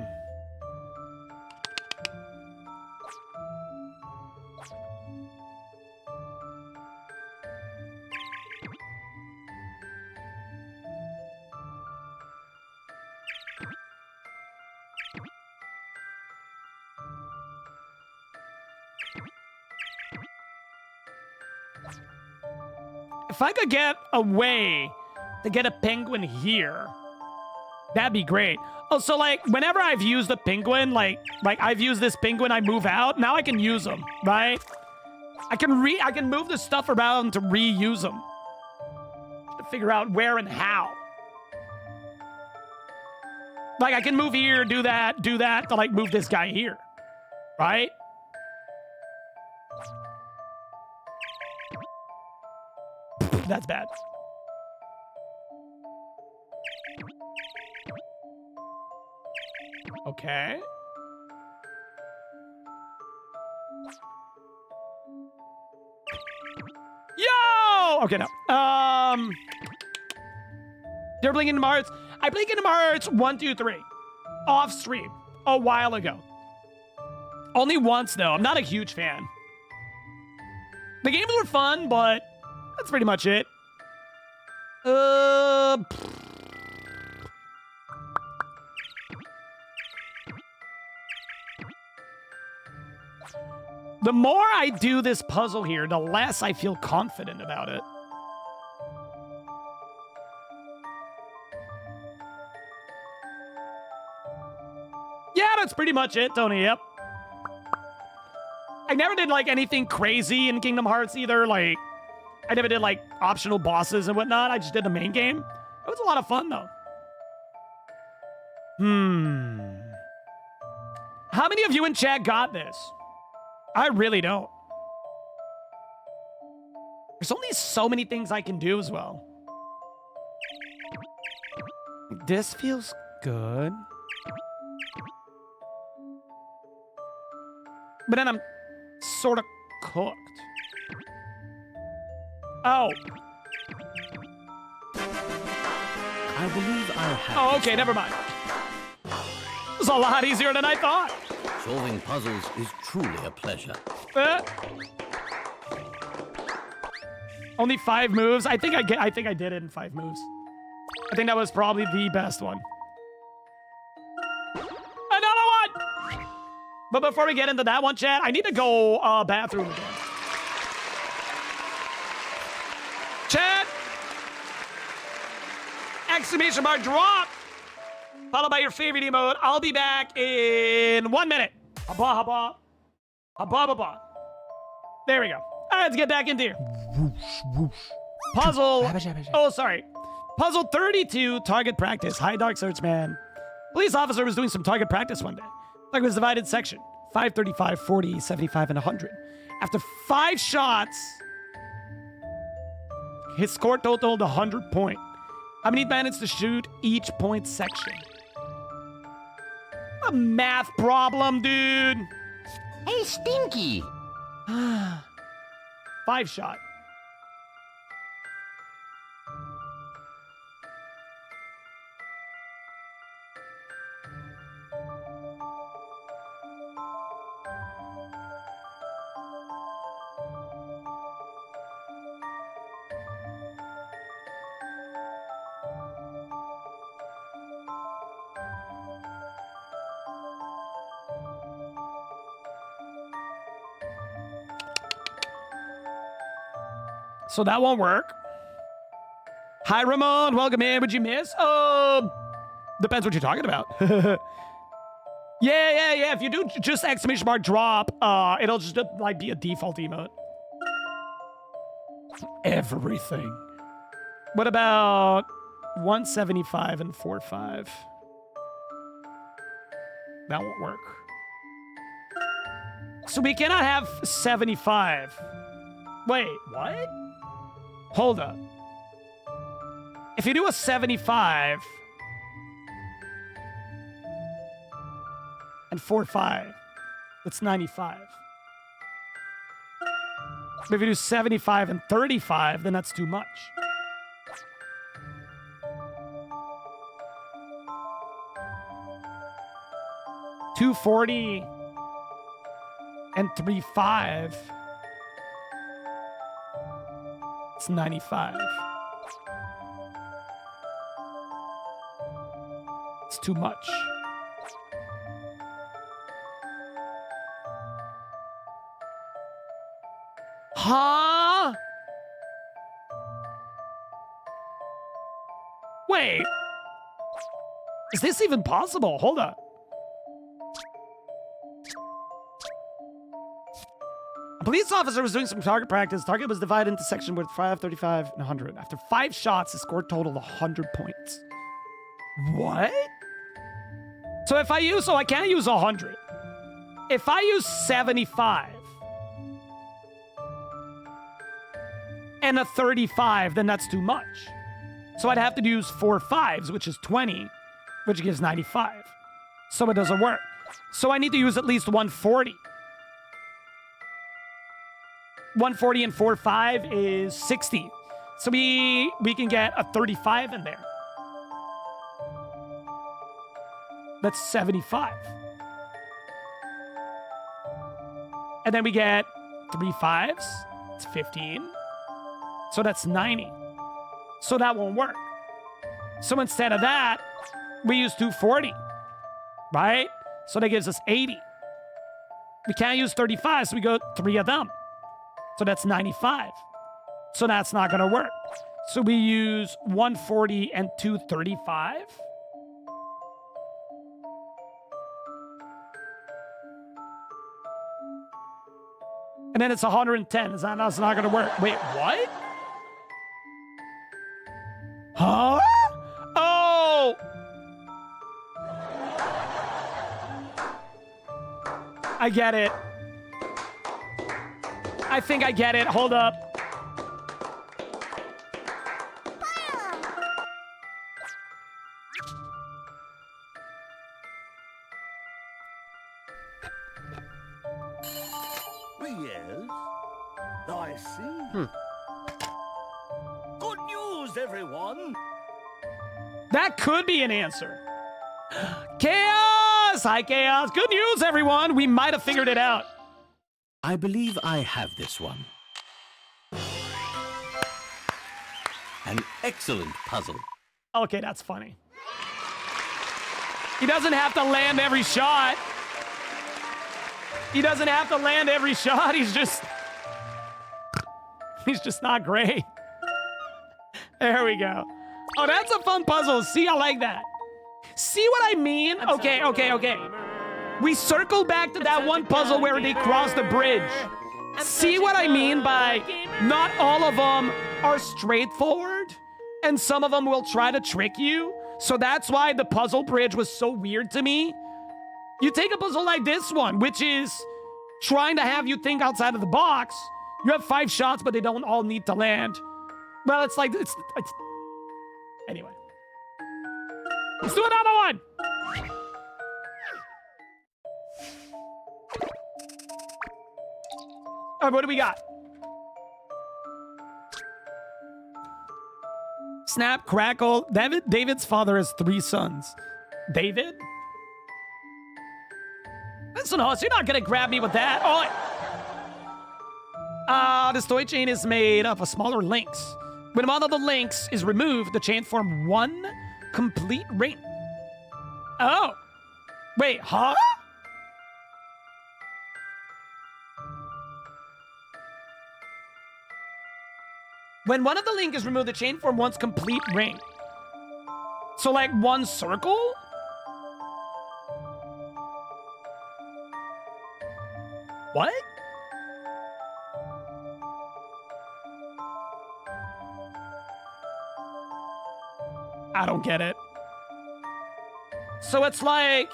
B: If I could get a way to get a penguin here, that'd be great. Oh, so like whenever I've used a penguin, like I've used this penguin, I move out. Now I can use them, right? I can move the stuff around to reuse them. To figure out where and how. Like I can move here, do that to like move this guy here, right? That's bad. Okay. Yo! Okay, no. They're playing Kingdom Hearts. I played Kingdom Hearts 1, 2, 3 off stream a while ago. Only once though. I'm not a huge fan. The games were fun, but that's pretty much it. The more I do this puzzle here, the less I feel confident about it. Yeah, that's pretty much it, Tony. Yep. I never did like anything crazy in Kingdom Hearts either. Like, I never did like optional bosses and whatnot. I just did the main game. It was a lot of fun though. How many of you in chat got this? I really don't. There's only so many things I can do as well. This feels good. But then I'm sort of cooked. Oh.
E: I believe I'll have.
B: Oh, okay, never mind. It was a lot easier than I thought.
E: Solving puzzles is truly a pleasure.
B: Only 5 moves. I think I did it in 5 moves. I think that was probably the best one. Another one! But before we get into that one, chat, I need to go bathroom again. Chat! Exclamation mark drop! Followed by your favorite emote. I'll be back in 1 minute. Habba, habba. Habba, habba. There we go. All right, let's get back into here. Puzzle. Oh, sorry. Puzzle 32, target practice. Hi, Dark Search Man. Police officer was doing some target practice one day. Like it was divided section. 5, 35, 40, 75, and 100. After 5 shots, his score totaled 100 points. How many managed to shoot each point section? A math problem, dude.
E: Hey, Stinky.
B: 5 shot. So that won't work. Hi, Ramon. Welcome in. Would you miss? Depends what you're talking about. Yeah. If you do just exclamation mark drop, it'll just like be a default emote. Everything. What about 175 and 45? That won't work. So we cannot have 75. Wait, what? Hold up. If you do a 75 and 45, that's 95. But if you do 75 and 35, then that's too much. $240 and 35. It's 95. It's too much. Huh? Wait. Is this even possible? Hold up. A police officer was doing some target practice. Target was divided into sections worth 5, 35, and 100. After 5 shots, the score totaled 100 points. What? So if I use, I can't use 100. If I use 75 and a 35, then that's too much. So I'd have to use 4 5s, which is 20, which gives 95. So it doesn't work. So I need to use at least 140. 140 and 4 5 is 60. So we can get a 35 in there. That's 75. And then we get 3 5s. It's 15. So that's 90. So that won't work. So instead of that, we use 240. Right? So that gives us 80. We can't use 35, so we go 3 of them. So that's 95. So that's not going to work. So we use 140 and 235. And then it's 110. That's not going to work. Wait, what? Huh? Oh! I get it. I think I get it. Hold up.
J: Yes, I see. Good news, everyone.
B: That could be an answer. Chaos! Hi, Chaos. Good news, everyone. We might have figured it out.
E: I believe I have this one. An excellent puzzle.
B: Okay, that's funny. He doesn't have to land every shot. He doesn't have to land every shot. He's just not great. There we go. Oh, that's a fun puzzle. See, I like that. See what I mean? Okay. We circle back to that one puzzle where they cross the bridge. See what I mean by not all of them are straightforward, and some of them will try to trick you. So that's why the puzzle bridge was so weird to me. You take a puzzle like this one, which is trying to have you think outside of the box. You have 5 shots, but they don't all need to land. Well, it's anyway. Let's do another one. All right, what do we got? Snap, crackle. David's father has 3 sons. David? Listen, Hoss, you're not gonna grab me with that. Oh, this toy chain is made up of smaller links. When one of the links is removed, the chain forms one complete ring. Oh. Wait, huh? When one of the link is removed, the chain form one's complete ring. So like one circle? What? I don't get it. So it's like...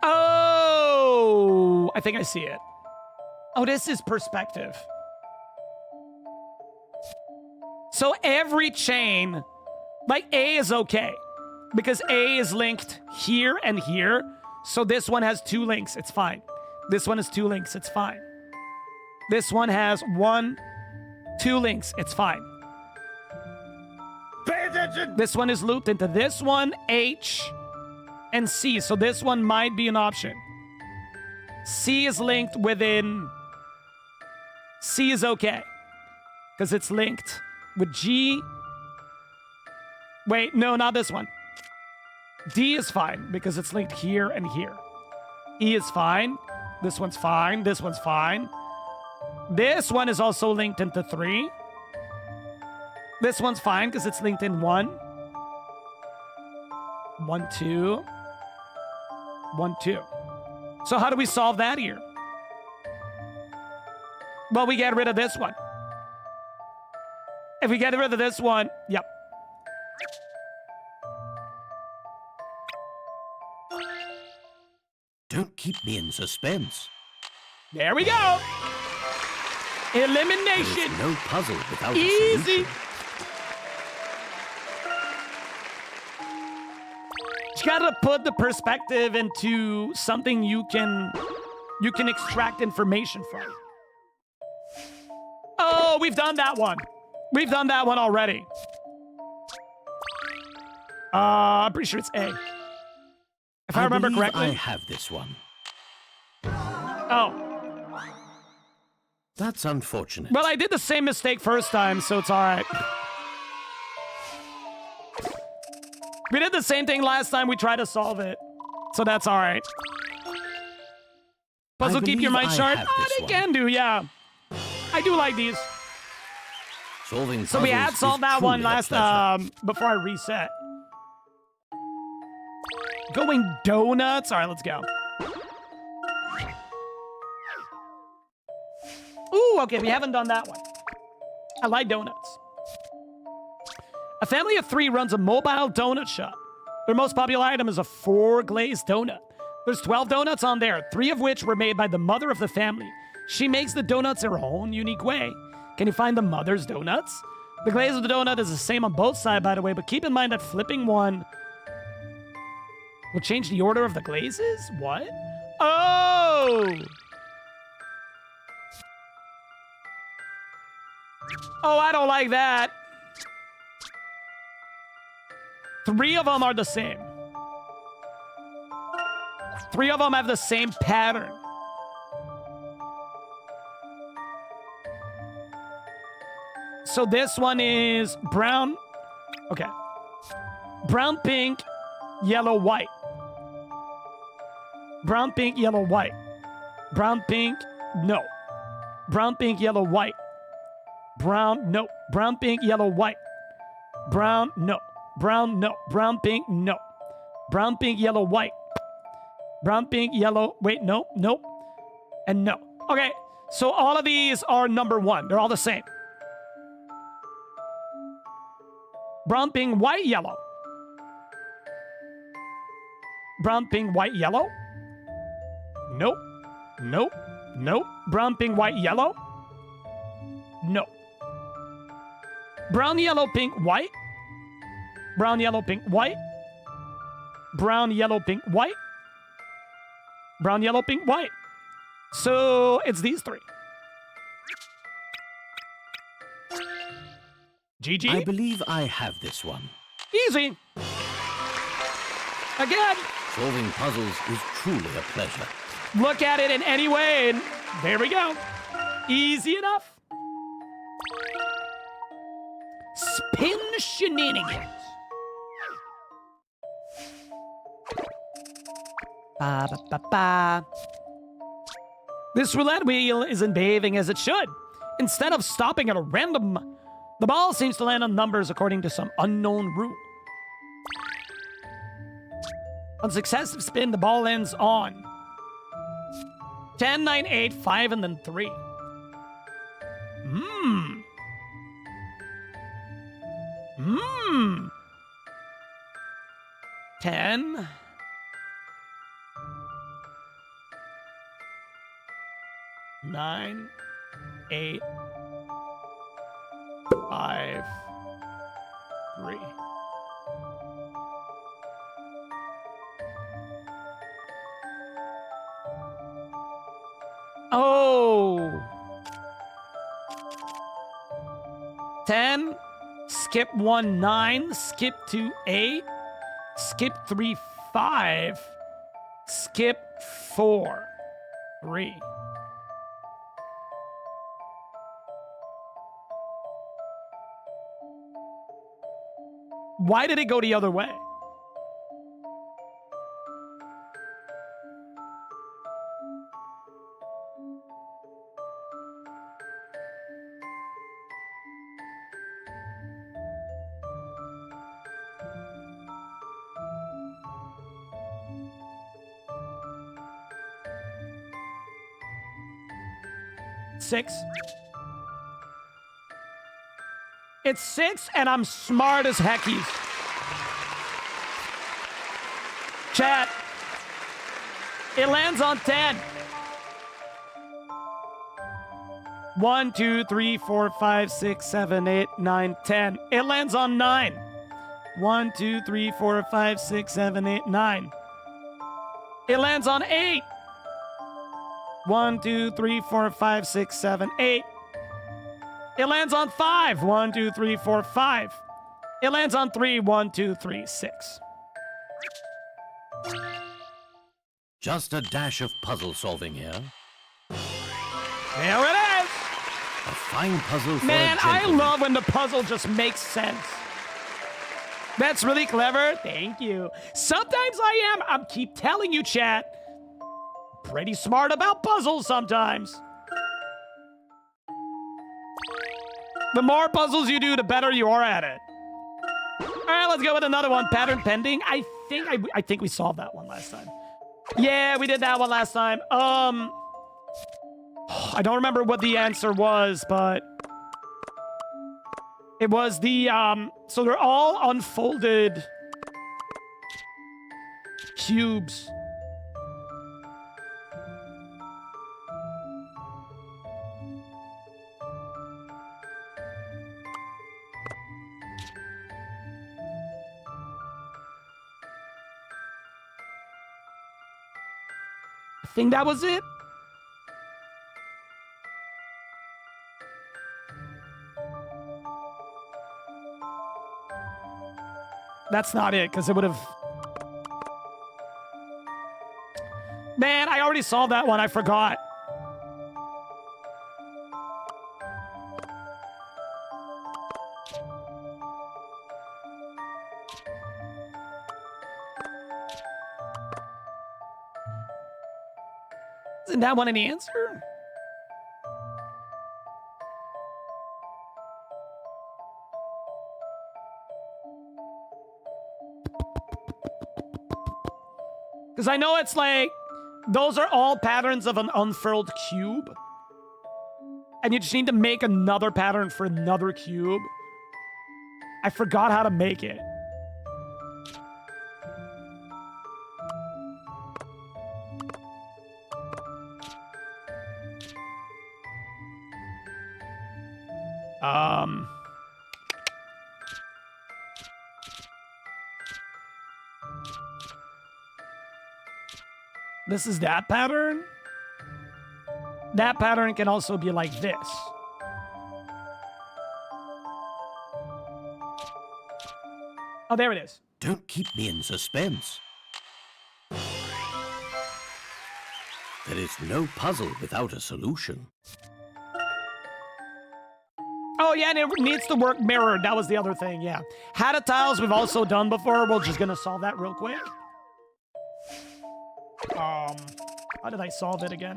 B: Oh, I think I see it. Oh, this is perspective. So every chain, like A is okay, because A is linked here and here. So this one has 2 links, it's fine. This one has 2 links, it's fine. This one has 1, 2 links, it's fine.
K: Pay attention!
B: This one is looped into this one, H, and C. So this one might be an option. C is linked within... C is okay, because it's linked with G. Wait, no, not this one. D is fine, because it's linked here and here. E is fine. This one's fine. This one's fine. This one is also linked into 3. This one's fine, because it's linked in 1. 1, 2. 1, 2. So how do we solve that here? Well, we get rid of this one. If we get rid of this one, yep.
E: Don't keep me in suspense.
B: There we go. Elimination.
E: There is no puzzle without
B: easy.
E: a solution.
B: You gotta put the perspective into something you can extract information from. Oh, we've done that one. We've done that one already. I'm pretty sure it's A. If I remember correctly.
E: I have this one.
B: Oh.
E: That's unfortunate.
B: Well, I did the same mistake first time, so it's all right. We did the same thing last time we tried to solve it, so that's all right. Puzzle, keep your mind sharp. They can do, yeah. I do like these.
E: Solving
B: so we had solved that one last before I reset. Going donuts. All right, let's go. Ooh, okay, we haven't done that one. I like donuts. A family of 3 runs a mobile donut shop. Their most popular item is a 4 glazed donut. There's 12 donuts on there, 3 of which were made by the mother of the family. She makes the donuts her own unique way. Can you find the mother's donuts? The glaze of the donut is the same on both sides, by the way, but keep in mind that flipping one will change the order of the glazes? What? Oh! Oh, I don't like that. 3 of them are the same. 3 of them have the same pattern. So this one is brown. Okay. Brown, pink, yellow, white. Brown, pink, yellow, white. Brown, pink, no. Brown, pink, yellow, white. Brown, no. Brown, pink, yellow, white. Brown, no. Brown, no. Brown, pink, no. Brown, pink, yellow, white. Brown, pink, yellow. Wait, no, nope. And no. Okay, so all of these are number 1. They're all the same. Brown, pink, white, yellow. Brown, pink, white, yellow. Nope. Nope. Nope. Brown, pink, white, yellow. No. Brown, yellow, pink, white. Brown, yellow, pink, white. Brown, yellow, pink, white. Brown, yellow, pink, white. So it's these 3. GG?
E: I believe I have this one.
B: Easy. Again.
E: Solving puzzles is truly a pleasure.
B: Look at it in any way, and there we go. Easy enough. Spin shenanigans.
C: Ba ba ba ba.
B: This roulette wheel isn't behaving as it should. Instead of stopping at a random, the ball seems to land on numbers according to some unknown rule. On successive spin, the ball lands on 10, 9, 8, 5, and then 3. Hmm. 10. 9, 8, 5, 3. Oh. 10, skip 1, 9, skip 2, 8, skip 3, 5, skip 4, 3. Why did it go the other way? Six. It's 6, and I'm smart as heckies. Chat. It lands on 10. 1, 2, 3, 4, 5, 6, 7, 8, 9, 10. It lands on 9. 1, 2, 3, 4, 5, 6, 7, 8, 9. It lands on 8. 1, 2, 3, 4, 5, 6, 7, 8. It lands on 5. 1, 2, 3, 4, 5. It lands on 3. 1, 2, 3, 6.
E: Just a dash of puzzle solving here.
B: There it is.
E: A fine puzzle for
B: Man,
E: a
B: I
E: gentleman.
B: love when the puzzle just makes sense. That's really clever. Thank you. Sometimes I am. I keep telling you, chat. Pretty smart about puzzles sometimes. The more puzzles you do, the better you are at it. All right, let's go with another one. Pattern pending. I think we solved that one last time. Yeah, we did that one last time. I don't remember what the answer was, but it was the so they're all unfolded cubes. I think that was it. That's not it, because it would have... Man, I already solved that one. I forgot. Isn't that one an answer? Because I know it's like, those are all patterns of an unfurled cube. And you just need to make another pattern for another cube. I forgot how to make it. This is that pattern. That pattern can also be like this. Oh, there it is.
E: Don't keep me in suspense. There is no puzzle without a solution.
B: Oh, yeah, and it needs to work mirrored. That was the other thing, yeah. Had tiles we've also done before. We're just gonna solve that real quick. How did I solve it again?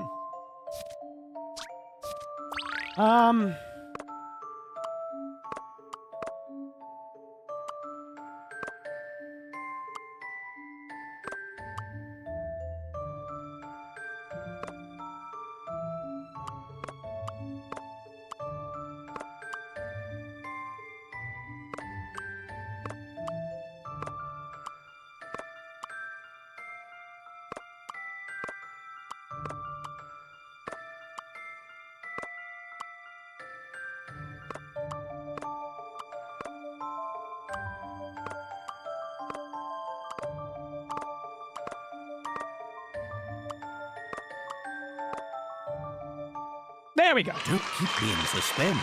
B: There we go.
E: Don't keep me in suspense.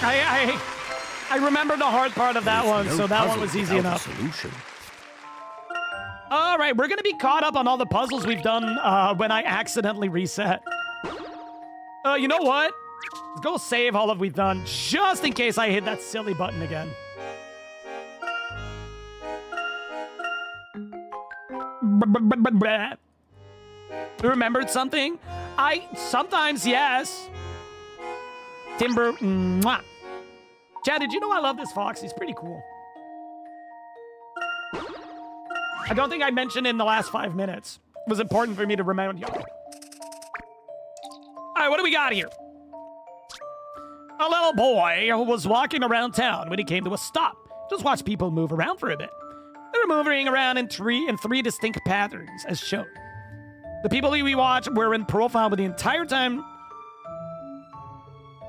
B: I remember the hard part of that one, so that one was easy enough.
E: Solution.
B: All right, we're going to be caught up on all the puzzles we've done when I accidentally reset. You know what? Let's go save all of we've done, just in case I hit that silly button again. Remembered something? Sometimes, yes. Timber, mwah. Chad, did you know I love this fox? He's pretty cool. I don't think I mentioned in the last 5 minutes. It was important for me to remind y'all. All right, what do we got here? A little boy who was walking around town when he came to a stop. Just watch people move around for a bit. They were moving around in three distinct patterns, as shown. The people we watched were in profile the entire time.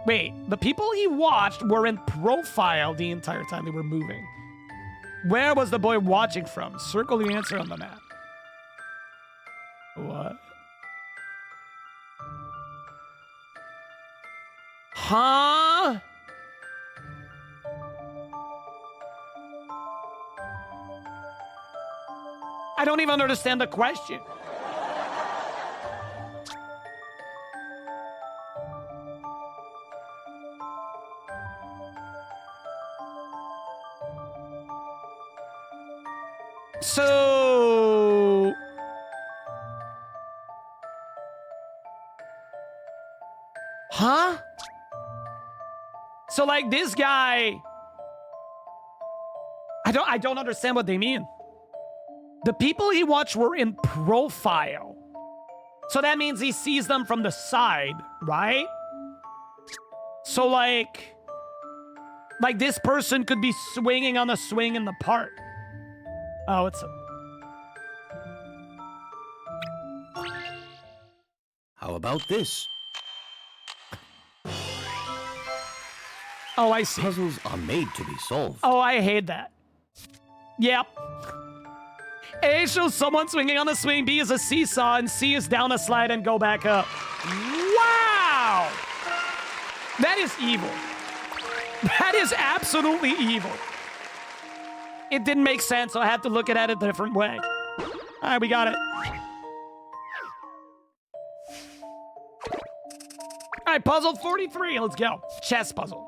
B: Wait, the people he watched were in profile the entire time they were moving. Where was the boy watching from? Circle the answer on the map. What? Huh? I don't even understand the question. So... Huh? So like this guy... I don't understand what they mean. The people he watched were in profile. So that means he sees them from the side, right? So like this person could be swinging on a swing in the park. Oh, it's a...
E: How about this?
B: Oh, I see.
E: Puzzles are made to be solved.
B: Oh, I hate that. Yep. A shows someone swinging on a swing, B is a seesaw, and C is down a slide and go back up. Wow! That is evil. That is absolutely evil. It didn't make sense, so I had to look at it a different way. All right, we got it. All right, puzzle 43. Let's go. Chess puzzle.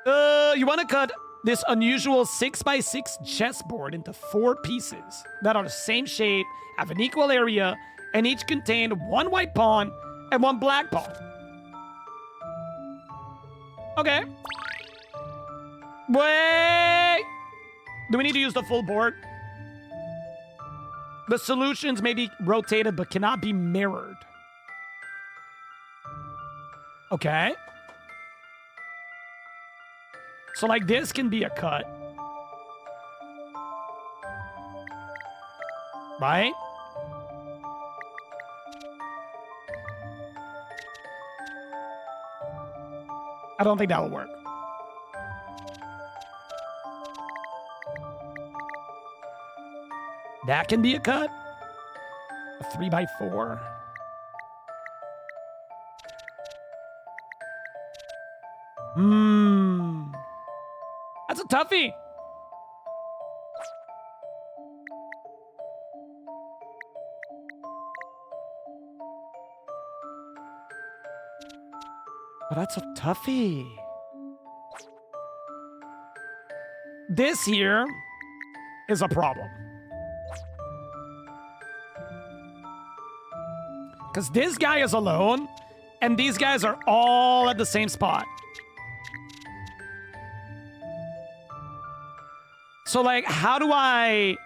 B: You want to cut this unusual 6x6 chessboard into 4 pieces that are the same shape, have an equal area, and each contain 1 white pawn and 1 black pawn. Okay. Wait! Do we need to use the full board? The solutions may be rotated but cannot be mirrored. Okay. So like this can be a cut. Right? I don't think that will work. That can be a cut. A 3x4. That's a toughie. But that's a toughie. This here is a problem. Because this guy is alone, And these guys are all at the same spot. So, like, how do I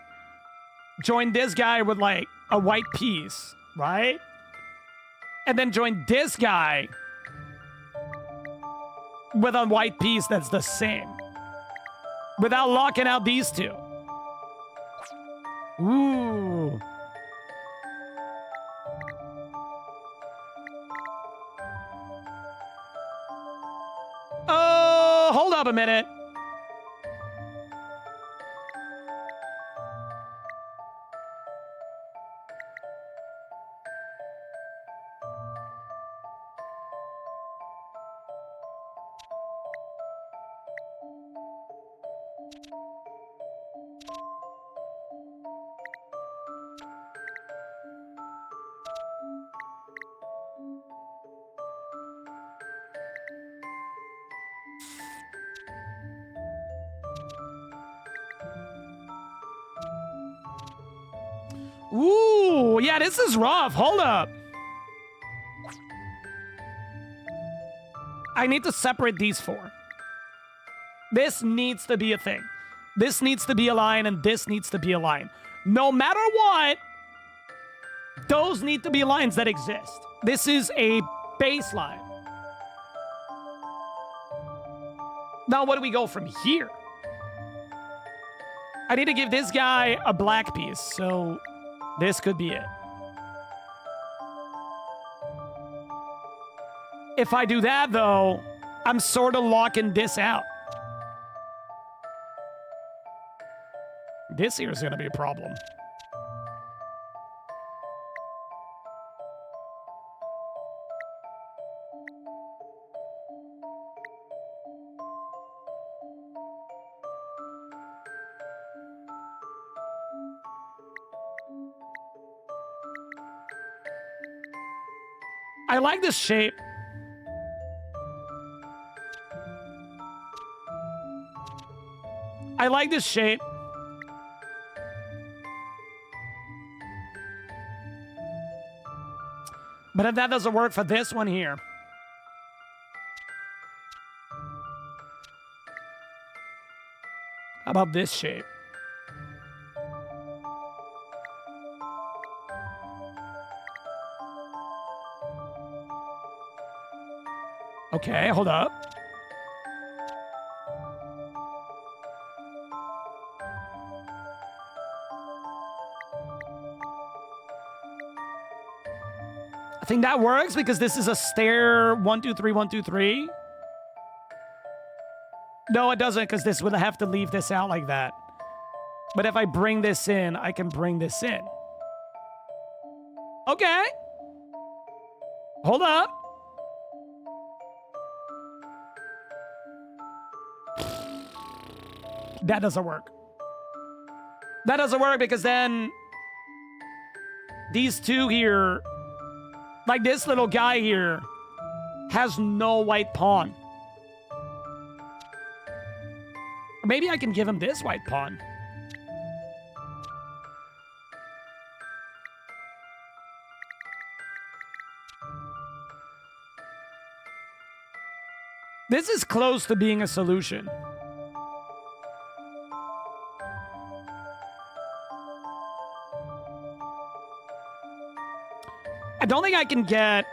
B: join this guy with, like, a white piece, right? And then join this guy with a white piece that's the same. Without locking out these two. Ooh. Oh, hold up a minute. Ooh, yeah, this is rough. Hold up. I need to separate these four. This needs to be a thing. This needs to be a line, and this needs to be a line. No matter what, those need to be lines that exist. This is a baseline. Now, what do we go from here? I need to give this guy a black piece, so this could be it. If I do that, though, I'm sort of locking this out. This here is going to be a problem. I like this shape. I like this shape. But if that doesn't work for this one here. How about this shape? Okay, hold up. I think that works because this is a stair 1, 2, 3, 1, 2, 3. No, it doesn't because this would have to leave this out like that. But if I bring this in, I can bring this in. Okay. Hold up. That doesn't work. That doesn't work because then these two here, like this little guy here, has no white pawn. Maybe I can give him this white pawn. This is close to being a solution. I don't think I can get...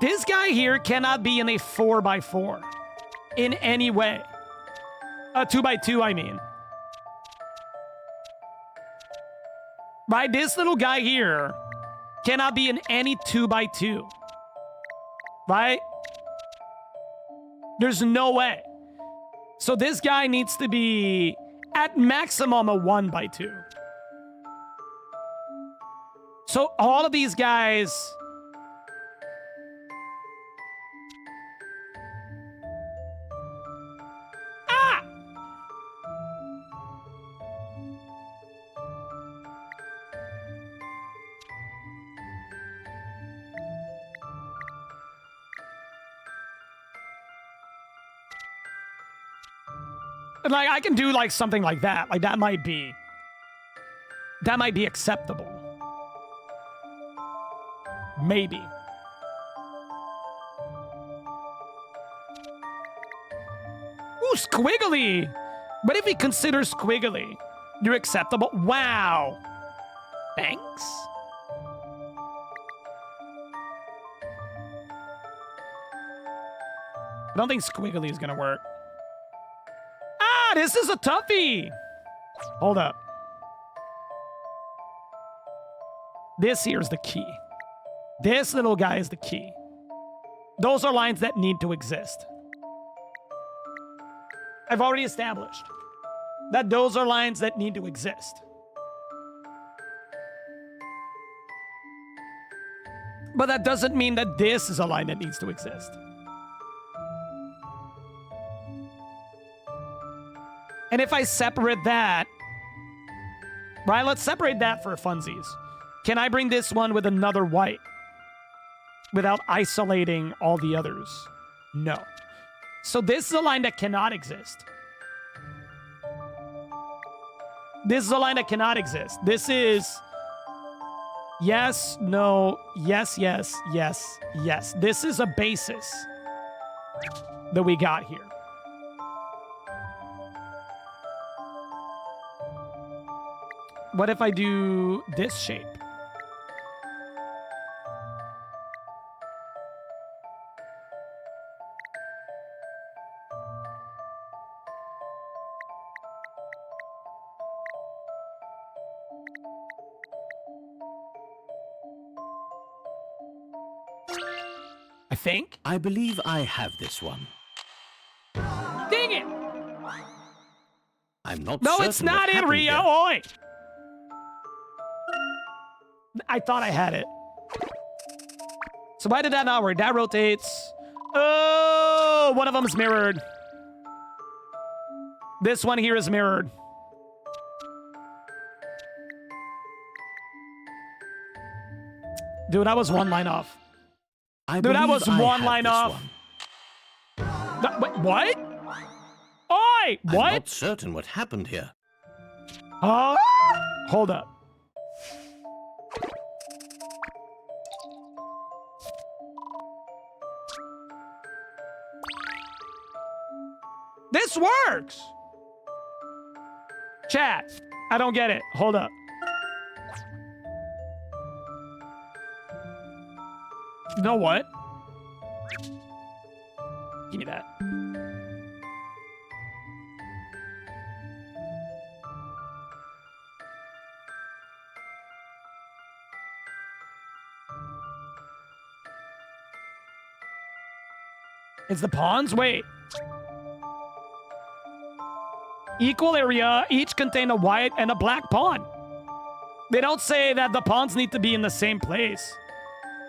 B: This guy here cannot be in a 4x4 in any way. A 2x2, I mean. Right? This little guy here cannot be in any 2x2. Right? There's no way. So this guy needs to be at maximum a 1x2. So all of these guys... Ah! Like, I can do, like, something like that. Like, that might be... That might be acceptable. Maybe. Ooh, squiggly! What if we consider squiggly? You're acceptable? Wow. Thanks. I don't think squiggly is gonna work. Ah, this is a toughie! Hold up. This here is the key. This little guy is the key. Those are lines that need to exist. I've already established that those are lines that need to exist. But that doesn't mean that this is a line that needs to exist. And if I separate that, right, let's separate that for funsies. Can I bring this one with another white without isolating all the others? No. So this is a line that cannot exist. This is a line that cannot exist. This is yes, no, yes, yes, yes, yes. This is a basis that we got here. What if I do this shape? I think.
E: I believe I have this one.
B: Dang it!
E: I'm not
B: No,
E: certain
B: it's not
E: what
B: in
E: happened
B: Rio.
E: here.
B: Oi! I thought I had it. So why did that not work? That rotates. Oh, one of them is mirrored. This one here is mirrored. Dude, that was one line off. Dude, that was one line off. Wait, what? Oi! What?
E: I'm not certain what happened here.
B: Hold up. This works! Chat, I don't get it. Hold up. You know what? Give me that. It's the pawns? Wait. Equal area, each contain a white and a black pawn. They don't say that the pawns need to be in the same place.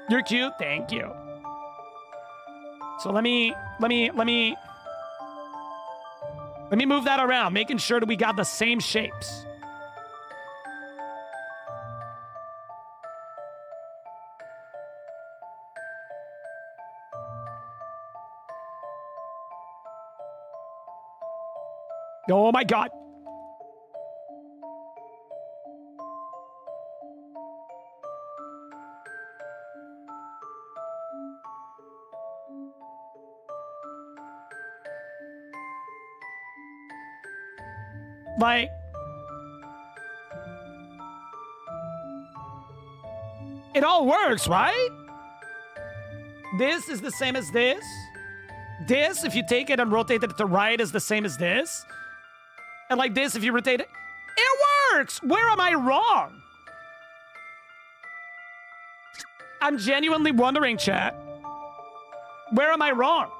B: You're cute, thank you. So let me move that around, making sure that we got the same shapes. Oh my God. Like, it all works, right? This is the same as this. This, if you take it and rotate it to the right, is the same as this. And like this, if you rotate it, it works! Where am I wrong? I'm genuinely wondering, chat. Where am I wrong?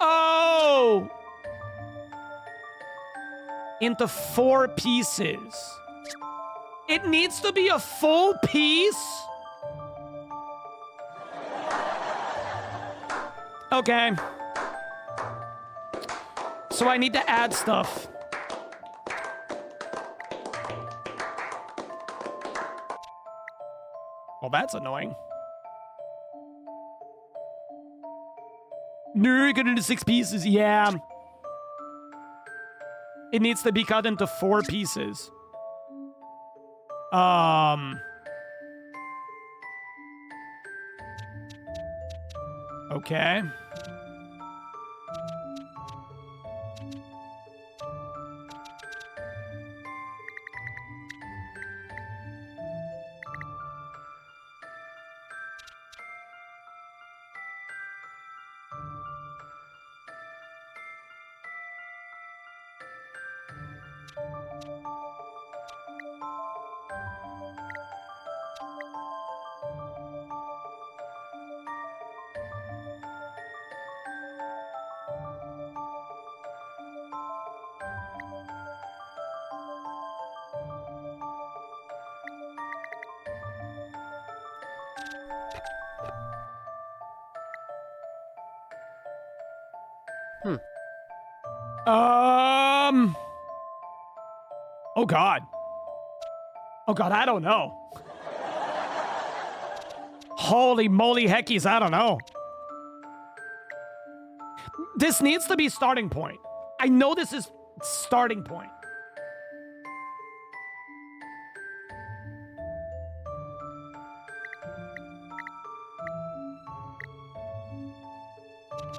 B: Oh! Into 4 pieces. It needs to be a full piece? Okay. So I need to add stuff. Well, that's annoying. No, you got into 6 pieces. Yeah. It needs to be cut into 4 pieces. Okay. Oh God. Oh God, I don't know. Holy moly heckies, I don't know. This needs to be starting point. I know this is starting point.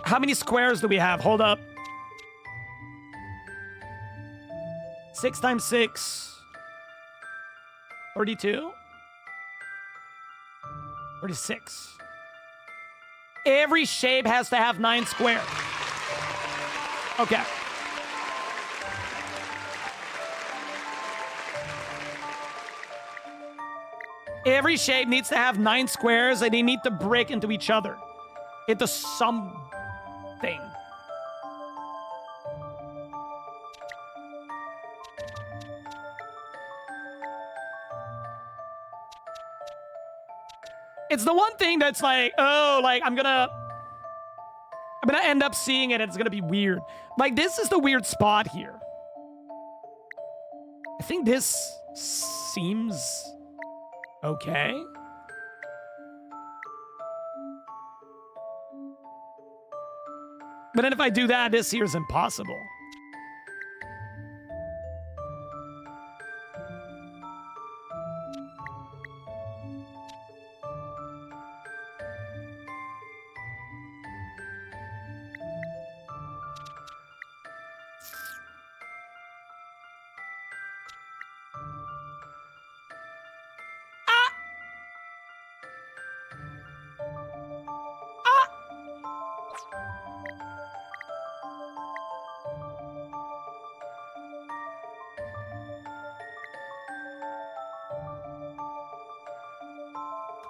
B: How many squares do we have? Hold up. 6 times 6. 32? 36. Every shape has to have 9 squares. Okay. Every shape needs to have 9 squares and they need to break into each other. Into something. It's the one thing that's like, oh, like I'm gonna end up seeing it and it's gonna be weird. Like this is the weird spot here. I think this seems okay. But then if I do that, this here is impossible.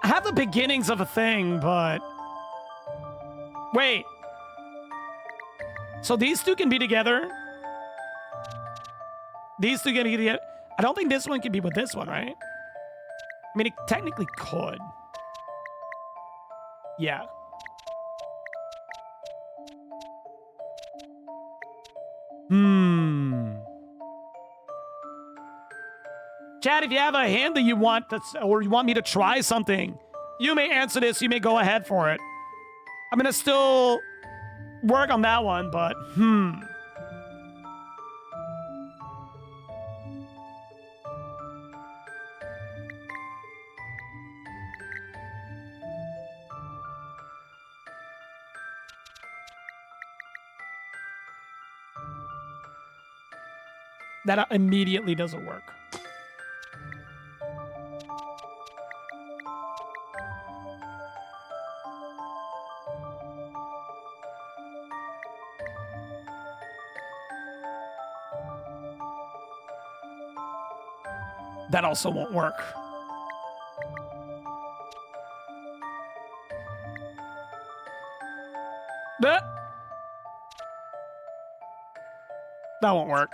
B: I have the beginnings of a thing, but... Wait. So these two can be together? These two can be together? I don't think this one can be with this one, right? I mean, it technically could. Yeah. Chad, if you have a hand that you want, or you want me to try something, you may answer this. You may go ahead for it. I'm gonna still work on that one, but that immediately doesn't work. That also won't work. That won't work.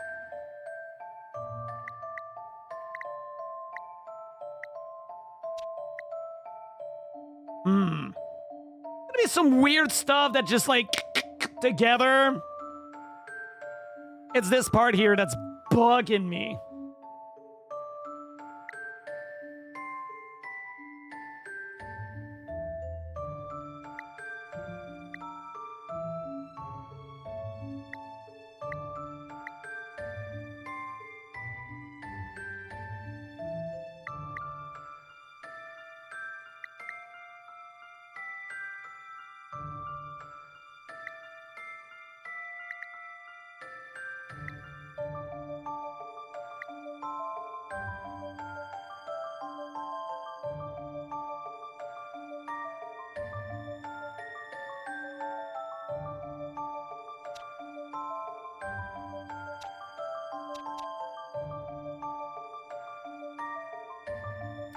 B: Gonna be some weird stuff that just like together. It's this part here that's bugging me.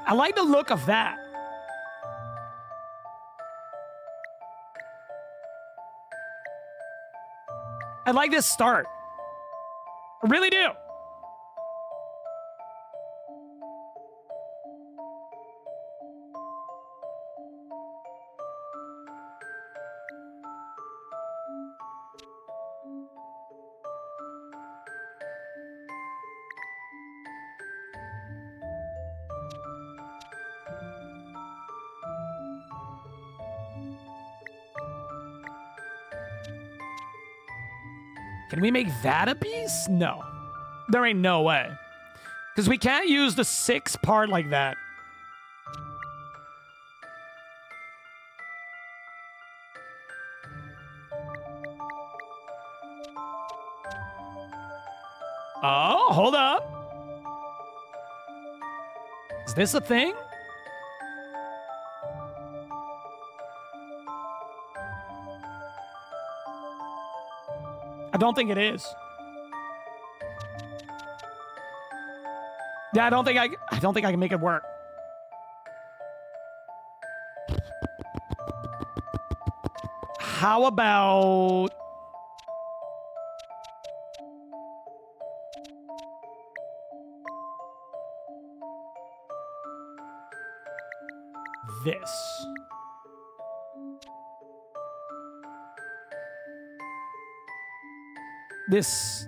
B: I like the look of that. I like this start. I really do. Can we make that a piece? No. There ain't no way. Because we can't use the 6 part like that. Oh, hold up. Is this a thing? I don't think it is. Yeah, I don't think I can make it work. How about this? This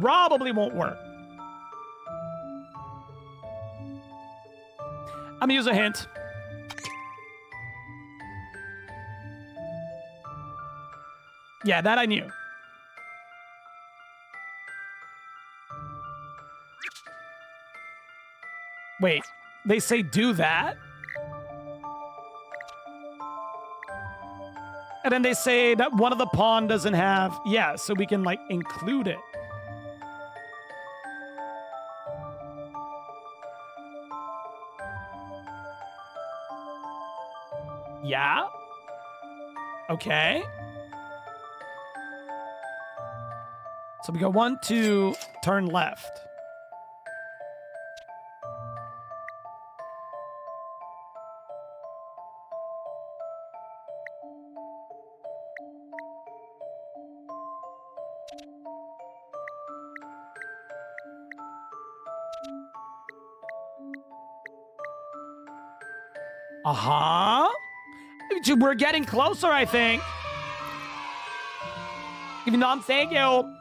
B: probably won't work. I'm gonna use a hint. Yeah, that I knew. Wait, they say do that? And then they say that one of the pawn doesn't have... Yeah, so we can, like, include it. Yeah? Okay. So we go 1, 2, turn left. Uh-huh. We're getting closer, I think. Even though I'm saying you.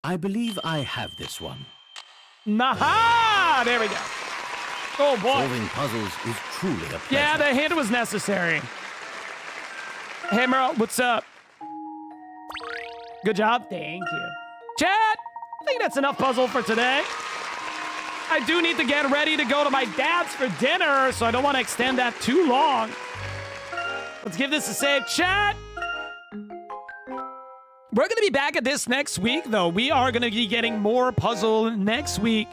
E: I believe I have this one.
B: Naha! There we go. Oh, boy.
E: Solving puzzles is truly a pleasure.
B: Yeah, the hint was necessary. Hey, Merle, what's up? Good job. Thank you. Chat! I think that's enough puzzle for today. I do need to get ready to go to my dad's for dinner, so I don't want to extend that too long. Let's give this a save. Chat! We're going to be back at this next week, though. We are going to be getting more puzzle next week.